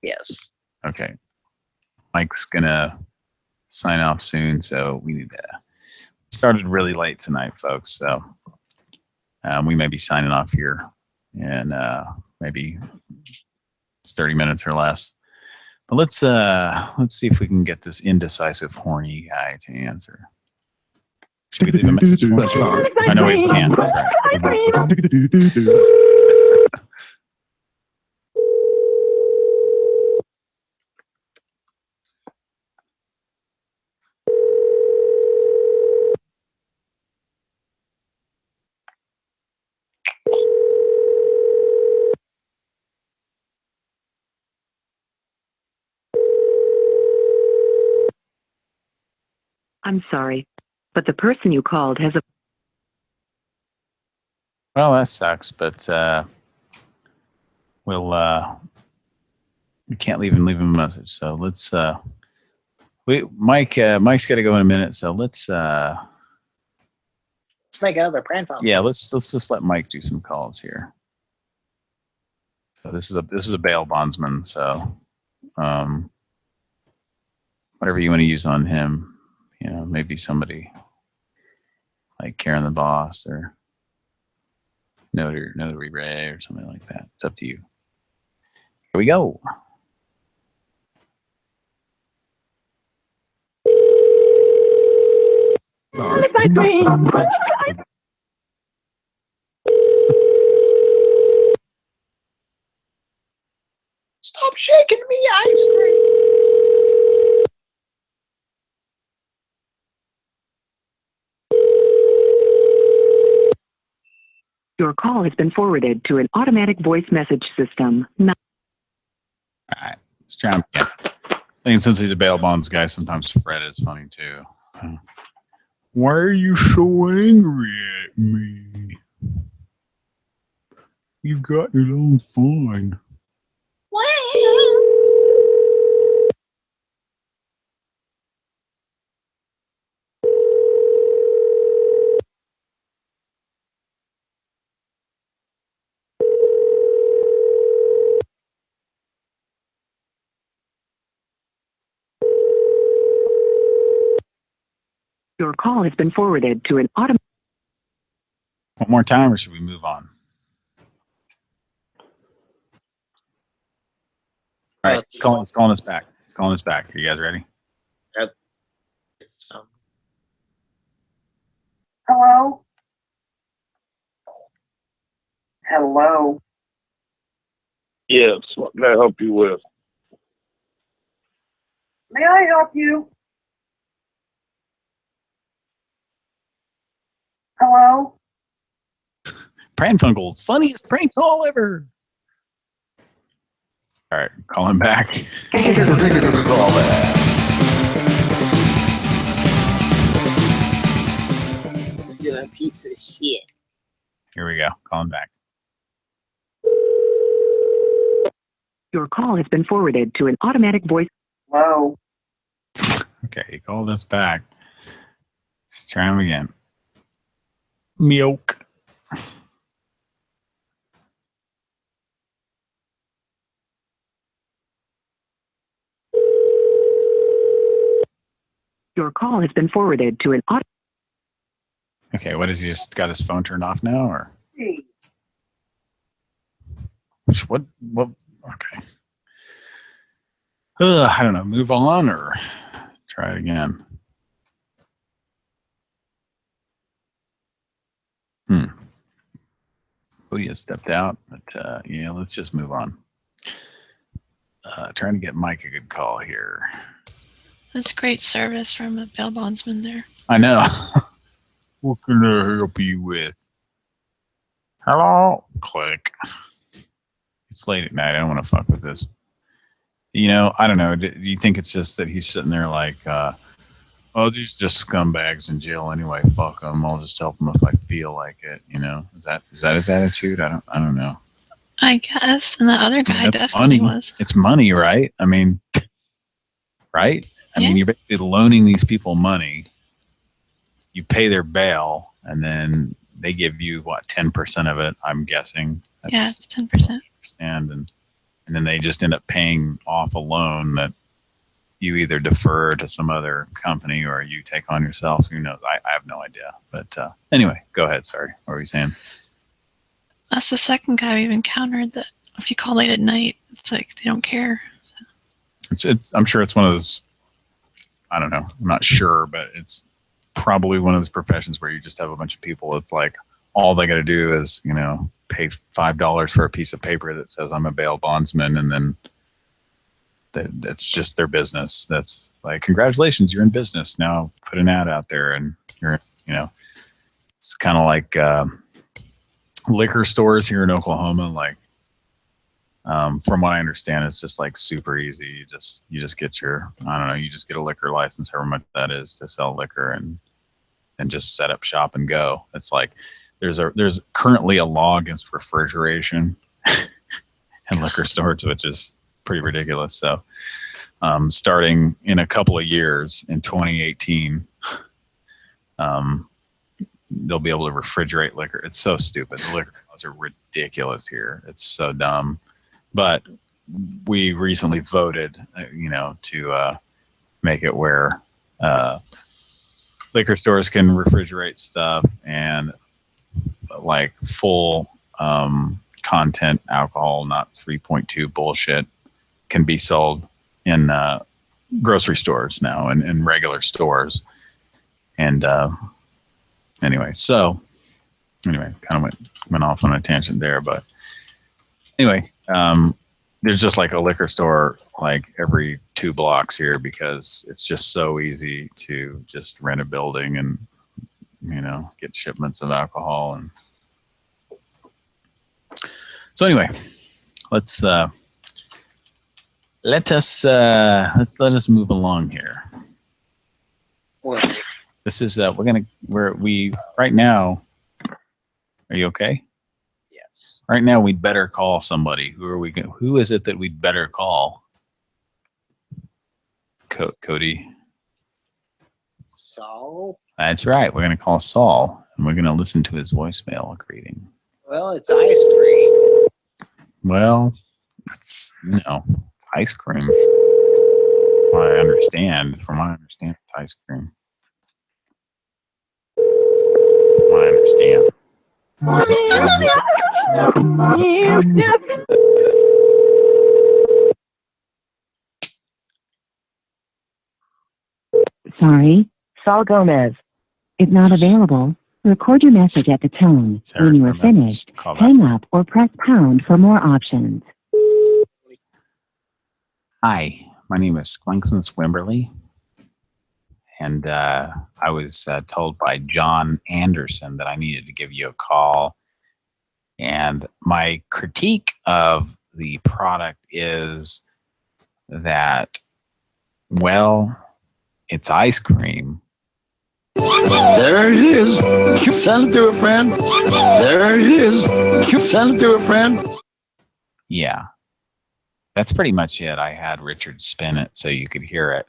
Yes. Okay. Mike's gonna sign off soon, so we need to started really late tonight, folks. So we may be signing off here in maybe 30 minutes or less. But let's see if we can get this indecisive, horny guy to answer. Should we leave a message for him? I know we can. That's right. I'm sorry, but the person you called has a... Well, that sucks, but we can't leave him a message. So let's Mike's got to go in a minute. So let's make another prank phone. yeah, let's just let Mike do some calls here. So this is a bail bondsman. So whatever you want to use on him, maybe somebody like Karen the Boss or Notary Ray or something like that. It's up to you. Here we go. Stop shaking me ice cream. Your call has been forwarded to an automatic voice message system. All right, let's try him again. I think since he's a bail bonds guy, sometimes Fred is funny too. Why are you so angry at me? You've got it all fine. Your call has been forwarded to an automatic... One more time, or should we move on? All right, it's calling us back. It's calling us back. Are you guys ready? Yep. Hello? Hello? Yes, what can I help you with? May I help you? Hello? Pran Funkels, funniest prank call ever. All right, call him back. Call back. You're a piece of shit. Here we go. Call him back. Your call has been forwarded to an automatic voice... Hello? Okay, he called us back. Let's try him again. Milk. Your call has been forwarded to an auto... Okay, what is he just got his phone turned off now, or Hey. what? Okay. I don't know. Move on or try it again. Bodhi has stepped out, but yeah, let's just move on. Trying to get Mike a good call here. That's great service from a bail bondsman there. I know. What can I help you with? Hello? Click. It's late at night. I don't want to fuck with this. I don't know. Do you think it's just that he's sitting there like, oh, these just scumbags in jail anyway. Fuck them. I'll just help them if I feel like it. Is that his attitude? I don't know. I guess. And the other guy definitely was. It's money, right? I mean, right? I mean, you're basically loaning these people money. You pay their bail, and then they give you, 10% of it, I'm guessing. Yeah, it's 10%. And then they just end up paying off a loan that you either defer to some other company or you take on yourself. Who knows? I have no idea. But anyway, go ahead. Sorry. What were you saying? That's the second guy we've encountered that if you call late at night, It's like they don't care. I'm sure it's one of those, I don't know, I'm not sure, but it's probably one of those professions where you just have a bunch of people. It's like all they got to do is, pay $5 for a piece of paper that says I'm a bail bondsman, and then that's just their business. That's like, congratulations, you're in business. Now put an ad out there, and you're, it's kind of like liquor stores here in Oklahoma. Like, from what I understand, it's just like super easy. You just get you just get a liquor license, however much that is, to sell liquor, and just set up shop and go. It's like there's currently a law against refrigeration in liquor stores, which is pretty ridiculous. So, starting in a couple of years in 2018, they'll be able to refrigerate liquor. It's so stupid. The liquor laws are ridiculous here. It's so dumb. But we recently voted, to make it where liquor stores can refrigerate stuff, and like full content alcohol, not 3.2 bullshit, can be sold in grocery stores now and in regular stores. And anyway, kind of went off on a tangent there, but anyway, there's just like a liquor store like every 2 blocks here, because it's just so easy to just rent a building and get shipments of alcohol. And so anyway, let's let us move along here. What? This is right now. Are you okay? Yes. Right now, we'd better call somebody. Who is it that we'd better call? Cody. Saul? That's right. We're going to call Saul, and we're going to listen to his voicemail greeting. Well, it's ice cream. Well, it's ice cream. From what I understand, it's ice cream. From what I understand. Sorry, Saul Gomez is not available. Record your message at the tone. When you are finished, hang up or press pound for more options. Hi, my name is Squinkson Swimberly, and I was told by John Anderson that I needed to give you a call. And my critique of the product is that, well, it's ice cream. There it is. Send it to a friend. There it is. Send it to a friend. Yeah. That's pretty much it. I had Richard spin it so you could hear it.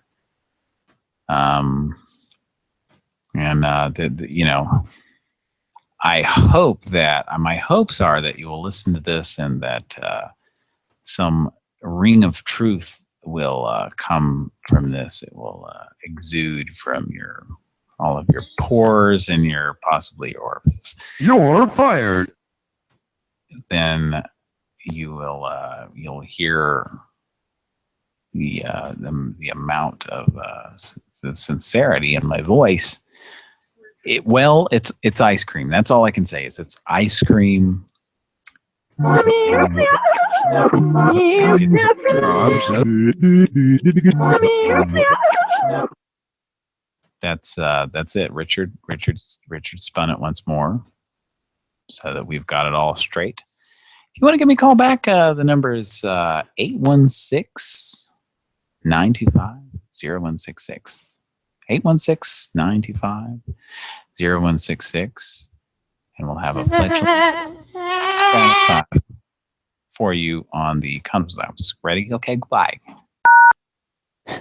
I hope that my hopes are that you will listen to this, and that some ring of truth will come from this. It will exude from all of your pores and possibly your orifice. You're fired. Then you'll hear the amount of the sincerity in my voice. It's ice cream. That's all I can say is it's ice cream. That's it. Richard spun it once more so that we've got it all straight. If you want to give me a call back, the number is 816-925-0166. 816-925-0166. And we'll have a fletcher for you on the conference. Ready? Okay, goodbye.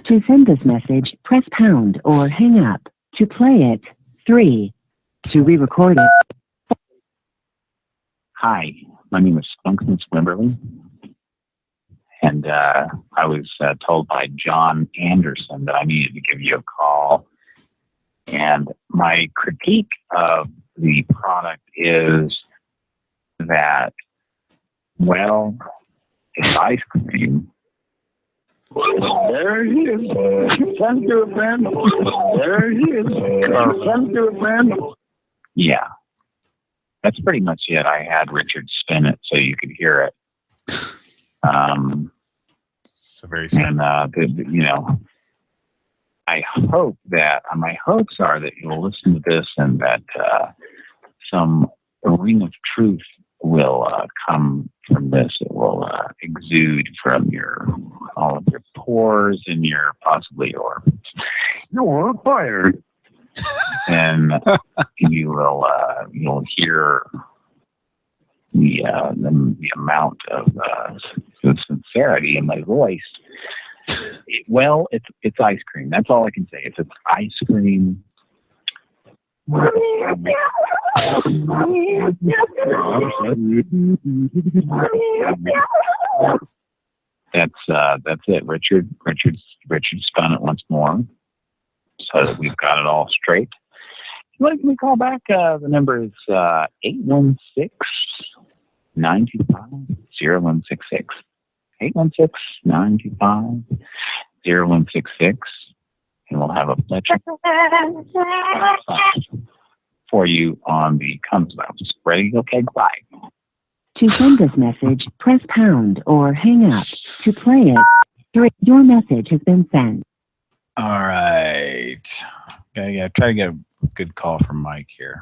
To send this message, press pound or hang up. To play it, 3. To re-record it. Hi, my name is Squinkson Swimberly, and I was told by John Anderson that I needed to give you a call. And my critique of the product is that, well, It's ice cream. There he is. Send to a friend. There he is. Send to a friend. Yeah. That's pretty much it. I had Richard spin it so you could hear it. So very and I hope that my hopes are that you'll listen to this and that some ring of truth will come from this. It will exude from all of your pores and possibly you're fired. And you'll hear the amount of sincerity in my voice. Well, it's ice cream. That's all I can say. It's ice cream. That's it. Richard spun it once more, so that we've got it all straight. Can we call back? The number is 816-925-0166. 816-925-0166. And we'll have a lecture for you on the comes out. Ready? Okay, bye. To send this message, press pound or hang up. To play it, your message has been sent. All right. Okay, yeah, try to get a good call from Mike here.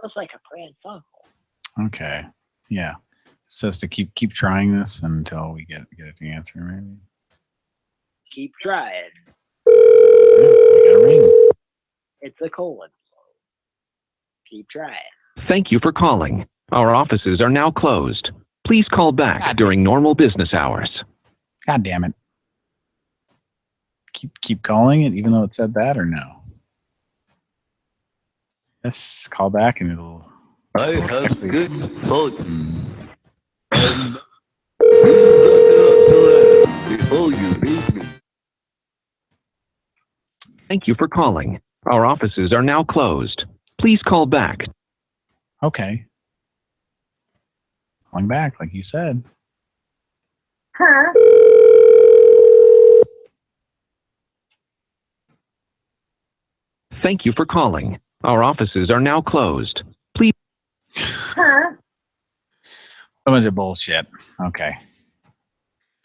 Looks like a Pran Funkels. Okay. Yeah. It says to keep trying this until we get it to answer, maybe. Keep trying. We got a ring. It's a colon. Keep trying. Thank you for calling. Our offices are now closed. Please call back during normal business hours. God damn it. Keep calling it even though it said that, or no? Yes, call back and it'll... I have good fortune. And before you leave me. Thank you for calling. Our offices are now closed. Please call back. Okay. Calling back, like you said. Huh? Thank you for calling. Our offices are now closed. Please. Huh? A bunch of bullshit. Okay.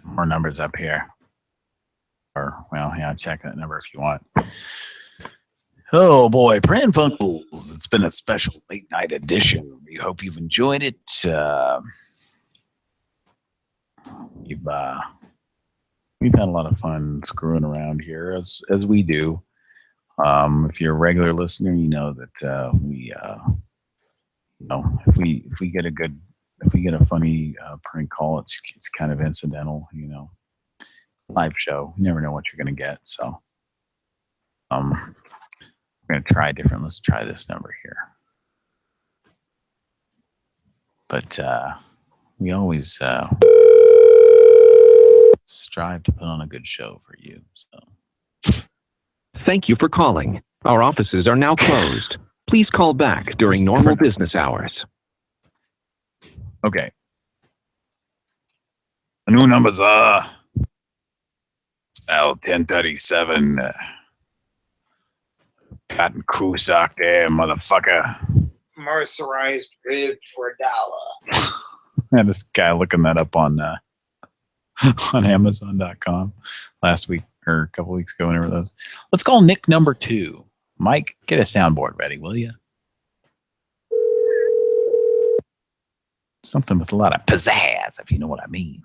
More numbers up here. Or, well, yeah, check that number if you want. Oh boy, Pran Funkels. It's been a special late night edition. We hope you've enjoyed it. We've had a lot of fun screwing around here as we do. If you're a regular listener, you know that if we get a funny prank call, it's kind of incidental, live show. You never know what you're gonna get. So we're gonna try different. Let's try this number here. But we always strive to put on a good show for you. So Thank you for calling. Our offices are now closed. Please call back during normal business hours. Okay. The new numbers are L1037. Cotton crew sock there, motherfucker. Mercerized rib for $1. I had this guy looking that up on Amazon.com last week or a couple weeks ago, whenever those. Let's call Nick number 2. Mike, get a soundboard ready, will you? Something with a lot of pizzazz, if you know what I mean.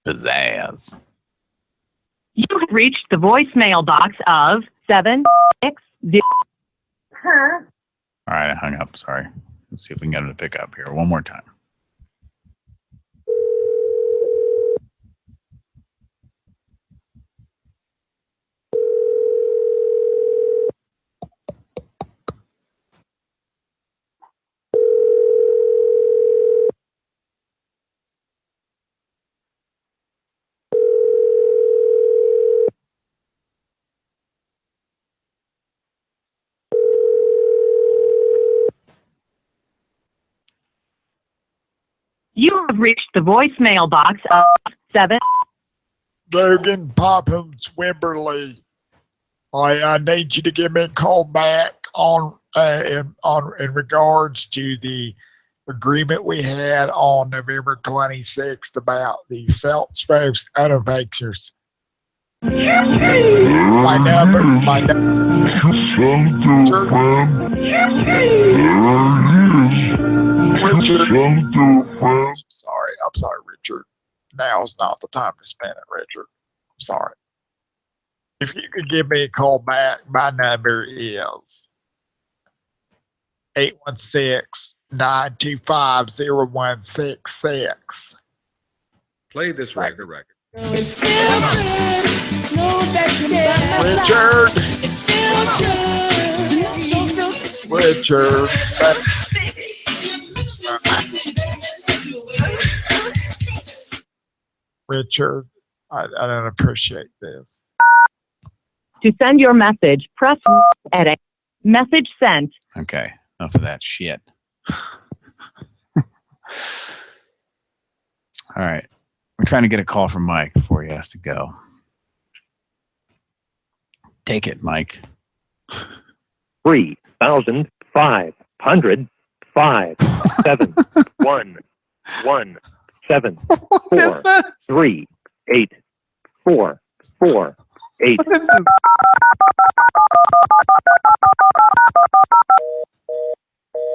Pizzazz. You have reached the voicemail box of 760. Huh? All right, I hung up. Sorry. Let's see if we can get him to pick up here one more time. You have reached the voicemail box of 7. Logan Pophams Wimberly. I need you to give me a call back on in regards to the agreement we had on November 26th about the felt spokes auto-pictures. My number. Richard. I'm sorry, Richard. Now's not the time to spend it, Richard. I'm sorry. If you could give me a call back, my number is 816-925-0166. Play this record. Richard. Richard, I don't appreciate this. To send your message, press edit. Message sent. Okay, enough of that shit. All right. We're trying to get a call from Mike before he has to go. Take it, Mike. 3,507,4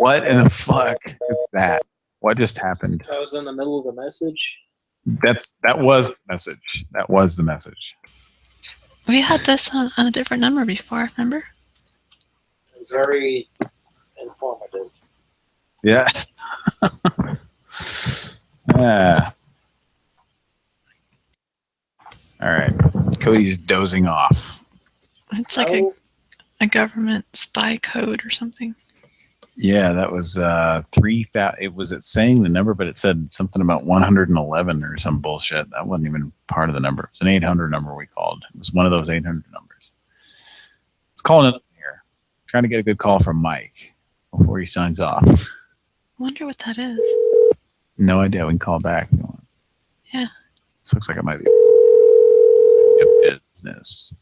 What in the fuck is that? What just happened? I was in the middle of the message. That was the message. That was the message. We had this on a different number before, remember? It was very informative. Yeah. All right. Cody's dozing off. It's like a government spy code or something. Yeah, that was 3,000. It was saying the number, but it said something about 111 or some bullshit. That wasn't even part of the number. It's an 800 number we called. It was one of those 800 numbers. Let's call another here. Trying to get a good call from Mike before he signs off. I wonder what that is. No idea. We can call back if you want. Yeah. This looks like it might be a business.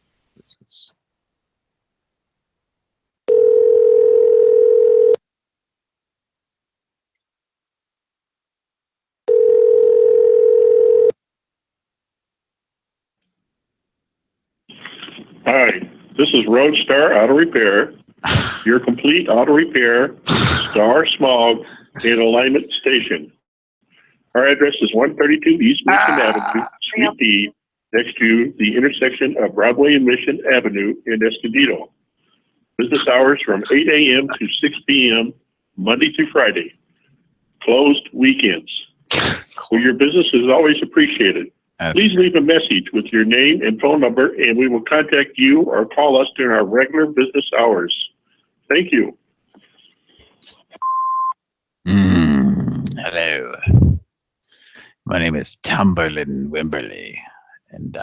Hi, this is Roadstar Auto Repair, your complete auto repair, Star Smog, and alignment station. Our address is 132 East Mission Avenue, Suite D, next to the intersection of Broadway and Mission Avenue in Escondido. Business hours from 8 a.m. to 6 p.m., Monday through Friday. Closed weekends. Well, your business is always appreciated. Please leave a message with your name and phone number, and we will contact you or call us during our regular business hours. Thank you. Hello. My name is Timberland Wimberly, and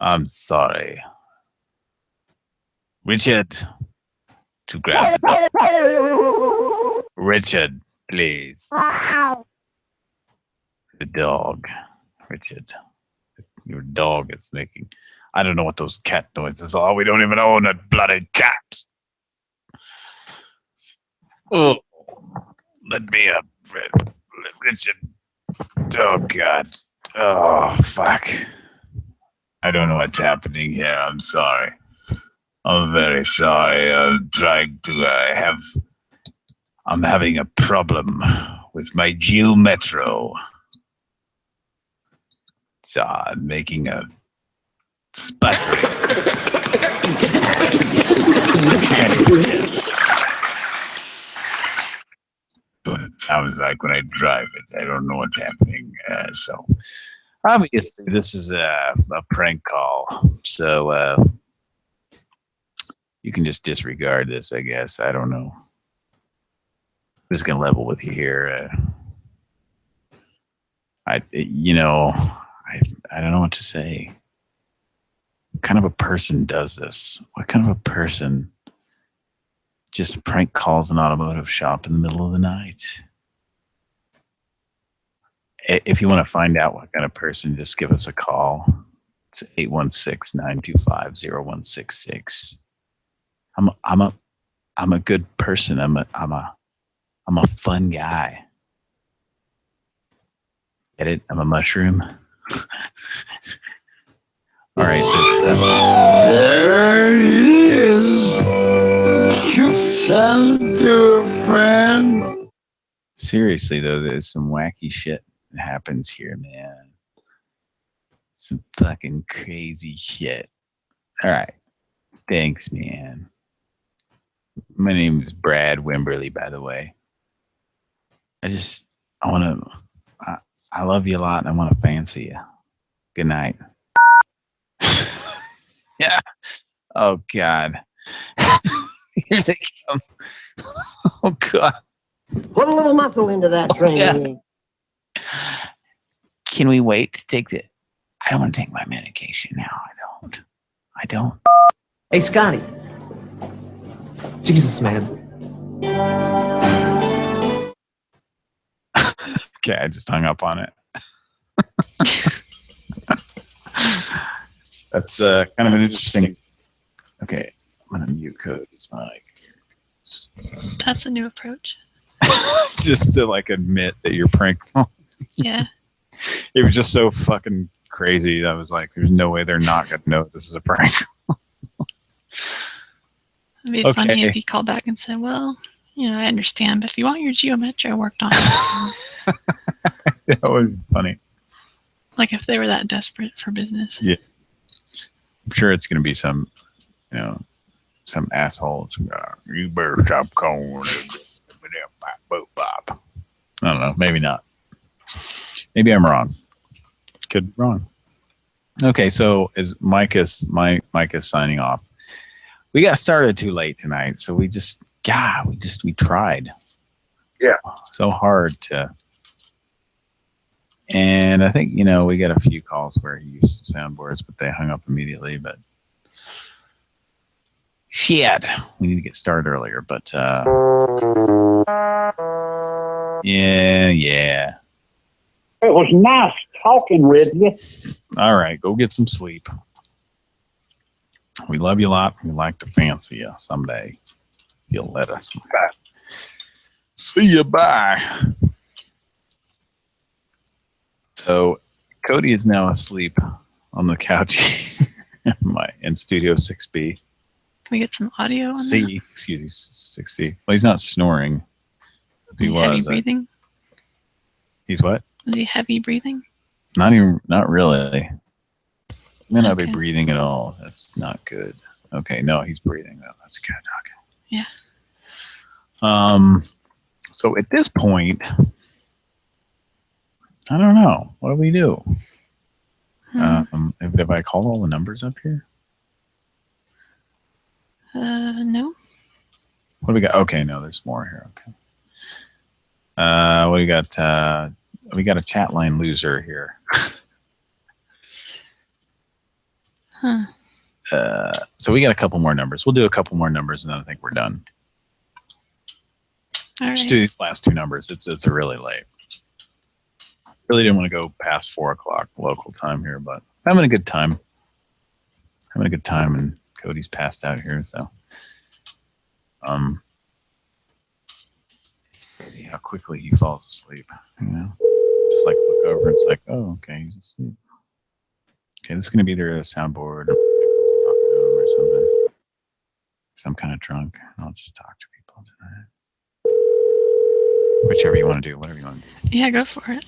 I'm sorry. Richard, to grab the dog. Richard, please. The dog. Richard. Your dog is making... I don't know what those cat noises are. We don't even own a bloody cat. Oh, let me up, Richard. Oh, God. Oh, fuck. I don't know what's happening here. I'm sorry. I'm very sorry. I'm trying to I'm having a problem with my Geo Metro. So I'm making a sputtering. What it sounds like when I drive it. I don't know what's happening. So obviously this is a prank call. So you can just disregard this, I guess. I don't know. I'm just gonna level with you here. I don't know what to say. What kind of a person does this? What kind of a person just prank calls an automotive shop in the middle of the night. If you want to find out what kind of person, just give us a call. It's 816-925-0166. I'm a good person. I'm a fun guy. Get it? I'm a mushroom. All right. There he is. Send to a friend. Seriously, though, there's some wacky shit that happens here, man. Some fucking crazy shit. All right. Thanks, man. My name is Brad Wimberly, by the way. I love you a lot, and I want to fancy you. Good night. Yeah. Oh, God. Here they come. Oh, God. Put a little muscle into that training. Yeah. Can we wait to take the... I don't want to take my medication now. I don't. Hey, Scotty. Jesus, man. Okay, I just hung up on it. That's kind of an interesting... Okay, I'm going to mute Cody's mic. That's a new approach. Just to like admit that you're prank. Yeah. It was just so fucking crazy. I was like, there's no way they're not going to know this is a prank. It'd be funny if you called back and said, well, I understand, but if you want your Geometry, I worked on it. That would be funny. Like if they were that desperate for business. Yeah. I'm sure it's going to be some, some assholes. You better stop calling. I don't know. Maybe not. Maybe I'm wrong. Could be wrong. Okay, so as Mike is signing off. We got started too late tonight, so we tried. Yeah. So hard to. And I think, we got a few calls where he used some soundboards, but they hung up immediately. But shit, we need to get started earlier. But yeah. It was nice talking with you. All right, go get some sleep. We love you a lot. We'd like to fancy you someday. You'll let us. See you. Bye. So Cody is now asleep on the couch in Studio 6B. Can we get some audio on C, that? excuse me, 6C. Well, he's not snoring. If he Heavy was. breathing? He's what? Is he heavy breathing? Not really. May not be breathing at all. That's not good. Okay, no, he's breathing though. That's good. Okay. Yeah. So at this point, I don't know. What do we do? Have I called all the numbers up here? No. What do we got? Okay, no, there's more here. Okay. What do we got? We got a chat line loser here. Huh. So we got a couple more numbers. We'll do a couple more numbers, and then I think we're done. All right. Just do these last two numbers. It's really late. Really didn't want to go past 4 o'clock local time here, but having a good time. And Cody's passed out here, so see how quickly he falls asleep. Just like look over, it's like, oh, okay, he's asleep. Okay, this is gonna be either a soundboard or let's talk to him or something. Because I'm kind of drunk. I'll just talk to people tonight. Whichever you want to do, whatever you want to do. Yeah, go for it.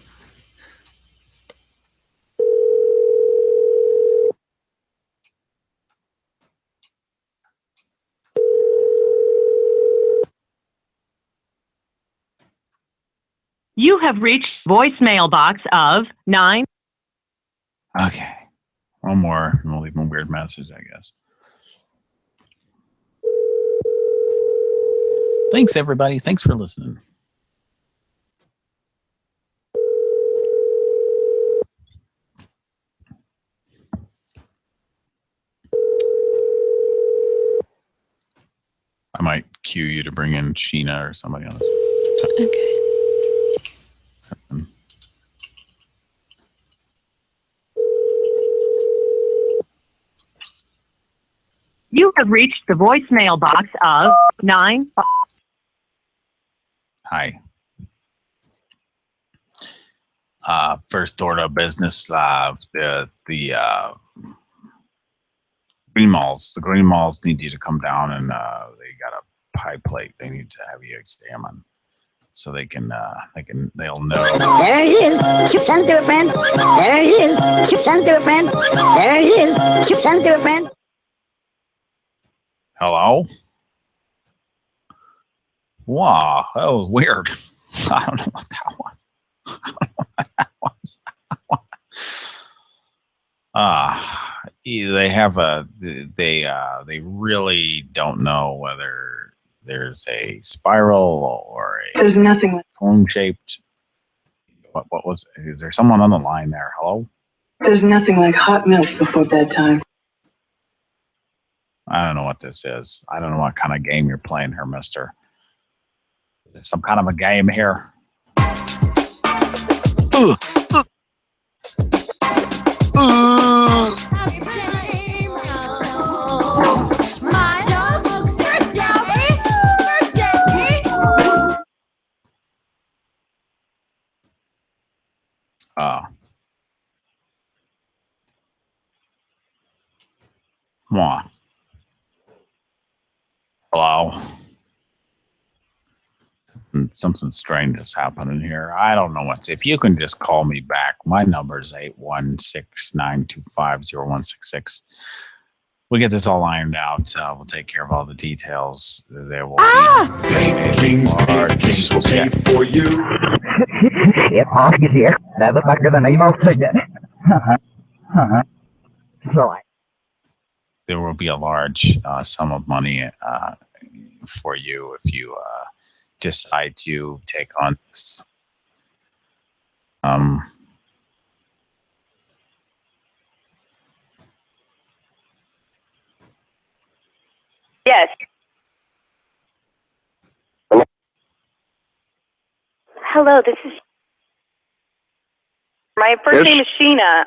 You have reached voicemail box of 9. Okay. One more, and we'll leave him a weird message, I guess. Thanks, everybody. Thanks for listening. I might cue you to bring in Sheena or somebody else. Okay. Something. You have reached the voicemail box of 9. Hi. First order of business. The Green Malls. The Green Malls need you to come down and they got a pie plate. They need to have you examine so they'll know. There it is. Send it to a friend. There it is. Send it to a friend. There it is. Send it to a friend. Hello? Wow, that was weird. I don't know what that was. They have they really don't know whether there's a spiral or a There's nothing like cone shaped. What was? Is there someone on the line there? Hello? there's nothing like hot milk before bedtime. I don't know what this is. I don't know what kind of game you're playing here, mister. Is there some kind of a game here? Come on. Hello? Something strange is happening here. I don't know what's. If you can just call me back, my number is 816-925-0166. We'll get this all ironed out. We'll take care of all the details. There will be Kings will pay for you. Shit, off you here. That looks like the name of it. Right. there will be a large sum of money for you if you decide to take on this. Yes. Hello, this is. My first name is Sheena.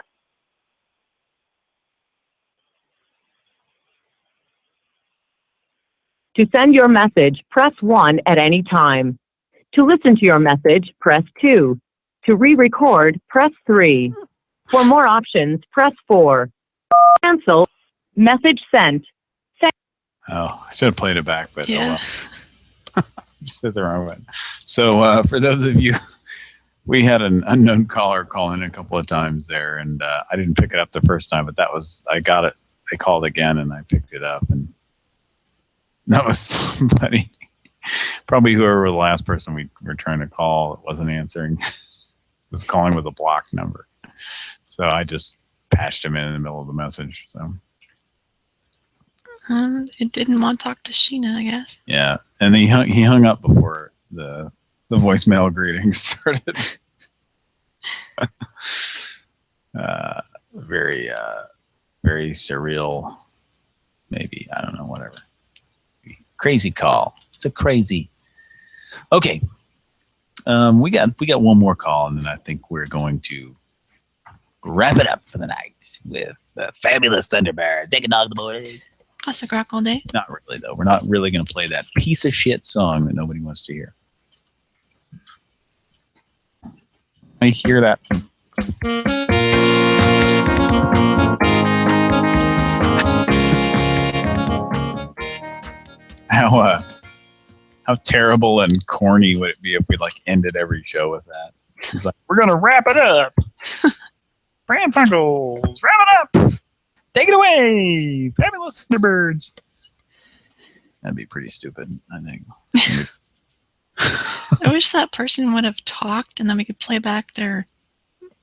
To send your message, press 1 at any time. To listen to your message, press 2. To re-record, press 3. For more options, press 4. Cancel. Message sent. Oh, I should have played it back, but yeah. Just did the wrong one. So for those of you, we had an unknown caller call in a couple of times there, and I didn't pick it up the first time, but I got it. They called again, and I picked it up, and that was somebody, probably whoever the last person we were trying to call wasn't answering, was calling with a blocked number. So I just patched him in the middle of the message. So. It didn't want to talk to Sheena, I guess. Yeah, and he hung up before the voicemail greeting started. Very very surreal. Maybe, I don't know, whatever. Crazy call. It's a crazy. Okay, we got one more call, and then I think we're going to wrap it up for the night with the fabulous Thunderbird. Take a dog to the morning. Classic rock all day. Not really, though. We're not really going to play that piece of shit song that nobody wants to hear. I hear that. How terrible and corny would it be if we like ended every show with that? It's like, we're going to wrap it up. Pran Funkels, wrap it up. Take it away, fabulous Thunderbirds. That'd be pretty stupid, I think. I wish that person would have talked, and then we could play back their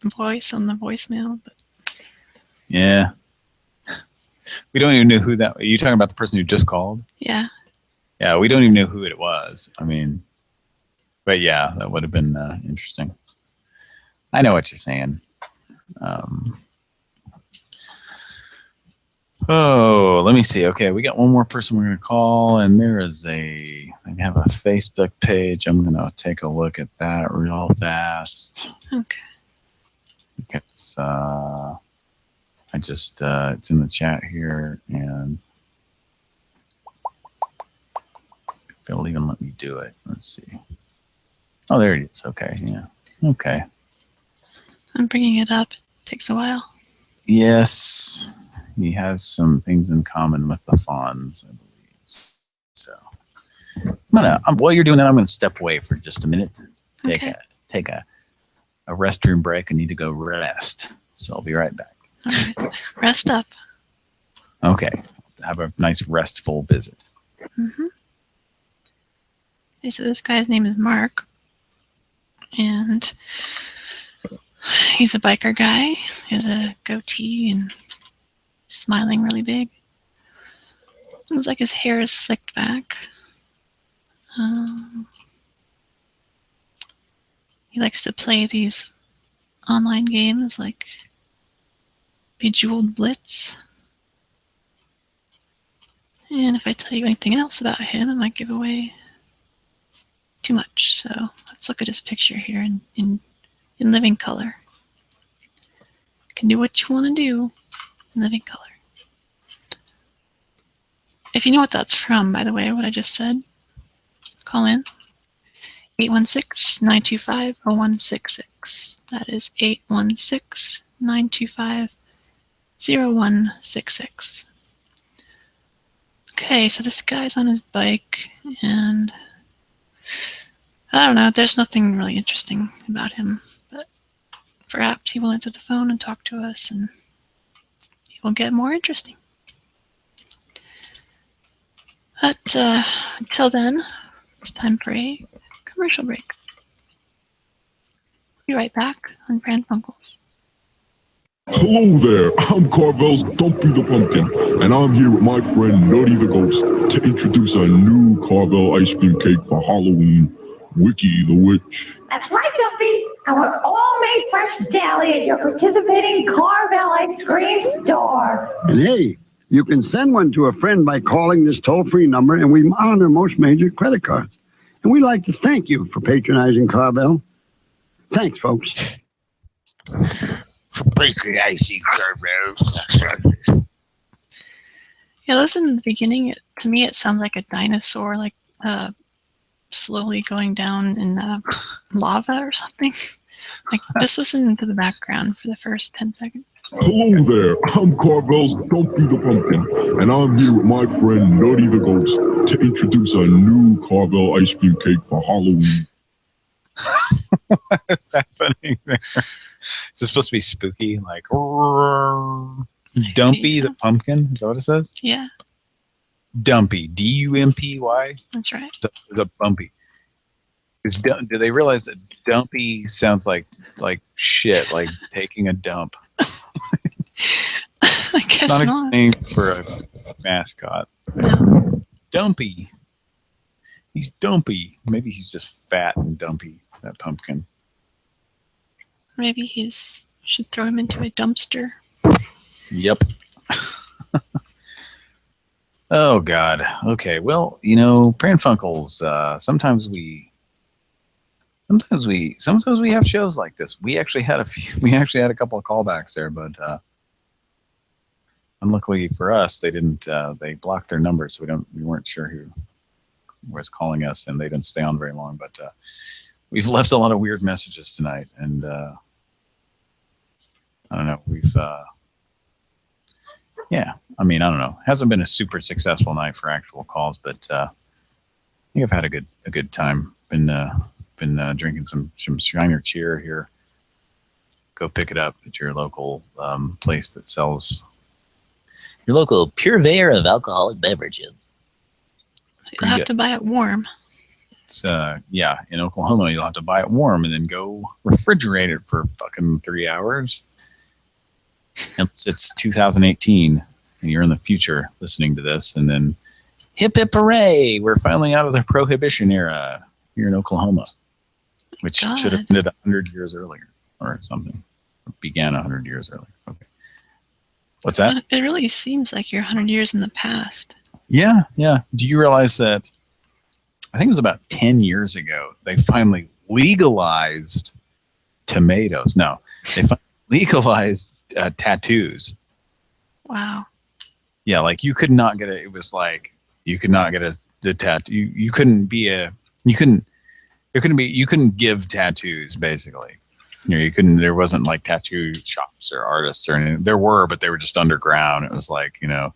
voice on the voicemail. But. Yeah. We don't even know who that. Are you talking about the person who just called? Yeah. Yeah, we don't even know who it was. I mean, but yeah, that would have been interesting. I know what you're saying. Oh, let me see. Okay, we got one more person we're going to call, and there is I have a Facebook page. I'm going to take a look at that real fast. Okay. It's, it's in the chat here, and it'll even let me do it. Let's see. Oh, there it is. Okay, yeah. Okay. I'm bringing it up. It takes a while. Yes, he has some things in common with the fawns, I believe. So, while you're doing that, I'm going to step away for just a minute. Take a restroom break. I need to go rest. So I'll be right back. All right. Rest up. Okay. Have a nice restful visit. Mm-hmm. Okay, so this guy's name is Mark. And he's a biker guy. He has a goatee and smiling really big. Looks like his hair is slicked back. He likes to play these online games like Bejeweled Blitz. And if I tell you anything else about him, I might give away too much. So let's look at his picture here in living color. You can do what you want to do in living color. If you know what that's from, by the way, what I just said, call in 816-925-0166. That is 816-925-0166. Okay, so this guy's on his bike, and I don't know, there's nothing really interesting about him, but perhaps he will answer the phone and talk to us, and it will get more interesting. But until then, it's time for a commercial break. Be right back on Pran Funkels. Hello there, I'm Carvel's Dumpy the Pumpkin, and I'm here with my friend Nutty the Ghost to introduce a new Carvel ice cream cake for Halloween, Wiki the Witch. That's right, Dumpy. Our all-made fresh deli at your participating Carvel ice cream store. And hey, you can send one to a friend by calling this toll-free number, and we honor most major credit cards. And we'd like to thank you for patronizing Carvel. Thanks, folks. Patronizing Carvel. Yeah, listen, in the beginning, to me it sounds like a dinosaur, like slowly going down in lava or something. Like, just listen to the background for the first 10 seconds. Hello there, I'm Carvel's Dumpy the Pumpkin, and I'm here with my friend Nutty the Ghost to introduce a new Carvel ice cream cake for Halloween. What is happening there? Is this supposed to be spooky? Like, Dumpy the Pumpkin? Is that what it says? Yeah. Dumpy. D-U-M-P-Y? That's right. The Bumpy. Do they realize that Dumpy sounds like shit, like taking a dump? I guess it's not. not. A name for a mascot. No. Dumpy. He's dumpy. Maybe he's just fat and dumpy, that pumpkin. Maybe should throw him into a dumpster. Yep. Oh, God. Okay, well, Pran Funkels, sometimes we have shows like this. We actually had a couple of callbacks there, but unluckily for us, they didn't. They blocked their numbers, so we weren't sure who was calling us, and they didn't stay on very long. But we've left a lot of weird messages tonight, and I don't know. I don't know. Hasn't been a super successful night for actual calls, but I think I've had a good time. Been drinking some Shiner Cheer here. Go pick it up at your local place that sells your local purveyor of alcoholic beverages. You'll have to buy it warm. It's in Oklahoma you'll have to buy it warm and then go refrigerate it for fucking 3 hours. It's 2018 and you're in the future listening to this, and then hip hip hooray, we're finally out of the prohibition era here in Oklahoma, which should have ended 100 years earlier or something. It began 100 years earlier. Okay. What's that? It really seems like you're 100 years in the past. Yeah, yeah. Do you realize that? I think it was about 10 years ago. They finally legalized tomatoes. No, they finally legalized tattoos. Wow. Yeah, like you could not get a. It was like you could not get the tattoo. You couldn't be a. You couldn't. It couldn't be. You couldn't give tattoos basically. You know, you couldn't. There wasn't like tattoo shops or artists or anything. There were, but they were just underground. It was like, you know,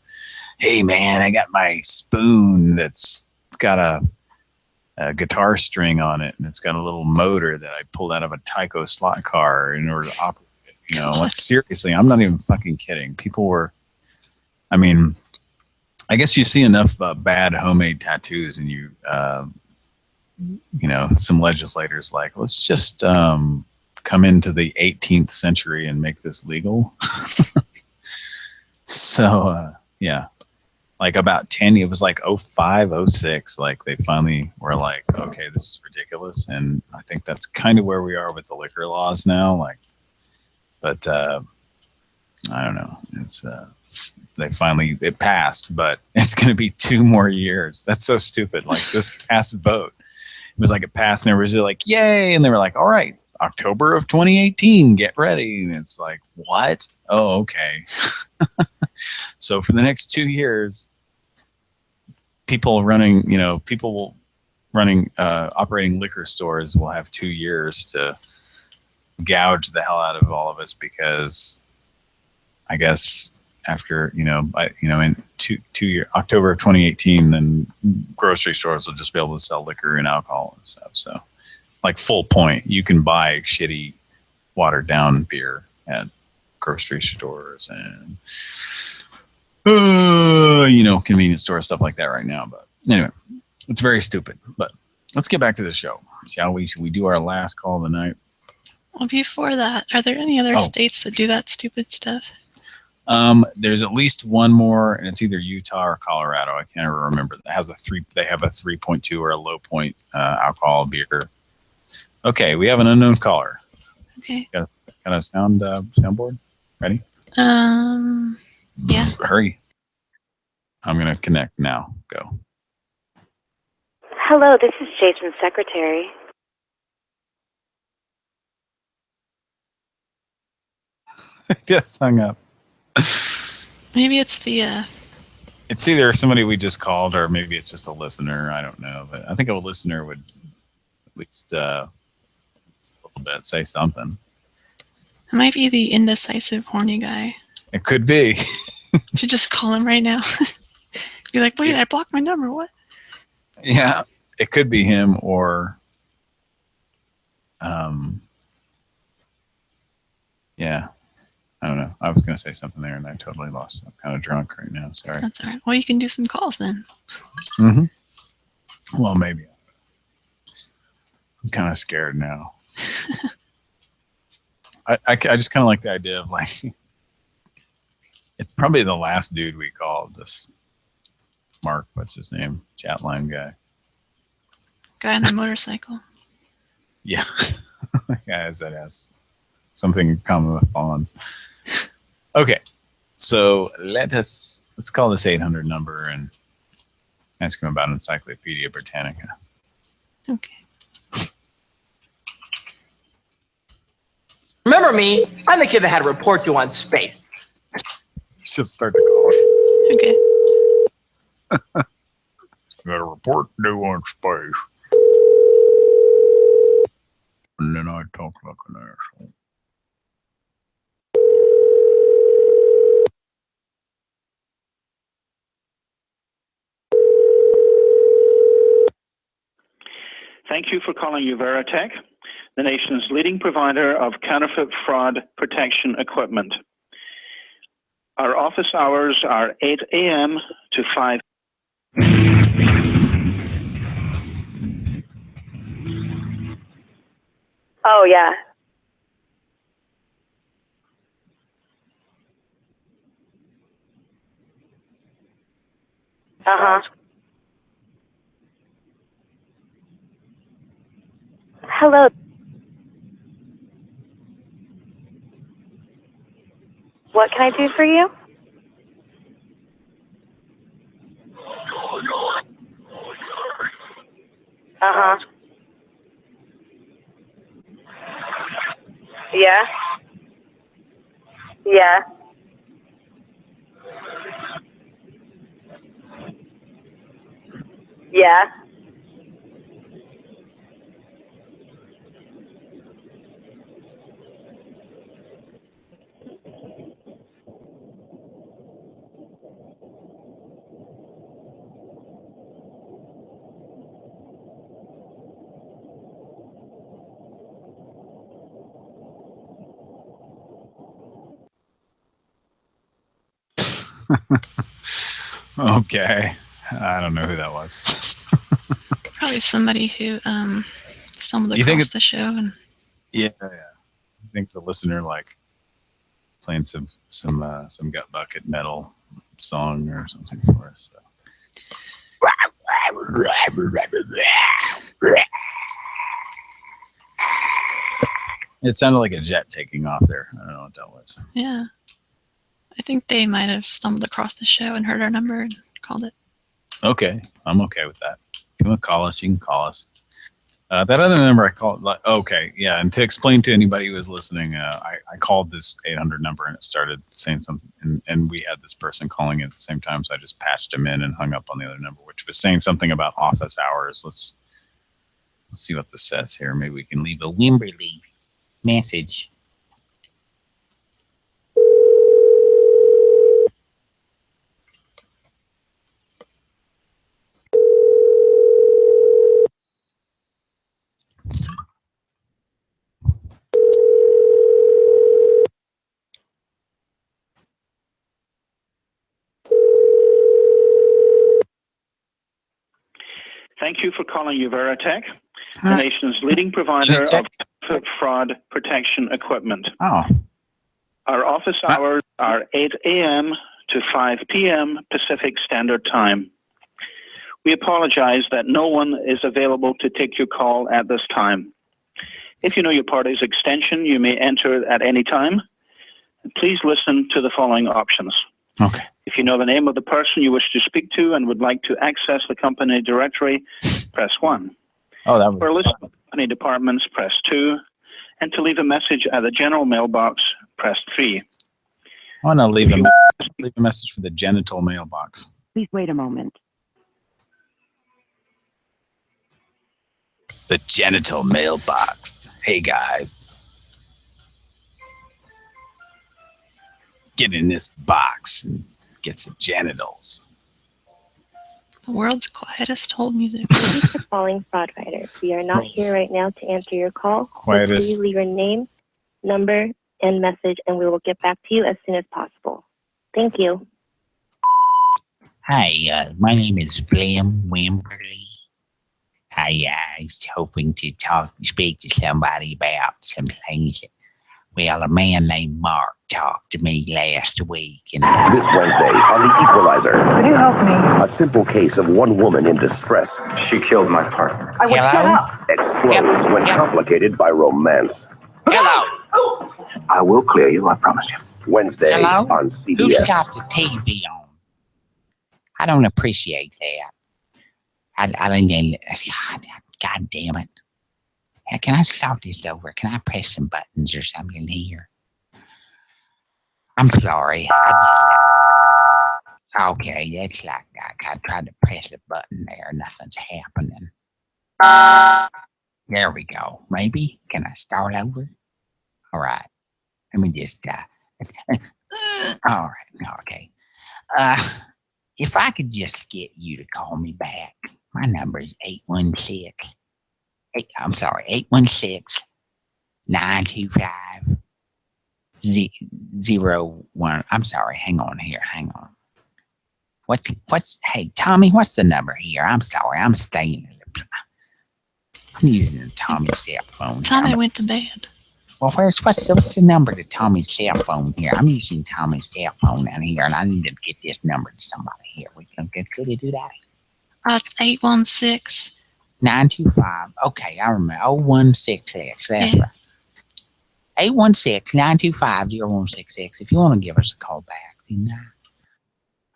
hey man, I got my spoon that's got a guitar string on it, and it's got a little motor that I pulled out of a Tyco slot car in order to operate it. You know, like seriously, I'm not even fucking kidding. People were. I mean, I guess you see enough bad homemade tattoos, and you know, some legislators like, let's just come into the 18th century and make this legal. So yeah, like about 10, it was like 05, 06, like they finally were like, okay, this is ridiculous. And I think that's kind of where we are with the liquor laws now. Like, but I don't know. It's it passed, but it's going to be 2 more years. That's so stupid. Like this past vote, it was like it passed and everybody was like, yay. And they were like, all right, October of 2018, get ready. And it's like, what? Oh, okay. So for the next 2 years, operating liquor stores will have 2 years to gouge the hell out of all of us, because I guess after, in 2 year, October of 2018, then grocery stores will just be able to sell liquor and alcohol and stuff. So like Full Point, you can buy shitty watered down beer at grocery stores and, convenience stores, stuff like that right now. But anyway, it's very stupid, but let's get back to the show, shall we? Should we do our last call of the night? Well, before that, are there any other states that do that stupid stuff? There's at least one more, and it's either Utah or Colorado. I can't ever remember. They have a 3.2 or a low point alcohol beer. Okay, we have an unknown caller. Okay. Got a soundboard? Ready? Yeah. Hurry. I'm gonna connect now. Go. Hello, this is Jason's secretary. Just hung up. Maybe it's the. It's either somebody we just called, or maybe it's just a listener. I don't know, but I think a listener would at least a little bit say something. It might be the indecisive, horny guy. It could be. Should just call him right now. Be like, wait, I blocked my number. What? Yeah, it could be him, or yeah. I don't know. I was going to say something there, and I totally lost it. I'm kind of drunk right now. Sorry. That's all right. Well, you can do some calls then. Mm-hmm. Well, maybe. I'm kind of scared now. I just kind of like the idea of like, it's probably the last dude we called, this Mark, what's his name? Chat line guy. Guy on the motorcycle. Yeah. Guys, that has something in common with fawns. Okay, so let's call this 800 number and ask him about Encyclopedia Britannica. Okay. Remember me? I'm the kid that had to report you on space. Should start the call. Okay. Got a report due on space. And then I talk like an asshole. Thank you for calling Uveratech, the nation's leading provider of counterfeit fraud protection equipment. Our office hours are 8 a.m. to 5. Oh, yeah. Uh-huh. Hello. What can I do for you? Yeah. Yeah. Yeah. Okay. I don't know who that was. Probably somebody who stumbled You think across the show and Yeah. I think the listener like playing some gut bucket metal song or something for us. So. It sounded like a jet taking off there. I don't know what that was. yeah. I think they might have stumbled across the show and heard our number and called it. Okay. I'm okay with that. If you want to call us, you can call us. That other number I called, okay, yeah. And to explain to anybody who was listening, I called this 800 number and it started saying something, and we had this person calling at the same time, so I just patched him in and hung up on the other number, which was saying something about office hours. Let's see what this says here. Maybe we can leave a Wimberley message. Thank you for calling Uveratech, the nation's leading provider of fraud protection equipment. Oh. Our office hours are 8 a.m. to 5 p.m. Pacific Standard Time. We apologize that no one is available to take your call at this time. If you know your party's extension, you may enter it at any time. Please listen to the following options. Okay. If you know the name of the person you wish to speak to and would like to access the company directory, press 1. Oh, that was For a list of company departments, press 2. And to leave a message at the general mailbox, press 3. I want to leave a message for the genital mailbox. Please wait a moment. The genital mailbox. Hey guys, get in this box and get some genitals. The world's quietest hold music. Thank you for calling Fraud Fighter. We are not here right now to answer your call. Quietest. So please leave your name, number, and message, and we will get back to you as soon as possible. Thank you. Hi, my name is William Wimberley. I was hoping to speak to somebody about some things. Well, a man named Mark talked to me last week. And This Wednesday on The Equalizer. Could you help me? A simple case of one woman in distress. She killed my partner. I would shut up. Explodes when complicated by romance. Hello. I will clear you, I promise you. Wednesday Hello? on Who's CBS. got the TV on? I don't appreciate that. I don't. God damn it. Hey, can I start this over? Can I press some buttons or something here? I'm sorry. Okay, that's like I tried to press a button there. Nothing's happening. There we go. Maybe. Can I start over? All right. Let me just. All right. Okay. If I could just get you to call me back. My number is 816-925-01. I'm sorry. Hang on here. Hang on. Hey, Tommy, what's the number here? I'm sorry. I'm using Tommy's cell phone. Tommy went to bed. Well, what's the number to Tommy's cell phone here? I'm using Tommy's cell phone down here, and I need to get this number to somebody here. We can do that. It's 816. 925. Okay, I remember. 016X. That's right. 816-925-0166. If you want to give us a call back, then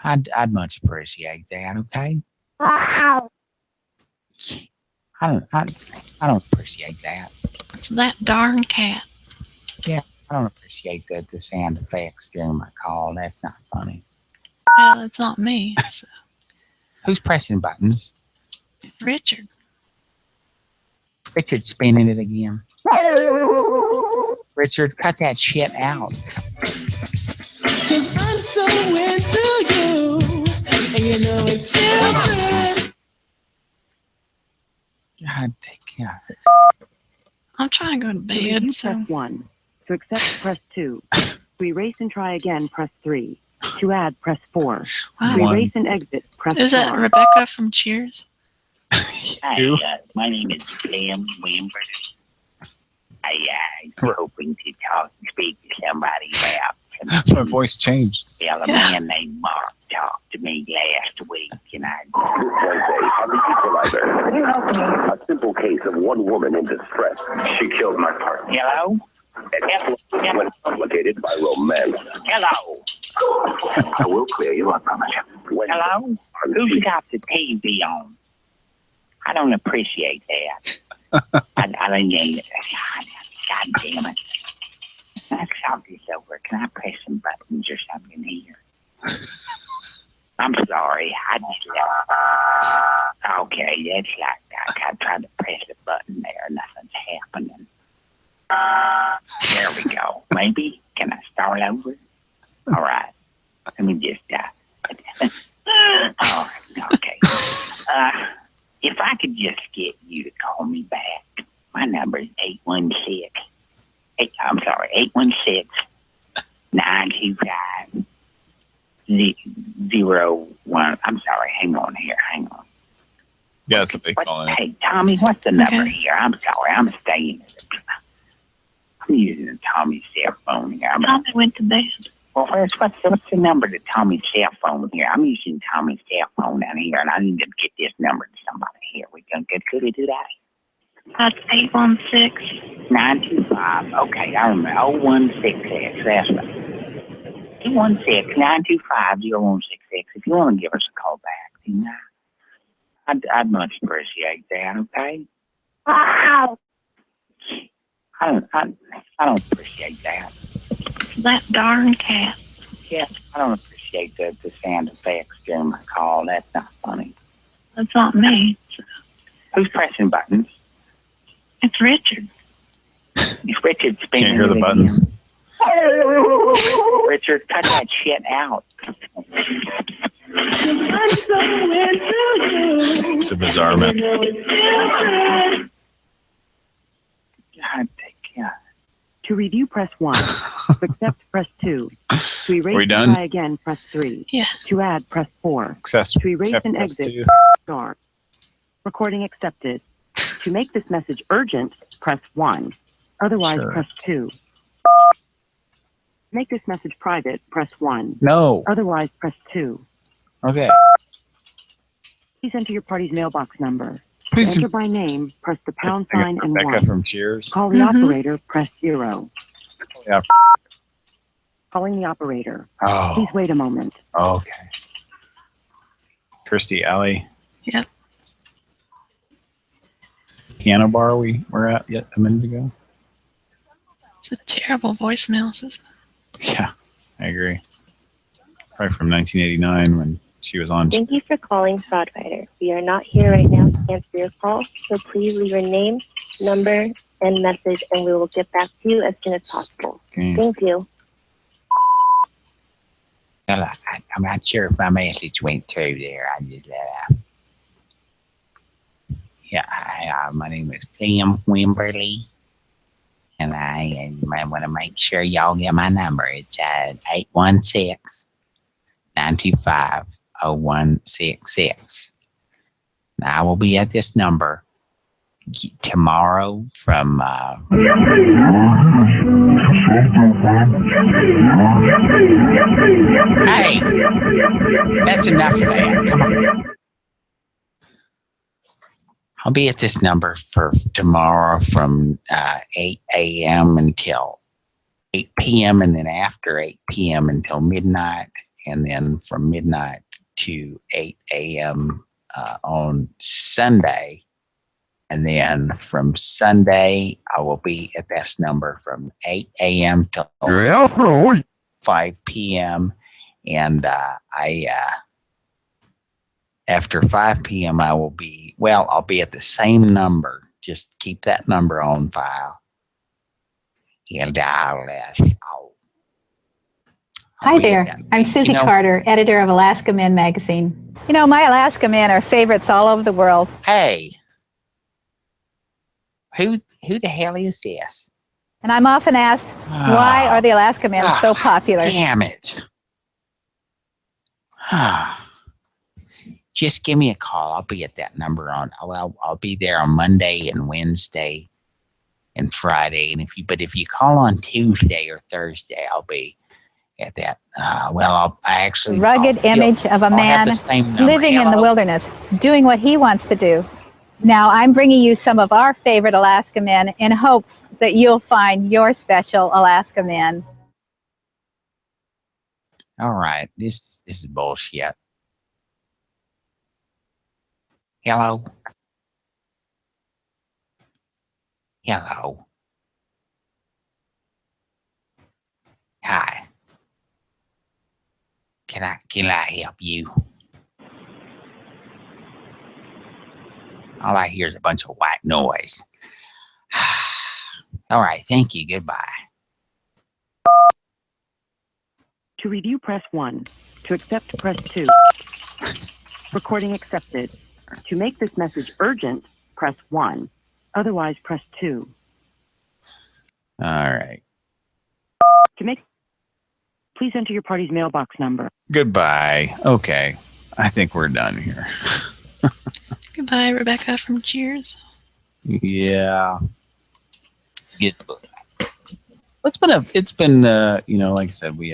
I'd much appreciate that. Okay. I don't appreciate that. It's that darn cat. Yeah, I don't appreciate the sound effects during my call. That's not funny. Well, it's not me. It's Who's pressing buttons? Richard. Richard's spinning it again. Richard, cut that shit out. Cause I'm so into you, and you know it feels good. God, God. I'm trying to go to To bed. review, So press 1. To accept, press 2. To erase and try again, press 3. To add, press 4. Wow. To erase and exit, press is that star. Rebecca from Cheers? Hi, my name is Pran Funkels. I'm hoping to speak to somebody about My voice changed. well, a man named Mark talked to me last week, and Wednesday on the Equalizer. A simple case of one woman in distress. She killed my partner. Hello? When complicated by romance. Hello? I will clear you, I promise you. Hello? Who's got the TV on? I don't appreciate that. I don't need it. God damn it. Let's talk this over. Can I press some buttons or something here? I'm sorry. Okay, that's like that. I tried to press the button there. Nothing's happening. There we go. Maybe. Can I start over? All right. Let me just all right. Okay. If I could just get you to call me back. My number is 816. I'm sorry, 816-925-01. I'm sorry, hang on. Yeah, that's a big call. Hey, Tommy, what's the number here? I'm sorry, I'm staying. I'm using Tommy's cell phone here. Tommy went to bed. Well, what's the number to Tommy's cell phone here? I'm using Tommy's cell phone down here, and I need to get this number to somebody here. Could we do that? That's 816-925. Okay, I remember. 016X. That's right. 816-925-0166. If you want to give us a call back, then I'd much appreciate that. Okay. Wow. I don't appreciate that. That darn cat. Yeah, I don't appreciate the sound effects during my call. That's not funny. That's not me. Who's pressing buttons? It's Richard. It's Richard spinning. Can't hear the buttons. Richard, cut that shit out. It's a bizarre message. God, God. To review, press 1. To accept, press 2. To erase We and done? try again, press 3. Yeah. To add, press 4. Accept, To erase and press exit, 2. star. Recording accepted. To make this message urgent, press 1. Otherwise, Sure. press 2. Make this message private, press 1. No. Otherwise, press 2. Okay. Please enter your party's mailbox number. Please. To enter by name, press the pound I think sign it's and Rebecca 1. from Cheers. Call the operator, press 0. Yeah. Calling the operator. Oh. Please wait a moment. Okay. Christy Alley. Yep. Piano bar we were at yet a minute ago. It's a terrible voicemail system. Yeah, I agree. Probably from 1989 when she was on. Thank you for calling Fraud Fighter. We are not here right now to answer your call, so please leave your name, number, and message, and we will get back to you as soon as possible. Okay. Thank you. Well, I'm not sure if my message went through there. I just my name is Sam Wimberly, and I want to make sure y'all get my number. It's at 816-925-0166. I will be at this number tomorrow from Hey, that's enough of that. Come on. I'll be at this number for tomorrow from 8 a.m. until 8 p.m. and then after 8 p.m. until midnight, and then from midnight to 8 a.m. On Sunday And then from Sunday, I will be at this number from 8 a.m. till 5 p.m. And after 5 p.m., I'll be at the same number. Just keep that number on file. And Hi there. I'm Susie Carter, editor of Alaska Men magazine. You know, my Alaska men are favorites all over the world. Hey, who the hell is this? And I'm often asked, why are the Alaska men so popular? Damn it. Just give me a call. I'll be at that number I'll be there on Monday and Wednesday and Friday. And if you call on Tuesday or Thursday, I'll be at that. Rugged image of a man living in the wilderness, doing what he wants to do. Now I'm bringing you some of our favorite Alaska men in hopes that you'll find your special Alaska men. All right, this is bullshit. Hello. Hello. Hi. Can I help you? All I hear is a bunch of white noise. All right, thank you. Goodbye. To review, press 1. To accept, press 2. Recording accepted. To make this message urgent, press 1. Otherwise, press 2. All right. Please enter your party's mailbox number. Goodbye. Okay. I think we're done here. Goodbye, Rebecca from Cheers. Yeah. It's been like I said, we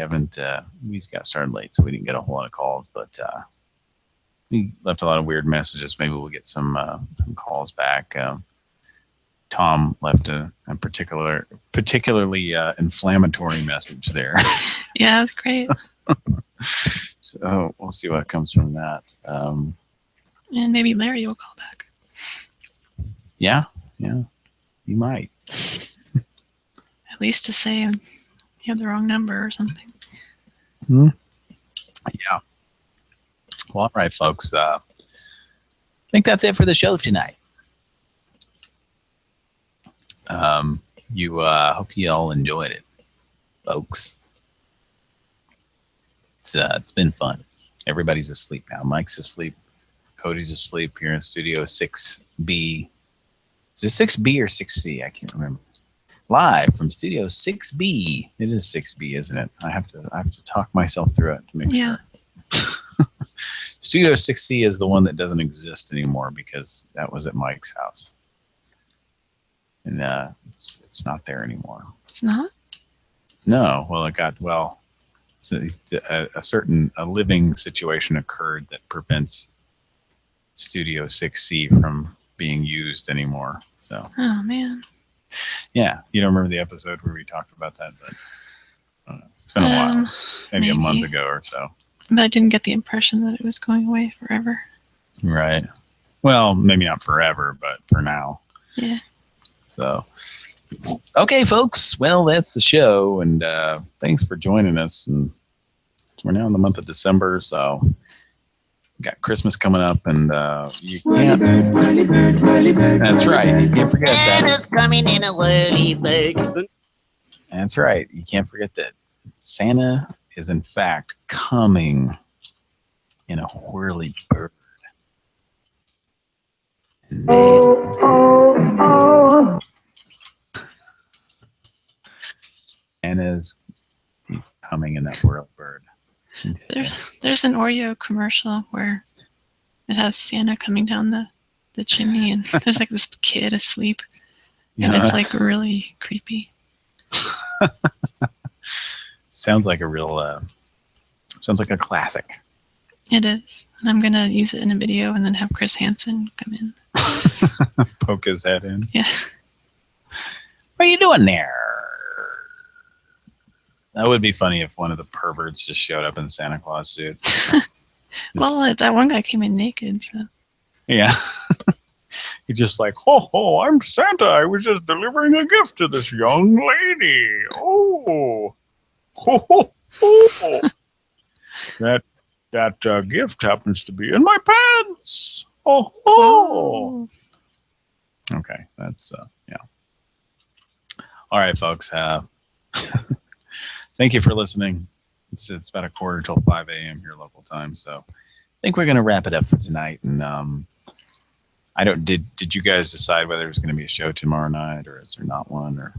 just got started late, so we didn't get a whole lot of calls, but we left a lot of weird messages. Maybe we'll get some calls back. Tom left a particularly inflammatory message there. Yeah, that's great. So we'll see what comes from that. And maybe Larry will call back. Yeah, he might. At least to say you have the wrong number or something. Yeah. Well, all right, folks. I think that's it for the show tonight. Hope you all enjoyed it, folks. It's been fun. Everybody's asleep now. Mike's asleep. Cody's asleep here in Studio 6B. Is it 6B or 6C? I can't remember. Live from Studio 6B. It is 6B, isn't it? I have to talk myself through it to make sure. Studio 6C is the one that doesn't exist anymore because that was at Mike's house. And it's not there anymore. It's not? No. Well, a living situation occurred that prevents Studio 6C from being used anymore. So. Oh man. Yeah, you don't remember the episode where we talked about that, but it's been a while, maybe a month ago or so. But I didn't get the impression that it was going away forever. Right. Well, maybe not forever, but for now. Yeah. So, okay, folks. Well, that's the show, and thanks for joining us. And we're now in the month of December, so got Christmas coming up, and you can't. Whirly bird. That's right. You can't forget that. Santa's coming in a whirly bird. That's right. You can't forget that Santa is in fact coming in a whirly bird. Santa's he's coming in that whirly bird. There's an Oreo commercial where it has Santa coming down the chimney, and there's like this kid asleep, and it's like really creepy. Sounds like a classic. It is, and I'm gonna use it in a video, and then have Chris Hansen come in, poke his head in. Yeah. What are you doing there? That would be funny if one of the perverts just showed up in Santa Claus suit. Well, that one guy came in naked, so. Yeah. He's just like, ho, ho, I'm Santa. I was just delivering a gift to this young lady. Oh, ho, ho, ho. That gift happens to be in my pants. Oh, oh. Okay, that's, yeah. All right, folks. Thank you for listening. It's about 4:45 a.m. here local time, so I think we're going to wrap it up for tonight. And I don't. Did you guys decide whether there's going to be a show tomorrow night, or is there not one? Or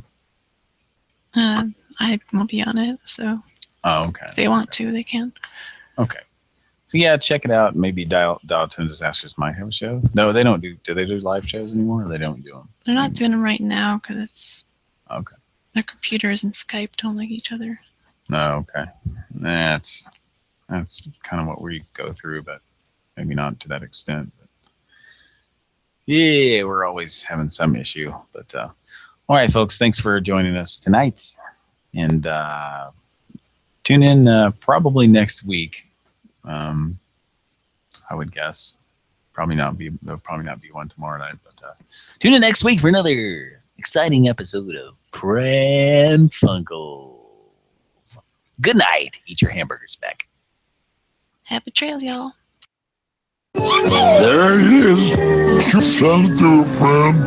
I won't be on it, so. Oh, okay. If they want to, they can. Okay. So yeah, check it out. Maybe Dial Tone Disasters might have a show. No, they don't do. Do they do live shows anymore? Or they don't do them. They're not doing them right now because it's. Okay. Their computers and Skype don't like each other. No, okay. That's kind of what we go through, but maybe not to that extent. But yeah, we're always having some issue. But all right, folks, thanks for joining us tonight, and tune in probably next week. I would guess there'll probably not be one tomorrow night, but tune in next week for another exciting episode of Pran Funkels. Good night. Eat your hamburgers back. Happy trails, y'all. There he is. Send it to a friend.